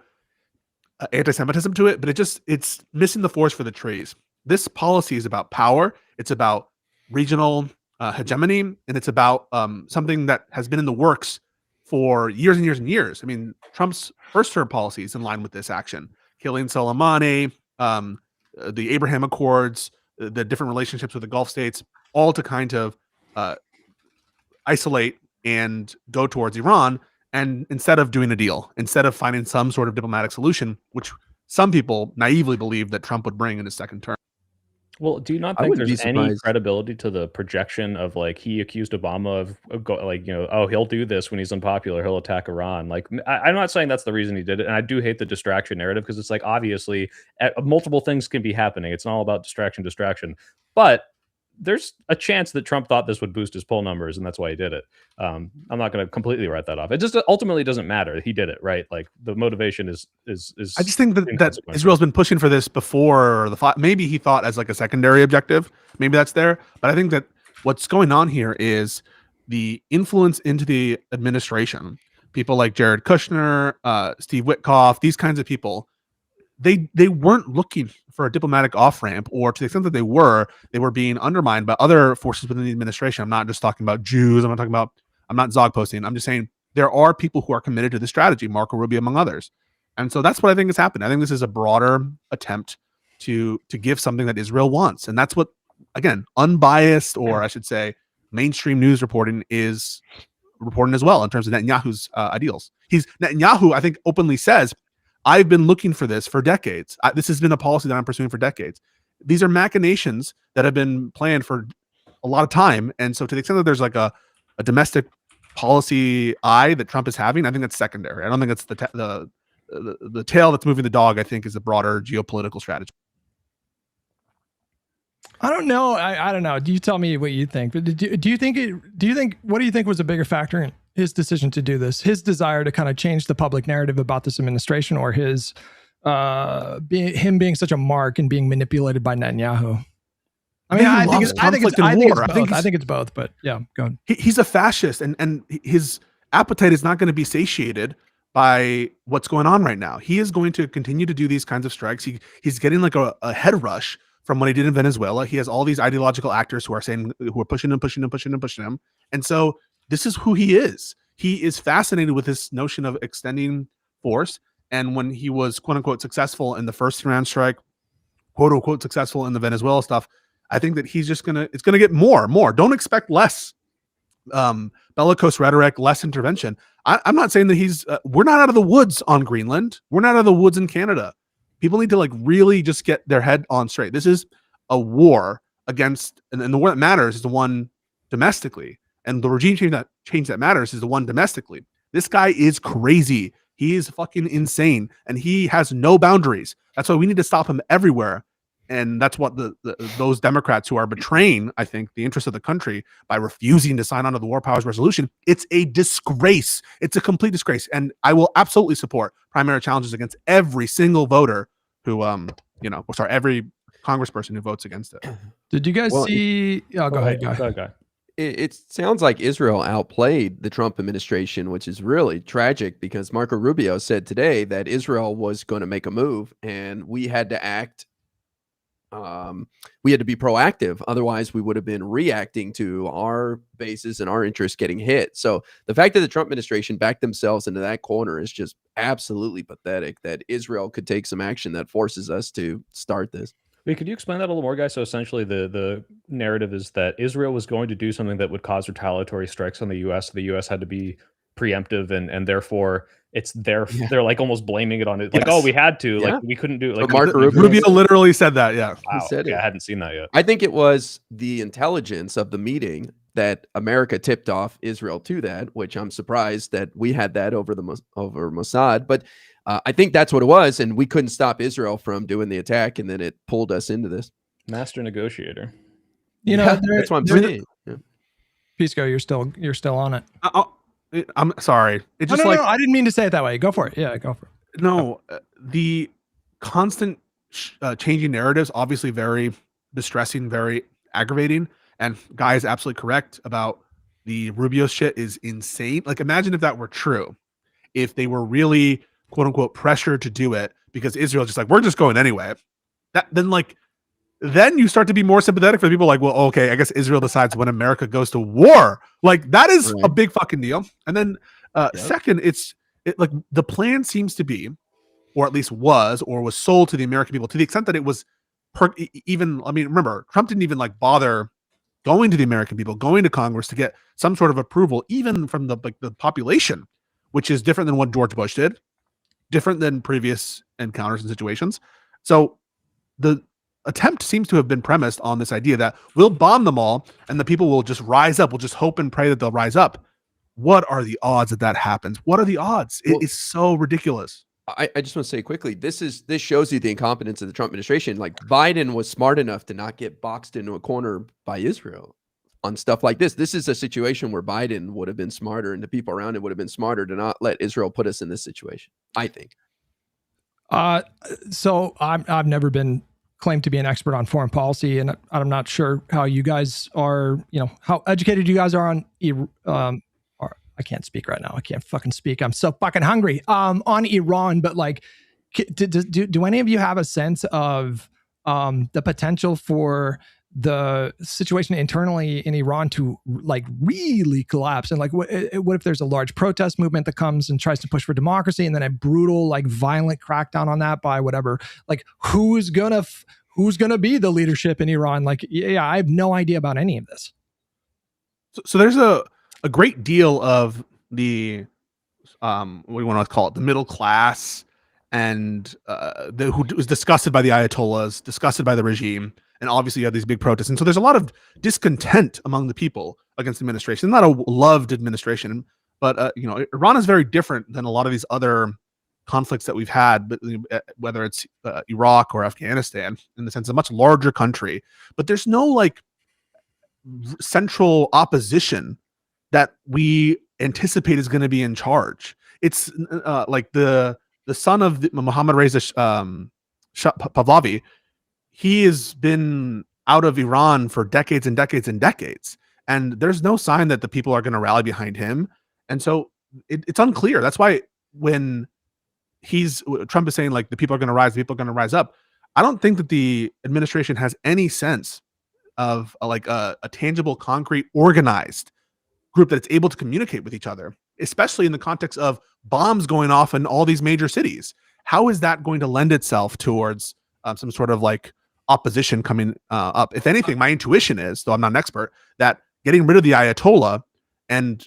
anti-Semitism to it, but it's missing the forest for the trees. This policy is about power. It's about regional hegemony, and it's about something that has been in the works for years and years and years. I mean, Trump's first term policy is in line with this action: killing Soleimani, the Abraham Accords, the different relationships with the Gulf states, all to kind of isolate and go towards Iran. And instead of doing a deal, instead of finding some sort of diplomatic solution, which some people naively believe that Trump would bring in his second term. Well, do you not think there's any credibility to the projection of like he accused Obama of he'll do this when he's unpopular, he'll attack Iran? Like, I'm not saying that's the reason he did it, and I do hate the distraction narrative because it's like obviously multiple things can be happening. It's not all about distraction, but there's a chance that Trump thought this would boost his poll numbers, and that's why he did it. I'm not going to completely write that off. It just ultimately doesn't matter. He did it, right? Like the motivation is. I just think that Israel's been pushing for this before maybe he thought as like a secondary objective. Maybe that's there, but I think that what's going on here is the influence into the administration. People like Jared Kushner, Steve Witkoff, these kinds of people. They weren't looking for a diplomatic off-ramp, or to the extent that they were being undermined by other forces within the administration. I'm not just talking about Jews. I'm I'm not Zog posting. I'm just saying there are people who are committed to this strategy, Marco Rubio among others. And so that's what I think has happened. I think this is a broader attempt to give something that Israel wants. And that's what, again, unbiased, or I should say mainstream news reporting is reporting as well in terms of Netanyahu's ideals. Netanyahu, I think, openly says, I've been looking for this for decades. This has been a policy that I'm pursuing for decades. These are machinations that have been planned for a lot of time. And so to the extent that there's like a domestic policy eye that Trump is having, I think that's secondary. I don't think it's the tail that's moving the dog. I think is a broader geopolitical strategy. I don't know. I don't know. Do you tell me what you think? But what do you think was a bigger factor in his decision to do this? His desire to kind of change the public narrative about this administration, or his him being such a mark and being manipulated by Netanyahu? I mean, I think it's both, but yeah, go ahead. He's a fascist, and his appetite is not going to be satiated by what's going on right now. He is going to continue to do these kinds of strikes. He's getting like a head rush from what he did in Venezuela. He has all these ideological actors who are pushing him. And so this is who he is. He is fascinated with this notion of extending force. And when he was quote unquote successful in the first Iran strike, quote unquote successful in the Venezuela stuff, I think that he's just it's gonna get more. Don't expect less bellicose rhetoric, less intervention. I'm not saying that we're not out of the woods on Greenland. We're not out of the woods in Canada. People need to like really just get their head on straight. This is a war against, and the war that matters is the one domestically, and the regime change that matters is the one domestically. This guy is crazy. He is fucking insane, and he has no boundaries. That's why we need to stop him everywhere. And that's what those Democrats who are betraying, I think, the interests of the country by refusing to sign on to the War Powers Resolution. It's a disgrace. It's a complete disgrace. And I will absolutely support primary challenges against every single voter who, every congressperson who votes against it. Did you guys see? Oh, go ahead. It sounds like Israel outplayed the Trump administration, which is really tragic because Marco Rubio said today that Israel was going to make a move and we had to act. We had to be proactive. Otherwise, we would have been reacting to our bases and our interests getting hit. So the fact that the Trump administration backed themselves into that corner is just absolutely pathetic, that Israel could take some action that forces us to start this. Wait, could you explain that a little more, guys? So essentially the narrative is that Israel was going to do something that would cause retaliatory strikes on the U.S. The U.S. had to be preemptive, and therefore they're like almost blaming it on it. Like, we had to, like we couldn't do it. Like Marco Rubio literally said that. Yeah. Wow. He said it. I hadn't seen that yet. I think it was the intelligence of the meeting that America tipped off Israel to that, which I'm surprised that we had that over Mossad. But I think that's what it was, and we couldn't stop Israel from doing the attack, and then it pulled us into this. Master negotiator. That's what I'm saying. Pisco, you're still on it. I'm sorry. It just no, I didn't mean to say it that way. Go for it. Yeah, go for it. No, the constant changing narratives, obviously very distressing, very aggravating. And Guy is absolutely correct about the Rubio shit is insane. Like, imagine if that were true. If they were really, quote unquote, pressured to do it because Israel just like, we're just going anyway. Then you start to be more sympathetic for people like, well, okay, I guess Israel decides when America goes to war. Like, that is a big fucking deal. And then second, it's like the plan seems to be, or at least was sold to the American people to the extent that it was remember, Trump didn't even like bother going to the American people, going to Congress to get some sort of approval, even from the population, which is different than what George Bush did, different than previous encounters and situations. So the attempt seems to have been premised on this idea that we'll bomb them all and the people will just rise up. We'll just hope and pray that they'll rise up. What are the odds that happens? What are the odds? It is so ridiculous. I just want to say quickly, this shows you the incompetence of the Trump administration. Like, Biden was smart enough to not get boxed into a corner by Israel on stuff like this. This is a situation where Biden would have been smarter and the people around him would have been smarter to not let Israel put us in this situation, I think. So I've never been claimed to be an expert on foreign policy, and I'm not sure how you guys are, how educated you guys are on I can't speak right now. I can't fucking speak. I'm so fucking hungry. On Iran, but like, do any of you have a sense of the potential for the situation internally in Iran to like really collapse. And like, what if there's a large protest movement that comes and tries to push for democracy, and then a brutal, like violent crackdown on that by whatever, like who's gonna be the leadership in Iran? Like, yeah, I have no idea about any of this. So there's a great deal of the, what do you want to call it, the middle class, and who was disgusted by the Ayatollahs, disgusted by the regime, and obviously you have these big protests. And so there's a lot of discontent among the people against the administration. Not a loved administration, but Iran is very different than a lot of these other conflicts that we've had, but whether it's Iraq or Afghanistan, in the sense of a much larger country. But there's no like central opposition that we anticipate is going to be in charge. It's like the son of Mohammad Reza Pahlavi. He has been out of Iran for decades and decades and decades, and there's no sign that the people are going to rally behind him. And so it's unclear. That's why when Trump is saying like the people are going to rise, people are going to rise up, I don't think that the administration has any sense of a tangible, concrete, organized group that's able to communicate with each other, especially in the context of bombs going off in all these major cities. How is that going to lend itself towards some sort of like opposition coming up? If anything, my intuition is, though I'm not an expert, that getting rid of the Ayatollah and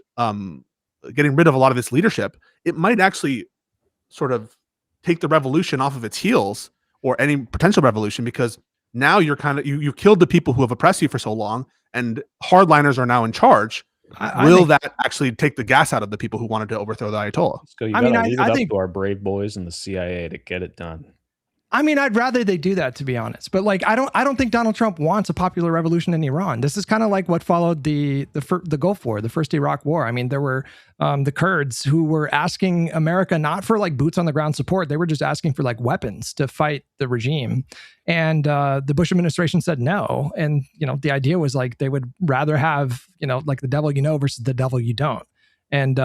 getting rid of a lot of its leadership, it might actually sort of take the revolution off of its heels, or any potential revolution, because now you're kind of you killed the people who have oppressed you for so long, and hardliners are now in charge. Will that actually take the gas out of the people who wanted to overthrow the Ayatollah? So I think to our brave boys in the CIA to get it done. I mean, I'd rather they do that, to be honest. But like, I don't think Donald Trump wants a popular revolution in Iran. This is kind of like what followed the Gulf War, the first Iraq War. I mean, there were the Kurds who were asking America not for like boots on the ground support. They were just asking for like weapons to fight the regime. And the Bush administration said no. And, the idea was like they would rather have, like the devil you know versus the devil you don't. And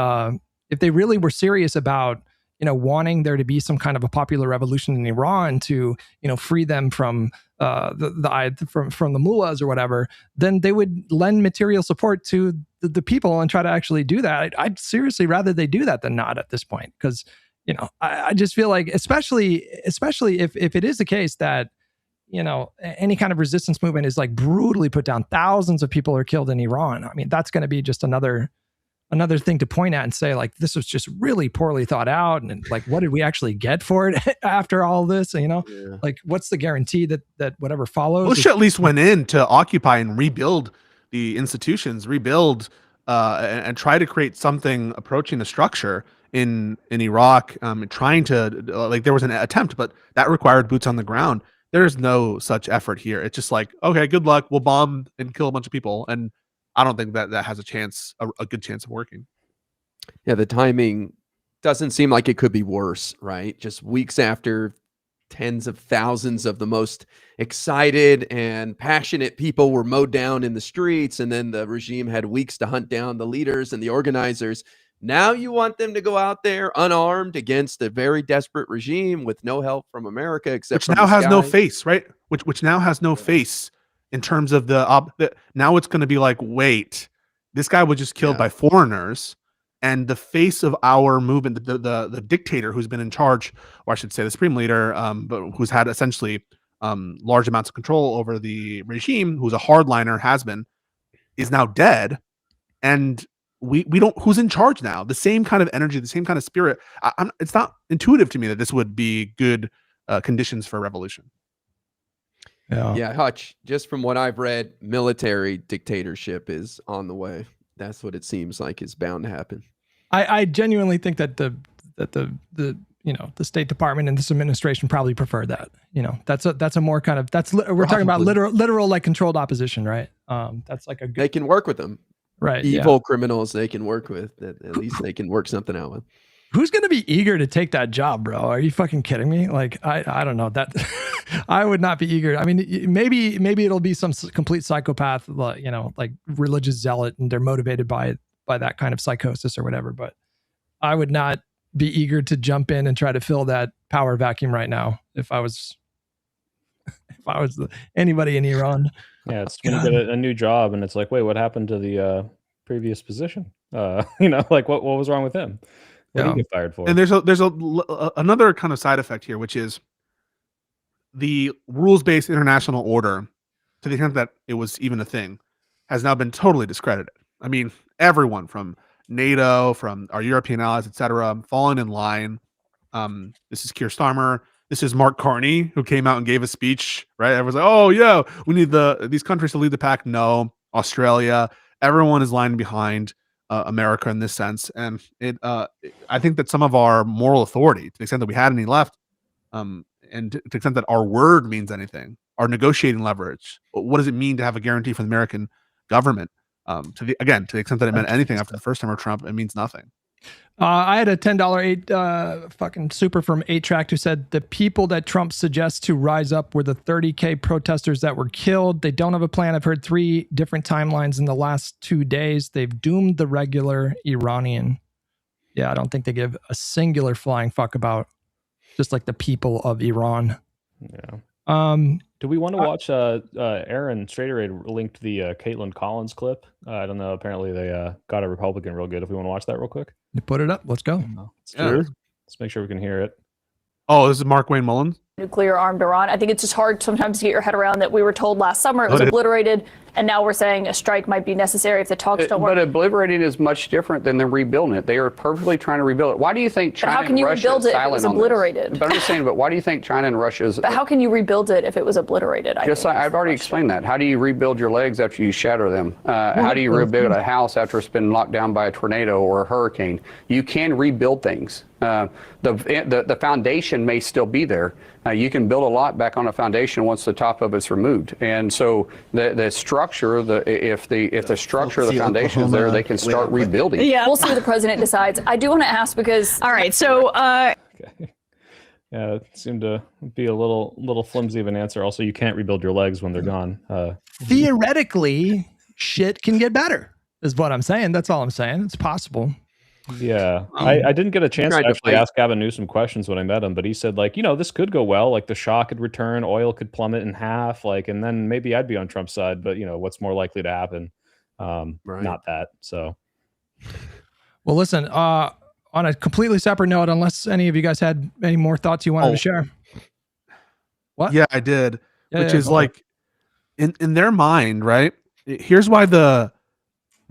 if they really were serious about wanting there to be some kind of a popular revolution in Iran to, free them from from the mullahs or whatever, then they would lend material support to the people and try to actually do that. I'd seriously rather they do that than not at this point, because I just feel like, especially if it is the case that any kind of resistance movement is like brutally put down, thousands of people are killed in Iran. I mean, that's going to be just another thing to point at and say, like, this was just really poorly thought out. And like, what did we actually get for it after all this? Like, what's the guarantee that whatever follows? Bush at least went in to occupy and rebuild the institutions, and try to create something approaching a structure in Iraq, trying to, like, there was an attempt, but that required boots on the ground. There's no such effort here. It's just like, okay, good luck. We'll bomb and kill a bunch of people. And I don't think that has a good chance of working. Yeah, the timing doesn't seem like it could be worse, right? Just weeks after tens of thousands of the most excited and passionate people were mowed down in the streets, and then the regime had weeks to hunt down the leaders and the organizers. Now you want them to go out there unarmed against a very desperate regime with no help from America, except which now has no face, right? Which now has no face. In terms of now it's going to be like, wait, this guy was just killed by foreigners, and the face of our movement, the dictator who's been in charge, or I should say the supreme leader, but who's had essentially large amounts of control over the regime, who's a hardliner, is now dead, and we don't. Who's in charge now? The same kind of energy, the same kind of spirit. It's not intuitive to me that this would be good conditions for a revolution. Yeah, Hutch, just from what I've read, military dictatorship is on the way. That's what it seems like is bound to happen. I genuinely think that the State Department and this administration probably prefer that. That's a more kind of, we're talking about literal like controlled opposition, right? That's like they can work with them. Right. Evil criminals they can work with. At least they can work something out with. Who's going to be eager to take that job, bro? Are you fucking kidding me? Like, I don't know that I would not be eager. I mean, maybe it'll be some complete psychopath, like religious zealot, and they're motivated by that kind of psychosis or whatever. But I would not be eager to jump in and try to fill that power vacuum right now if I was anybody in Iran. Yeah, it's when you get a new job and it's like, wait, what happened to the previous position? Like what was wrong with him? What did he get fired for? And there's another kind of side effect here, which is the rules-based international order, to the extent that it was even a thing, has now been totally discredited. I mean, everyone from NATO, from our European allies, etc., falling in line. This is Keir Starmer. This is Mark Carney, who came out and gave a speech, right? Everyone's like, oh, yeah, we need these countries to lead the pack. No, Australia. Everyone is lying behind America in this sense. And I think that some of our moral authority, to the extent that we had any left, and to the extent that our word means anything, our negotiating leverage, what does it mean to have a guarantee from the American government? To the extent that it meant anything after the first time of Trump, it means nothing. I had a $10 fucking super from 8Track who said the people that Trump suggests to rise up were the 30K protesters that were killed. They don't have a plan. I've heard 3 different timelines in the last 2 days. They've doomed the regular Iranian. Yeah, I don't think they give a singular flying fuck about just like the people of Iran. Yeah. Do we want to watch Aaron Straderade linked the Caitlin Collins clip? I don't know. Apparently they got a Republican real good. If we want to watch that real quick. You put it up. Let's go. Let's make sure we can hear it. Oh, this is Mark Wayne Mullins. Nuclear armed Iran. I think it's just hard sometimes to get your head around that we were told last summer it was obliterated, and now we're saying a strike might be necessary if the talks don't work. But obliterating is much different than rebuilding it. They are perfectly trying to rebuild it. Why do you think China how can you rebuild it if it was obliterated? But I'm just saying, but why do you think China and Russia is... But how can you rebuild it if it was obliterated? I've already explained that. How do you rebuild your legs after you shatter them? How do you rebuild a house after it's been knocked down by a tornado or a hurricane? You can rebuild things. The foundation may still be there. You can build a lot back on a foundation once the top of it's removed. And so the structure, if the structure of the foundation is there, they can start rebuilding. Yeah, we'll see what the president decides. I do want to ask because all right, so okay. Yeah, it seemed to be a little flimsy of an answer. Also, you can't rebuild your legs when they're gone. Theoretically, shit can get better, is what I'm saying. That's all I'm saying. It's possible. Yeah, I didn't get a chance to actually ask Gavin Newsom questions when I met him, but he said, like, this could go well. Like, the shock could return, oil could plummet in half, like, and then maybe I'd be on Trump's side. But what's more likely to happen? Not that. So, well, listen. On a completely separate note, unless any of you guys had any more thoughts you wanted to share. What? Yeah, I did. Which is like, in their mind, right? Here's why the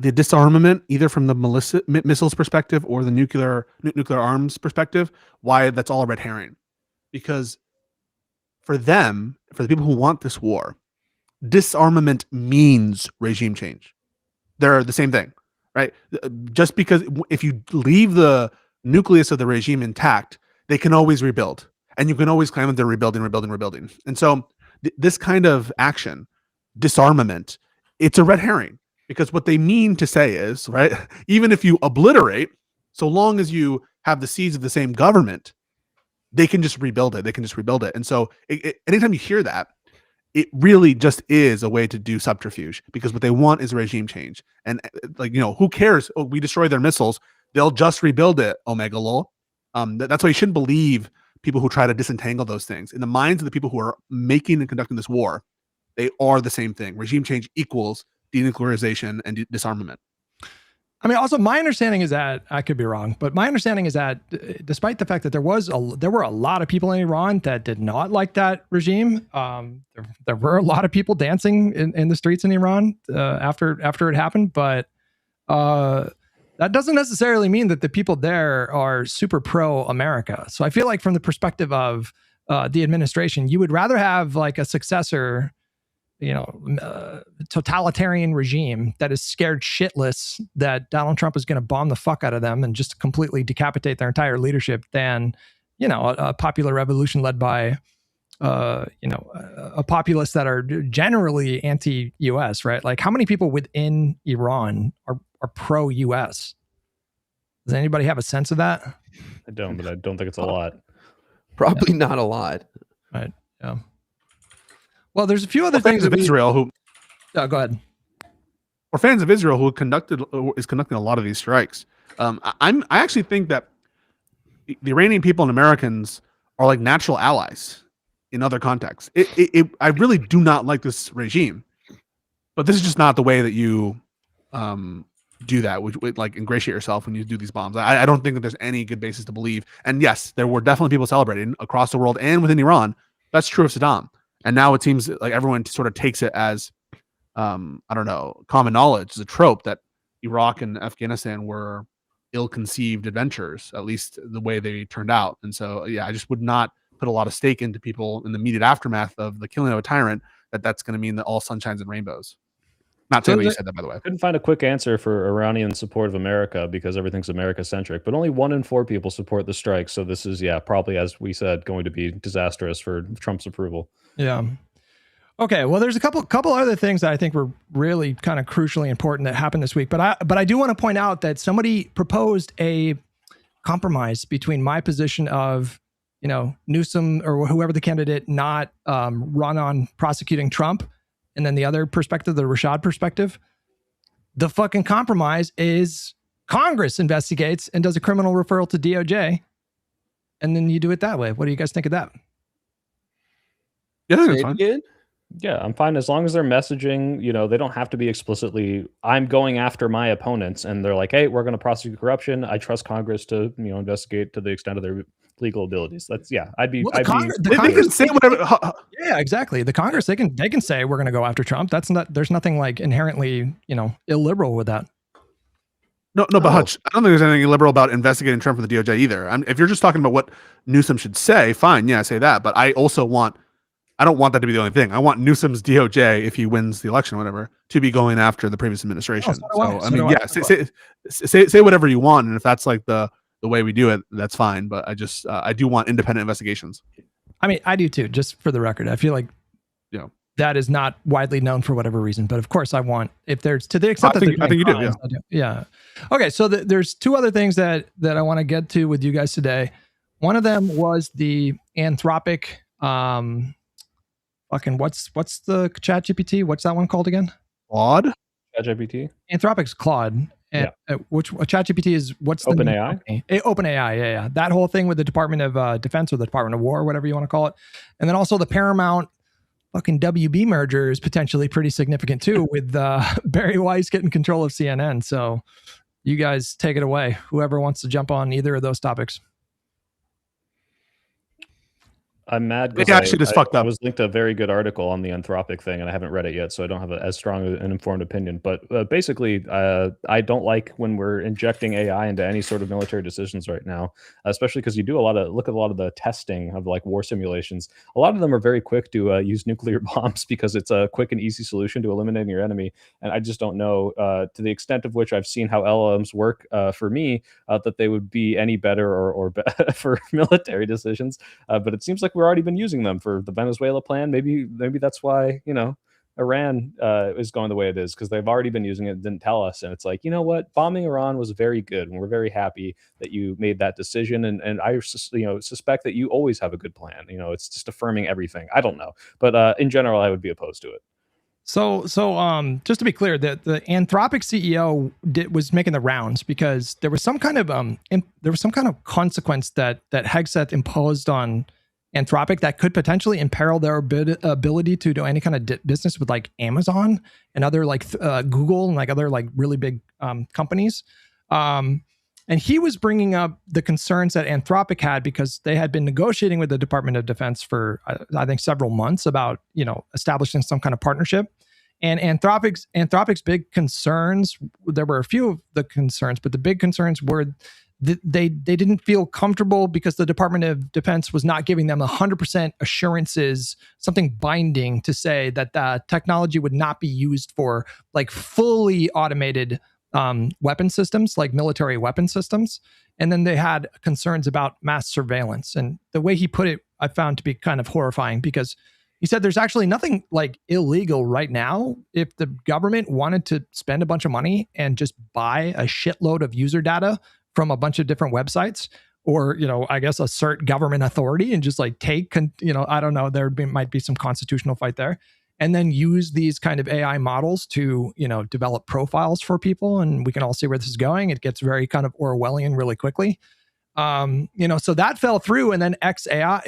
disarmament, either from the missiles perspective or the nuclear arms perspective, why that's all a red herring. Because for them, for the people who want this war, disarmament means regime change. They're the same thing, right? Just because if you leave the nucleus of the regime intact, they can always rebuild. And you can always claim that they're rebuilding. And so this kind of action, disarmament, it's a red herring. Because what they mean to say is, right, even if you obliterate, so long as you have the seeds of the same government, they can just rebuild it. And so anytime you hear that, it really just is a way to do subterfuge, because what they want is a regime change. And who cares? Oh, we destroy their missiles. They'll just rebuild it, Omega lol. That's why you shouldn't believe people who try to disentangle those things. In the minds of the people who are making and conducting this war, they are the same thing. Regime change equals denuclearization and disarmament. I mean, also my understanding is that, I could be wrong, but my understanding is that despite the fact that there were a lot of people in Iran that did not like that regime, there were a lot of people dancing in the streets in Iran after it happened, but that doesn't necessarily mean that the people there are super pro-America. So I feel like from the perspective of the administration, you would rather have like a successor, totalitarian regime that is scared shitless that Donald Trump is going to bomb the fuck out of them and just completely decapitate their entire leadership than, a popular revolution led by, a populace that are generally anti-US, right? Like, how many people within Iran are pro-US? Does anybody have a sense of that? I don't, but I don't think it's a lot. Probably not a lot. Right. Yeah. Well, there's a few other things of Israel who. Go ahead. Or fans of Israel who is conducting a lot of these strikes. I actually think that the Iranian people and Americans are like natural allies in other contexts. I really do not like this regime, But this is just not the way that you do that, which would like ingratiate yourself when you do these bombs. I don't think that there's any good basis to believe. And yes, there were definitely people celebrating across the world and within Iran. That's true of Saddam. And now it seems like everyone sort of takes it as, I don't know, common knowledge, as a trope that Iraq and Afghanistan were ill-conceived adventures, at least the way they turned out. And so, yeah, I just would not put a lot of stake into people in the immediate aftermath of the killing of a tyrant that's going to mean that all sunshines and rainbows. Not saying what you said that, by the way. Couldn't find a quick answer for Iranian support of America because everything's America-centric, but only 1 in 4 people support the strike. So this is, probably, as we said, going to be disastrous for Trump's approval. Yeah. Okay. Well, there's a couple other things that I think were really kind of crucially important that happened this week. But I do want to point out that somebody proposed a compromise between my position of, Newsom or whoever the candidate not run on prosecuting Trump, and then the other perspective, the Rashad perspective. The fucking compromise is Congress investigates and does a criminal referral to DOJ, and then you do it that way. What do you guys think of that? Yeah, that's fine. Yeah, I'm fine as long as they're messaging, they don't have to be explicitly, I'm going after my opponents, and they're like, hey, we're going to prosecute corruption. I trust Congress to, investigate to the extent of their legal abilities. That's, I'd be, they can say whatever. Yeah, exactly. The Congress, they can say we're going to go after Trump. There's nothing like inherently, illiberal with that. No, but Hutch, I don't think there's anything illiberal about investigating Trump for the DOJ either. If you're just talking about what Newsom should say, fine, yeah, say that. But I don't want that to be the only thing. I want Newsom's DOJ, if he wins the election or whatever, to be going after the previous administration. Say whatever you want, and if that's like the way we do it, that's fine. But I do want independent investigations. I mean, I do too. Just for the record, I feel like that is not widely known for whatever reason. But of course, I want, if there's to the extent I think you do. Yeah. Okay, so there's 2 other things that I want to get to with you guys today. One of them was the Anthropic. Fucking what's the ChatGPT? What's that one called again? Claude? ChatGPT? Anthropic's Claude. And which ChatGPT is what's the OpenAI? OpenAI, yeah. That whole thing with the Department of Defense or the Department of War, whatever you want to call it. And then also the Paramount fucking WB merger is potentially pretty significant too, with Barry Weiss getting control of CNN. So you guys take it away. Whoever wants to jump on either of those topics. I'm mad because I was linked to a very good article on the Anthropic thing, and I haven't read it yet, so I don't have as strong an informed opinion. But basically, I don't like when we're injecting AI into any sort of military decisions right now, especially because you do look at a lot of the testing of like war simulations. A lot of them are very quick to use nuclear bombs because it's a quick and easy solution to eliminating your enemy. And I just don't know to the extent of which I've seen how LLMs work for me that they would be any better or for military decisions. But it seems like we've already been using them for the Venezuela plan. Maybe that's why Iran is going the way it is, because they've already been using it and didn't tell us. And it's like, you know what, bombing Iran was very good, and we're very happy that you made that decision. And I suspect that you always have a good plan. It's just affirming everything. I don't know, but in general, I would be opposed to it. So just to be clear, the Anthropic CEO was making the rounds because there was some kind of consequence that Hegseth imposed on Anthropic that could potentially imperil their ability to do any kind of business with like Amazon and other like Google and like other like really big companies. And he was bringing up the concerns that Anthropic had because they had been negotiating with the Department of Defense for, I think, several months about, establishing some kind of partnership. And Anthropic's big concerns, there were a few of the concerns, but the big concerns were they didn't feel comfortable because the Department of Defense was not giving them 100% assurances, something binding to say that the technology would not be used for like fully automated weapon systems, like military weapon systems. And then they had concerns about mass surveillance. And the way he put it, I found to be kind of horrifying, because he said there's actually nothing like illegal right now if the government wanted to spend a bunch of money and just buy a shitload of user data from a bunch of different websites, or, I guess assert government authority and just like take, I don't know, might be some constitutional fight there, and then use these kind of AI models to, develop profiles for people. And we can all see where this is going. It gets very kind of Orwellian really quickly. So that fell through. And then OpenAI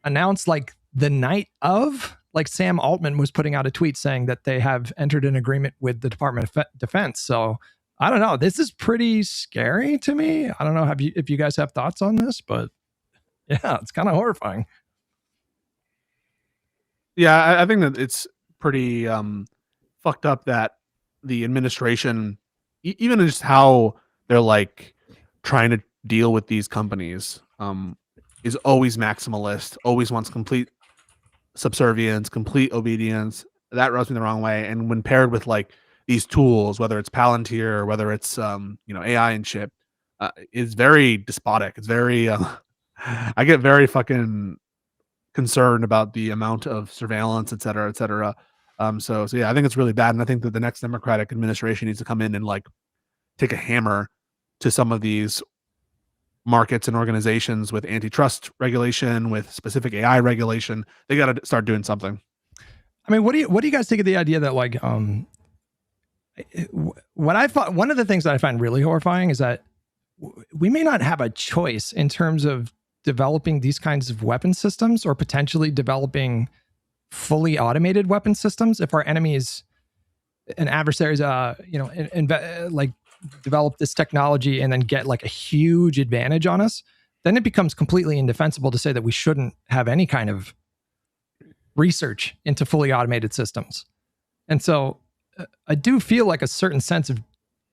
announced like the night of, like Sam Altman was putting out a tweet saying that they have entered an agreement with the Department of Defense. So I don't know. This is pretty scary to me. I don't know if you guys have thoughts on this, but yeah, it's kind of horrifying. Yeah, I think that it's pretty fucked up that the administration, even just how they're like trying to deal with these companies, is always maximalist, always wants complete subservience, complete obedience. That rubs me the wrong way. And when paired with like these tools, whether it's Palantir or whether it's AI and shit, is very despotic. It's very I get very fucking concerned about the amount of surveillance, et cetera, et cetera. So yeah, I think it's really bad, and I think that the next Democratic administration needs to come in and like take a hammer to some of these markets and organizations with antitrust regulation, with specific AI regulation. They got to start doing something. I mean, what do you guys think of the idea that like what I thought, one of the things that I find really horrifying is that we may not have a choice in terms of developing these kinds of weapon systems or potentially developing fully automated weapon systems if our enemies and adversaries like develop this technology and then get like a huge advantage on us. Then it becomes completely indefensible to say that we shouldn't have any kind of research into fully automated systems. And so I do feel like a certain sense of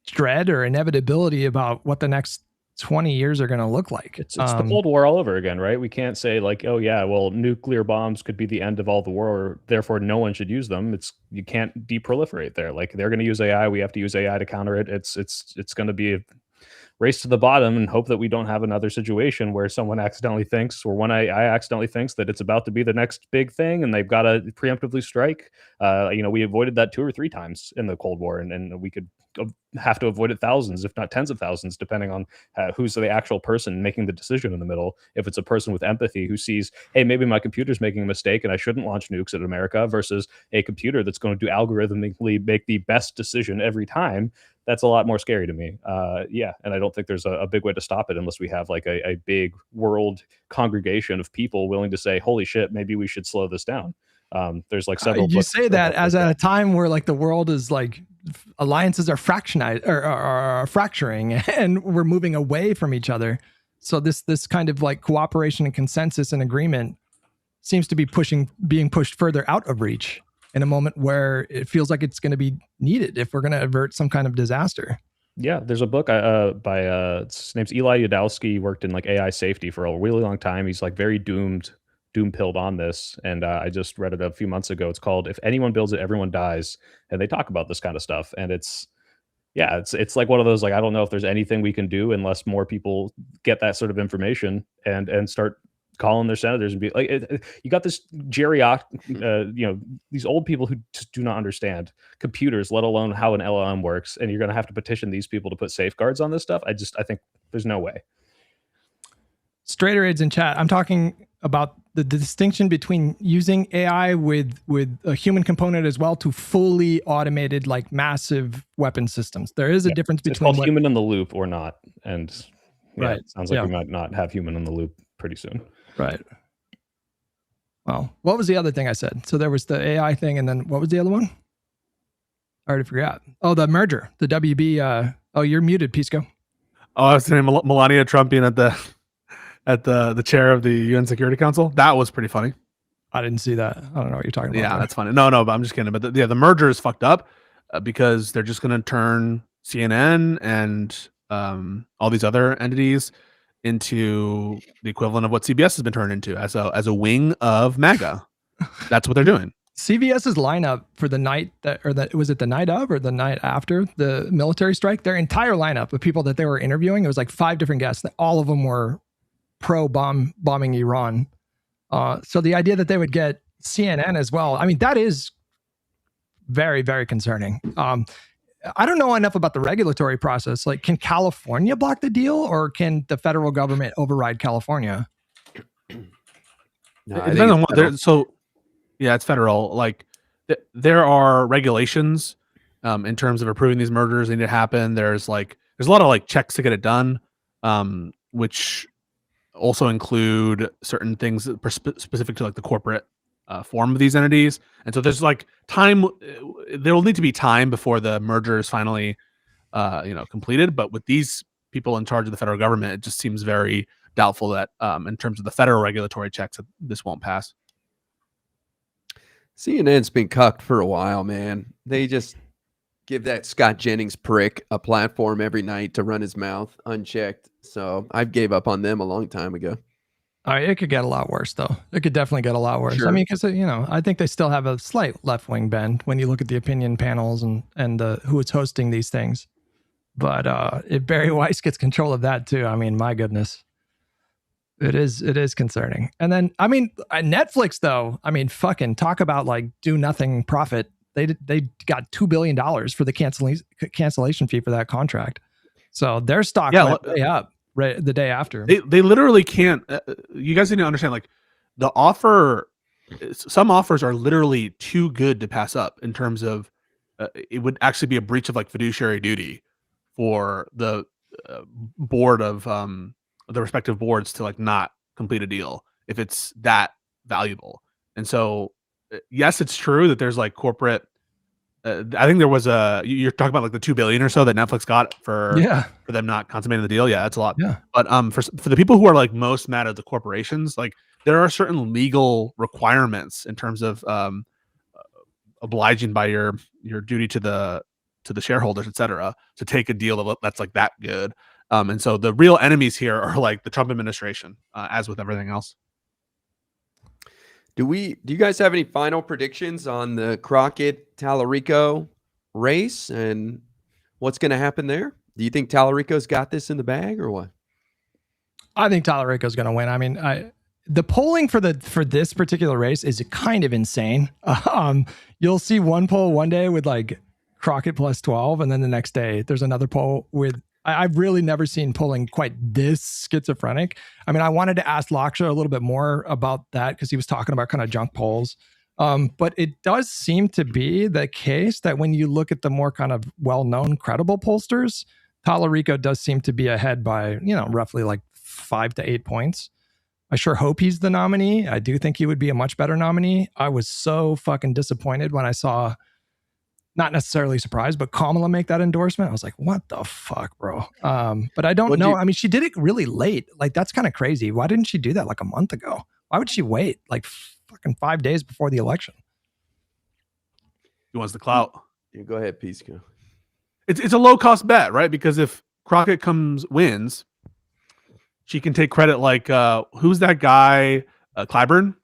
dread or inevitability about what the next 20 years are going to look like. It's the Cold War all over again, right? We can't say like, oh yeah, well, nuclear bombs could be the end of all the war, therefore no one should use them. You can't deproliferate there. Like they're going to use AI, we have to use AI to counter it. It's going to be a race to the bottom and hope that we don't have another situation where someone accidentally thinks, or one AI accidentally thinks that it's about to be the next big thing and they've got to preemptively strike. We avoided that 2 or 3 times in the Cold War, and we could have to avoid it thousands, if not tens of thousands, depending on who's the actual person making the decision in the middle. If it's a person with empathy who sees, hey, maybe my computer's making a mistake and I shouldn't launch nukes at America, versus a computer that's going to do algorithmically make the best decision every time, that's a lot more scary to me. And I don't think there's a big way to stop it unless we have like a big world congregation of people willing to say, holy shit, maybe we should slow this down. There's like several. You say that as at a time where like the world is like alliances are fracturing and we're moving away from each other. So this kind of like cooperation and consensus and agreement seems to be being pushed further out of reach in a moment where it feels like it's going to be needed if we're going to avert some kind of disaster. Yeah, there's a book by his name's Eli Yudowski. He worked in like AI safety for a really long time. He's like very doom-pilled on this, and I just read it a few months ago. It's called "If Anyone Builds It, Everyone Dies," and they talk about this kind of stuff. And it's like one of those, like, I don't know if there's anything we can do unless more people get that sort of information and start calling their senators and be like, you got this these old people who just do not understand computers, let alone how an LLM works, and you're going to have to petition these people to put safeguards on this stuff. I think there's no way. Straighterades in chat, I'm talking about the distinction between using AI with a human component as well to fully automated, like massive weapon systems. There is a difference between it's called human in the loop or not. And right. It sounds like we might not have human in the loop pretty soon. Right. Well, what was the other thing I said? So there was the AI thing, and then what was the other one? I already forgot. Oh, the merger, the WB. You're muted, Pisco. Oh, I was saying Melania Trump being at the chair of the UN Security Council. That was pretty funny. I didn't see that. I don't know what you're talking about. Yeah, that's funny. No, but I'm just kidding. But the merger is fucked up because they're just going to turn CNN and all these other entities into the equivalent of what CBS has been turned into as a wing of MAGA. That's what they're doing. CBS's lineup for the night was it the night of or the night after the military strike? Their entire lineup of people that they were interviewing, it was like 5 different guests. All of them were bombing Iran. So the idea that they would get CNN as well, I mean, that is very, very concerning. I don't know enough about the regulatory process. Like, can California block the deal, or can the federal government override California? No, it depends on what. It's federal. Like, there are regulations in terms of approving these murders that need to happen. There's a lot of like checks to get it done, which also include certain things specific to like the corporate form of these entities, and so there's like time. There will need to be time before the merger is finally, completed. But with these people in charge of the federal government, it just seems very doubtful that, in terms of the federal regulatory checks, that this won't pass. CNN's been cucked for a while, man. They just give that Scott Jennings prick a platform every night to run his mouth unchecked. So I gave up on them a long time ago. It could get a lot worse, though. It could definitely get a lot worse. Sure. I mean, because I think they still have a slight left-wing bend when you look at the opinion panels and who is hosting these things. But if Barry Weiss gets control of that too, I mean, my goodness, it is concerning. And then, I mean, Netflix though, I mean, fucking talk about like do nothing profit. They got $2 billion for the cancellation fee for that contract. So their stock went way up right the day after. They literally can't. You guys need to understand, like, the offer. Some offers are literally too good to pass up in terms of it would actually be a breach of like fiduciary duty for the board of the respective boards to like not complete a deal if it's that valuable. And so, yes, it's true that there's like corporate. I think there was you're talking about like the $2 billion or so that Netflix got for them not consummating the deal. Yeah, that's a lot. Yeah. But for the people who are like most mad at the corporations, like there are certain legal requirements in terms of obliging by your duty to the shareholders, et cetera, to take a deal that's like that good. And so the real enemies here are like the Trump administration, as with everything else. Do you guys have any final predictions on the Crockett-Tallarico race and what's going to happen there? Do you think Tallarico's got this in the bag or what? I think Tallarico's going to win. I mean, the polling for this particular race is kind of insane. You'll see one poll one day with like Crockett plus 12, and then the next day there's another poll with. I've really never seen polling quite this schizophrenic. I mean, I wanted to ask Lakshya a little bit more about that because he was talking about kind of junk polls. But it does seem to be the case that when you look at the more kind of well-known, credible pollsters, Tallarico does seem to be ahead by, roughly like 5 to 8 points. I sure hope he's the nominee. I do think he would be a much better nominee. I was so fucking disappointed when I saw, not necessarily surprised, but Kamala make that endorsement. I was like, what the fuck, bro? But I don't know. I mean, she did it really late. Like, that's kind of crazy. Why didn't she do that like a month ago? Why would she wait like fucking 5 days before the election? He wants the clout. Yeah, go ahead, Pisco. It's a low cost bet, right? Because if Crockett wins, she can take credit like who's that guy, Clyburn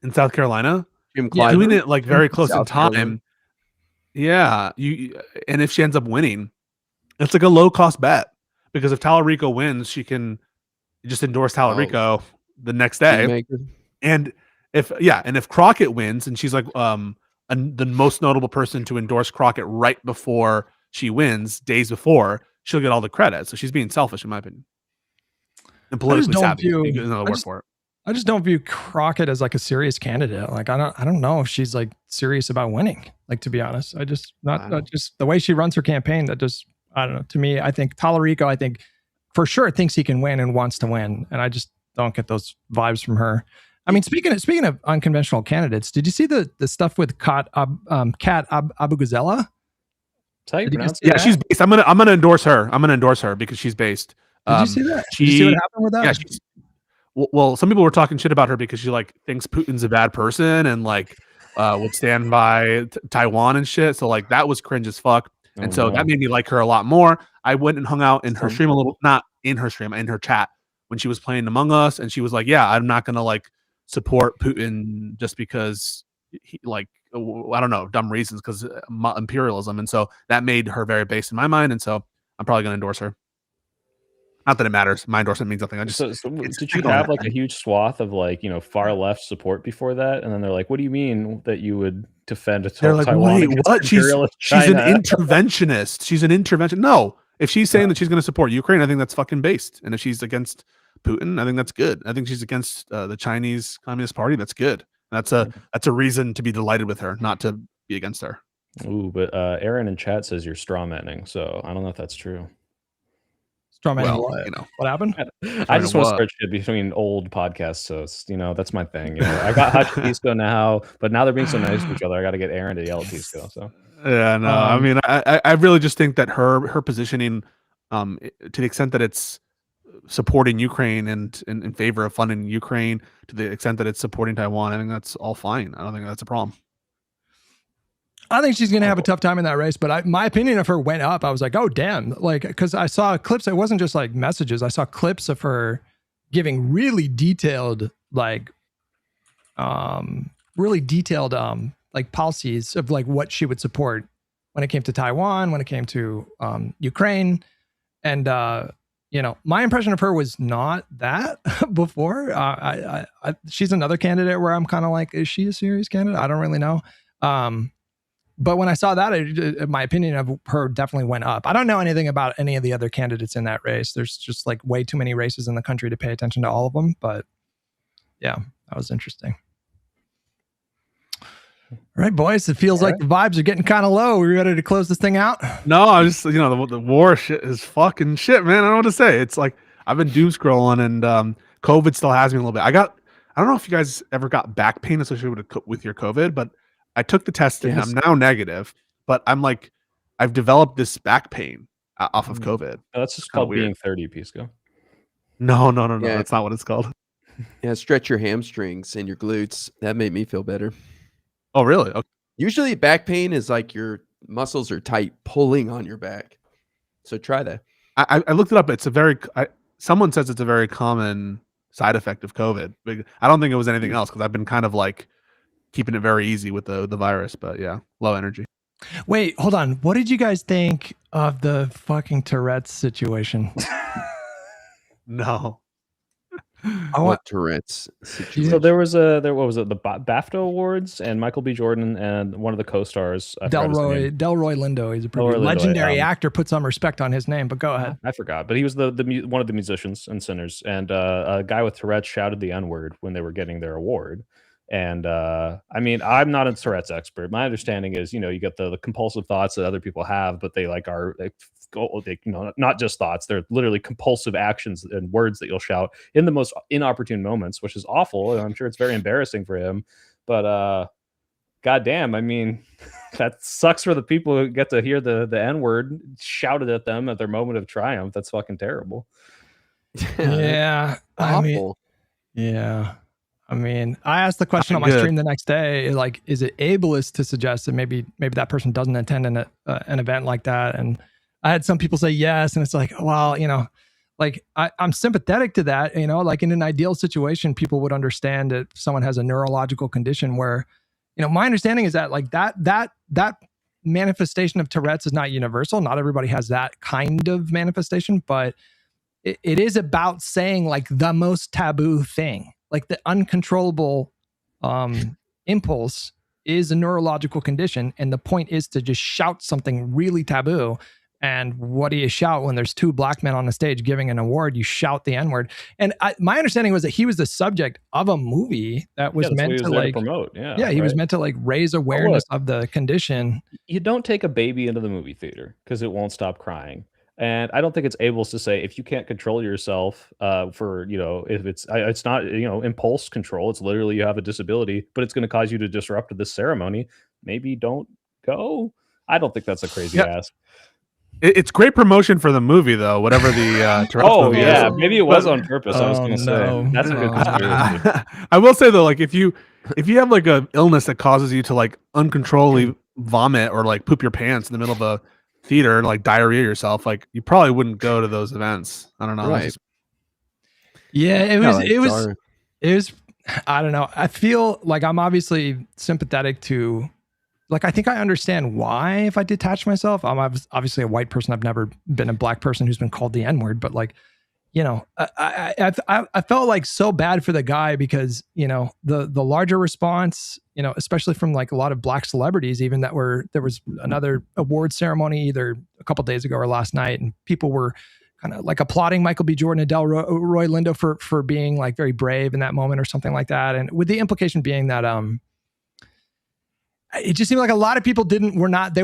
in South Carolina? Jim Clyburn. Doing it like very close in time. Carolina. Yeah, and if she ends up winning, it's like a low cost bet because if Tallarico wins, she can just endorse Tallarico the next day. And if Crockett wins, and she's like the most notable person to endorse Crockett right before she wins, days before, she'll get all the credit. So she's being selfish, in my opinion, and politically savvy. I just don't view Crockett as like a serious candidate. Like I don't know if she's like serious about winning. Like, to be honest, just the way she runs her campaign. That just, I don't know. To me, I think Tallarico, for sure thinks he can win and wants to win, and I just don't get those vibes from her. I mean, speaking of unconventional candidates, did you see the stuff with Kat Abugazela? Yeah, she's based. I'm gonna endorse her. I'm gonna endorse her because she's based. Did you see that? Did you see what happened with that? Yeah, well, some people were talking shit about her because she like thinks Putin's a bad person and like would stand by Taiwan and shit. So like that was cringe as fuck. And that made me like her a lot more. I went and hung out in her stream a little, not in her stream, in her chat when she was playing Among Us, and she was like, "Yeah, I'm not gonna like support Putin just because he like I don't know, dumb reasons because imperialism." And so that made her very based in my mind, and so I'm probably gonna endorse her. Not that it matters. My endorsement means nothing. So did you have like a huge swath of like, far left support before that? And then they're like, what do you mean that you would defend Taiwan? Wait, what? She's an interventionist. She's an intervention. No, if she's saying that she's going to support Ukraine, I think that's fucking based. And if she's against Putin, I think that's good. I think she's against the Chinese Communist Party. That's good. That's a reason to be delighted with her, not to be against her. Ooh, but Aaron in chat says you're straw manning. So I don't know if that's true. What happened? I just want to start shit between old podcasts, so it's, that's my thing. I got Hutch Pisco now, but now they're being so nice to each other. I got to get Aaron to yell at Pisco. So yeah, no, I mean, I really just think that her positioning, to the extent that it's supporting Ukraine and in favor of funding Ukraine, to the extent that it's supporting Taiwan, I think that's all fine. I don't think that's a problem. I think she's going to have a tough time in that race, but my opinion of her went up. I was like, oh, damn. Like, because I saw clips. It wasn't just like messages. I saw clips of her giving really detailed, like policies of like what she would support when it came to Taiwan, when it came to Ukraine. And, my impression of her was not that before. She's another candidate where I'm kind of like, is she a serious candidate? I don't really know. But when I saw that, my opinion of her definitely went up. I don't know anything about any of the other candidates in that race. There's just like way too many races in the country to pay attention to all of them. But yeah, that was interesting. All right, boys. It feels like the vibes are getting kind of low. We ready to close this thing out? No, I just, the war shit is fucking shit, man. I don't know what to say. It's like, I've been doom scrolling and COVID still has me a little bit. I don't know if you guys ever got back pain associated with your COVID, but I took the test and I'm now negative, but I'm like, I've developed this back pain off of COVID. Oh, that's just called being 30, Pisco. No. Yeah. That's not what it's called. Yeah, stretch your hamstrings and your glutes. That made me feel better. Oh, really? Okay. Usually back pain is like your muscles are tight, pulling on your back. So try that. I looked it up. It's someone says it's a very common side effect of COVID. I don't think it was anything else because I've been kind of like keeping it very easy with the virus, but yeah, low energy. Wait, hold on. What did you guys think of the fucking Tourette's situation? No. What Tourette's situation? So what was it? The BAFTA Awards, and Michael B. Jordan and one of the co-stars, Delroy Lindo. He's a pretty legendary actor. Put some respect on his name, but go ahead. I forgot, but he was the one of the musicians and singers, and a guy with Tourette's shouted the N-word when they were getting their award. And I mean, I'm not a Tourette's expert. My understanding is, you get the compulsive thoughts that other people have, but they not just thoughts. They're literally compulsive actions and words that you'll shout in the most inopportune moments, which is awful. And I'm sure it's very embarrassing for him. But goddamn, I mean, that sucks for the people who get to hear the N-word shouted at them at their moment of triumph. That's fucking terrible. Yeah, awful. I mean, I asked the question on my stream the next day, like, is it ableist to suggest that maybe that person doesn't attend an event like that? And I had some people say yes. And it's like, well, like I'm sympathetic to that, like in an ideal situation, people would understand that someone has a neurological condition where, my understanding is that like that manifestation of Tourette's is not universal. Not everybody has that kind of manifestation, but it is about saying like the most taboo thing. Like the uncontrollable impulse is a neurological condition. And the point is to just shout something really taboo. And what do you shout when there's two black men on the stage giving an award? You shout the N-word. And my understanding was that he was the subject of a movie that was meant to like promote. He was meant to like raise awareness of the condition. You don't take a baby into the movie theater because it won't stop crying. And I don't think it's ableist to say if you can't control yourself for, if it's not, impulse control, it's literally you have a disability, but it's going to cause you to disrupt this ceremony. Maybe don't go. I don't think that's a crazy ask. It's great promotion for the movie, though, whatever the movie is. Maybe it was on purpose. I was going to say that's a good conspiracy. I will say, though, like if you have like a illness that causes you to like uncontrollably vomit or like poop your pants in the middle of a theater and like diarrhea yourself, like you probably wouldn't go to those events. I don't know. Right. Yeah, it was I don't know. I feel like I'm obviously sympathetic to, like, I think I understand why if I detach myself. I'm obviously a white person. I've never been a black person who's been called the N-word, but like, I felt like so bad for the guy because, the larger response, especially from like a lot of black celebrities, even there was another award ceremony either a couple days ago or last night, and people were kind of like applauding Michael B. Jordan and Delroy Lindo for being like very brave in that moment or something like that. And with the implication being that, it just seemed like a lot of people were not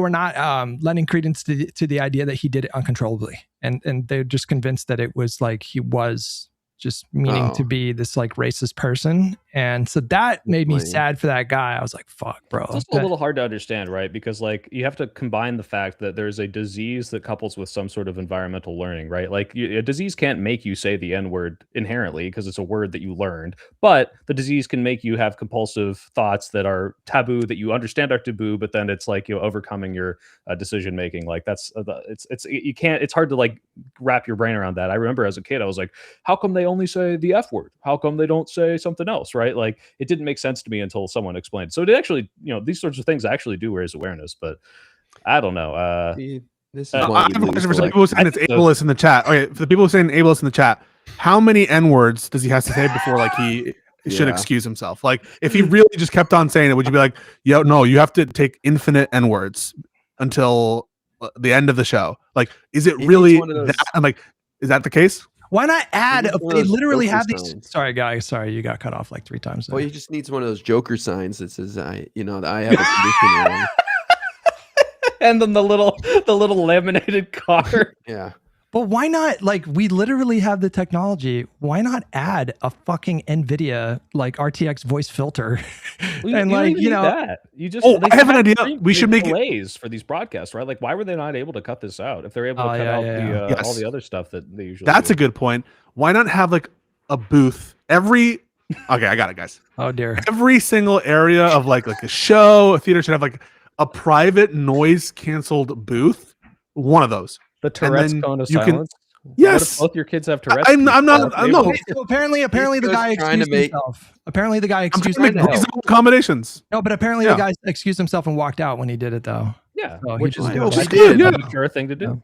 lending credence to the idea that he did it uncontrollably, and they're just convinced that it was like he was just meaning to be this like racist person. And so that made me sad for that guy. I was like, fuck, bro. It's also a little hard to understand, right? Because like you have to combine the fact that there's a disease that couples with some sort of environmental learning, right? Like a disease can't make you say the N-word inherently because it's a word that you learned, but the disease can make you have compulsive thoughts that are taboo, that you understand are taboo, but then it's like, overcoming your decision making. Like that's it's hard to like wrap your brain around that. I remember as a kid, I was like, how come they only say the F word? How come they don't say something else, right? Like it didn't make sense to me until someone explained. So it actually, these sorts of things actually do raise awareness, but I don't know. This is I have a question for some people saying it's ableist in the chat. Okay, for the people saying ableist in the chat, how many N-words does he have to say before like he should excuse himself? Like if he really just kept on saying it, would you be like, yo, no, you have to take infinite N-words until the end of the show? Like, is it really that? I'm like, is that the case? Why not add? They literally have these. Signs. Sorry, guys. Sorry, you got cut off like 3 times. Well, he just needs one of those Joker signs that says, I have a condition. And then the little laminated car. Yeah. But why not? Like, we literally have the technology. Why not add a fucking NVIDIA like RTX voice filter? Well, and like, that. You just I have an idea. We should make delays for these broadcasts, right? Like, why were they not able to cut this out? If they're able to cut out all the other stuff that they usually That's a good point. Why not have like a booth okay, I got it, guys. Oh dear. Every single area of like a show, a theater should have like a private noise canceled booth. One of those. The Tourette's cone of silence. Yes. Both your kids have Tourette's. I'm not. No. So apparently the guy excused himself. Apparently the guy excused himself. Accommodations. No, but apparently the guy excused himself and walked out when he did it, though. Yeah, so which is a mature thing to do.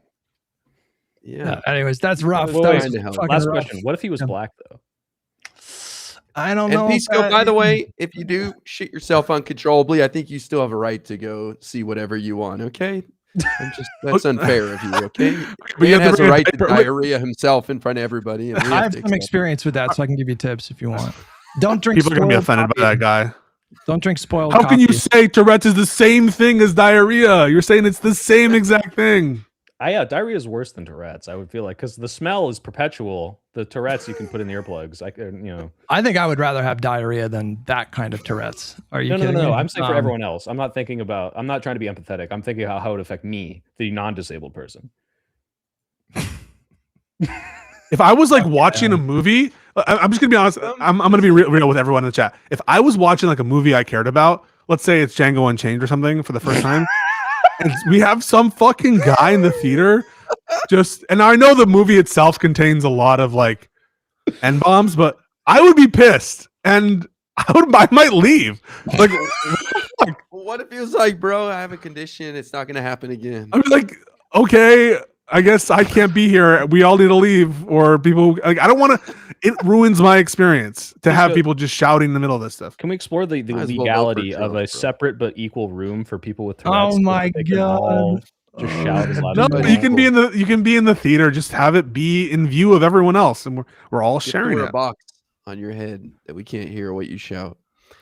Yeah. Anyways, that's rough. Last question: what if he was black though? I don't know. And Pisco, by the way, if you do shit yourself uncontrollably, I think you still have a right to go see whatever you want. Okay. That's unfair of you, okay? But he has a right to diarrhea himself in front of everybody. And I have some experience with that, so I can give you tips if you want. Don't drink. People are gonna be offended by that guy. Don't drink spoiled. How can you say Tourette's is the same thing as diarrhea? You're saying it's the same exact thing. Diarrhea is worse than Tourette's. I would feel like because the smell is perpetual. The Tourette's you can put in the earplugs. I think I would rather have diarrhea than that kind of Tourette's. Are you kidding me? No. I'm saying for everyone else. I'm not trying to be empathetic. I'm thinking how it would affect me, the non-disabled person. If I was like watching a movie, I'm just gonna be honest. I'm gonna be real with everyone in the chat. If I was watching like a movie I cared about, let's say it's Django Unchained or something for the first time. And we have some fucking guy in the theater and I know the movie itself contains a lot of like N-bombs, but I would be pissed and I might leave. Like, what if he was like, bro, I have a condition. It's not going to happen again. I'm like, okay, I guess I can't be here. We all need to leave, or people like, I don't want to, it ruins my experience to have people just shouting in the middle of this stuff. Can we explore the legality of a separate but equal room for people with Tourette's? Oh my God. Just shout as loud no, you can be in the theater, just have it be in view of everyone else, and we're all sharing it. A box on your head that we can't hear what you shout.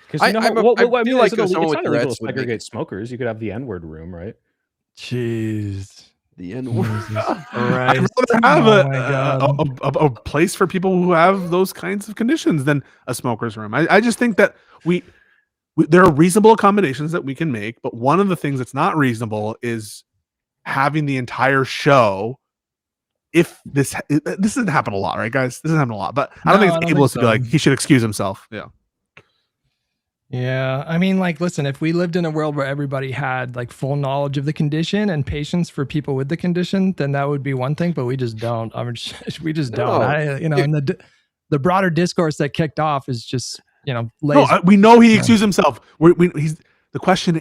Because I feel like it's not illegal to segregate smokers. You could have the N-word room, right? Jeez. The N-word. I'd rather have a place for people who have those kinds of conditions than a smoker's room. I just think that there are reasonable accommodations that we can make, but one of the things that's not reasonable is having the entire show. If this doesn't happen a lot, right, guys? This doesn't happen a lot, but I don't think it's ableist to be like he should excuse himself. Yeah, I mean, like, listen, if we lived in a world where everybody had like full knowledge of the condition and patience for people with the condition, then that would be one thing. But we just don't. We just don't. And the broader discourse that kicked off is just we know he excused himself. The question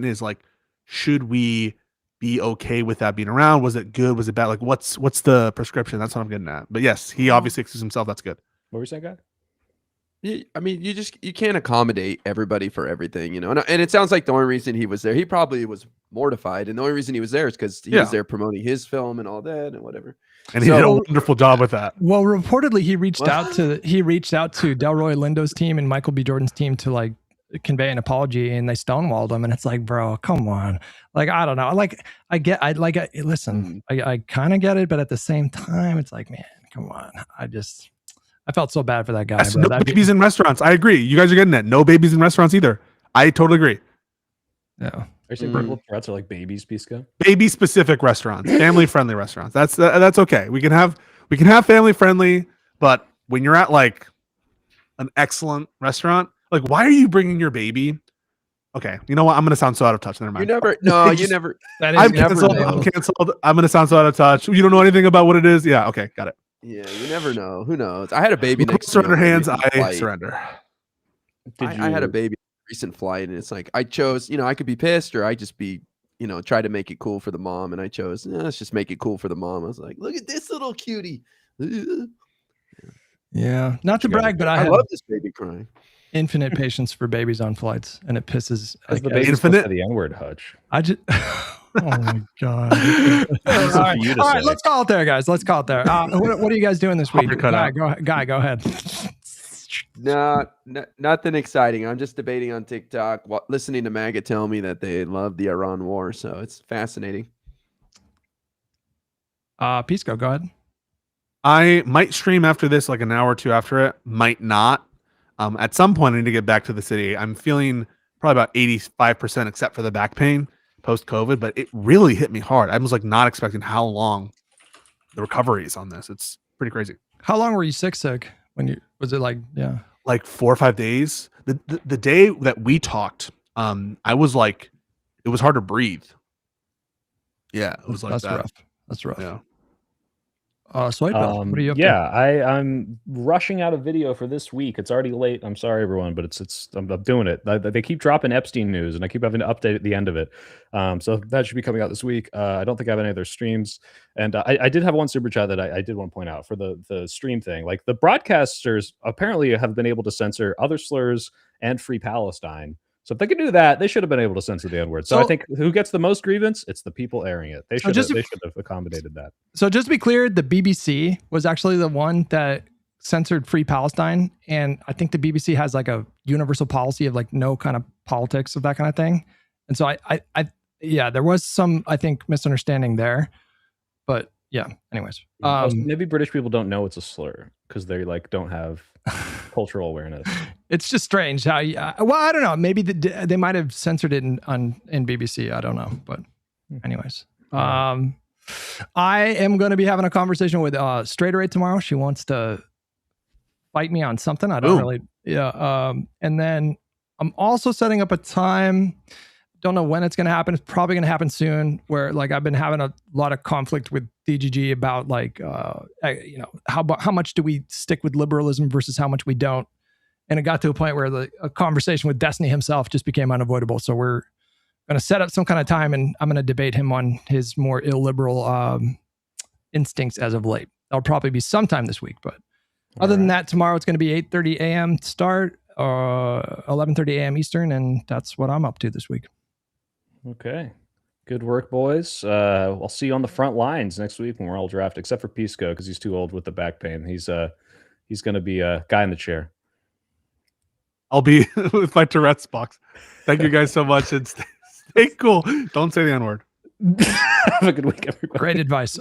is like, should we be okay with that being around? Was it good? Was it bad? Like, what's the prescription? That's what I'm getting at. But yes, he obviously excused himself. That's good. What were you saying, guy? I mean, you can't accommodate everybody for everything, and it sounds like the only reason he was there, he probably was mortified, and the only reason he was there is because he was there promoting his film and all that and whatever. And he did a wonderful job with that. Well, reportedly, he reached out to Delroy Lindo's team and Michael B. Jordan's team to like convey an apology and they stonewalled him, and it's like, bro, come on. Like, I don't know. Like, I listen, I kind of get it, but at the same time, it's like, man, come on. I felt so bad for that guy. No babies in restaurants. I agree. You guys are getting that. No babies in restaurants either. I totally agree. Yeah. Are you saying people with Tourette's are like babies, Pisco? Baby specific restaurants, family friendly restaurants. That's okay. We can have family friendly, but when you're at like an excellent restaurant, like, why are you bringing your baby? Okay, you know what? I'm gonna sound so out of touch. Never mind. You never. I'm canceled. I'm canceled. I'm gonna sound so out of touch. You don't know anything about what it is. Yeah. Okay. Got it. Yeah. You never know. Who knows? I had a baby next to surrender hands. I surrender. I had a baby recent flight, and it's like I chose. I could be pissed, or I just be. Try to make it cool for the mom, and I chose. Let's just make it cool for the mom. I was like, look at this little cutie. Yeah. Not to brag, but I love this baby crying. Infinite patience for babies on flights, and it pisses. Like, the baby's infinite the N-word, Hutch. I just. Oh my god! All right, let's call it there, guys. Let's call it there. What are you guys doing this week? Guy, go ahead. No, nothing exciting. I'm just debating on TikTok, listening to MAGA tell me that they love the Iran war, so it's fascinating. Pisco, go ahead. I might stream after this, like an hour or two after it. Might not. At some point, I need to get back to the city. I'm feeling probably about 85%, except for the back pain post-COVID, but it really hit me hard. I was like not expecting how long the recovery is on this. It's pretty crazy. How long were you sick? When was it like, yeah, like 4 or 5 days? The day that we talked, I was like, it was hard to breathe. Yeah, it was like that's that. rough. That's rough. Yeah. Swipe, what are you up to? I'm rushing out a video for this week. It's already late. I'm sorry, everyone, but I'm doing it. They keep dropping Epstein news, and I keep having to update at the end of it. So that should be coming out this week. I don't think I have any other streams, and I did have one super chat that I did want to point out for the stream thing. Like, the broadcasters apparently have been able to censor other slurs and Free Palestine. So if they could do that, they should have been able to censor the N-word. So I think who gets the most grievance? It's the people airing it. They should have accommodated that. So just to be clear, the BBC was actually the one that censored Free Palestine. And I think the BBC has like a universal policy of like no kind of politics of that kind of thing. And so yeah, there was some, I think, misunderstanding there. But yeah, anyways. Maybe British people don't know it's a slur because they like don't have cultural awareness. It's just strange how well, I don't know, maybe they might have censored it in BBC. I don't know, but anyways, I am going to be having a conversation with Straight Ray tomorrow. She wants to fight me on something. I don't really, and then I'm also setting up a time. Don't know when it's going to happen. It's probably going to happen soon, where like I've been having a lot of conflict with DGG about like, how much do we stick with liberalism versus how much we don't. And it got to a point where a conversation with Destiny himself just became unavoidable. So we're going to set up some kind of time, and I'm going to debate him on his more illiberal instincts as of late. That'll probably be sometime this week. But other than that, tomorrow it's going to be 8:30 a.m. start, 11:30 a.m. Eastern. And that's what I'm up to this week. Okay. Good work, boys. I'll see you on the front lines next week when we're all drafted, except for Pisco because he's too old with the back pain. He's going to be a guy in the chair. I'll be with my Tourette's box. Thank you guys so much, and stay cool. Don't say the N-word. Have a good week, everybody. Great advice.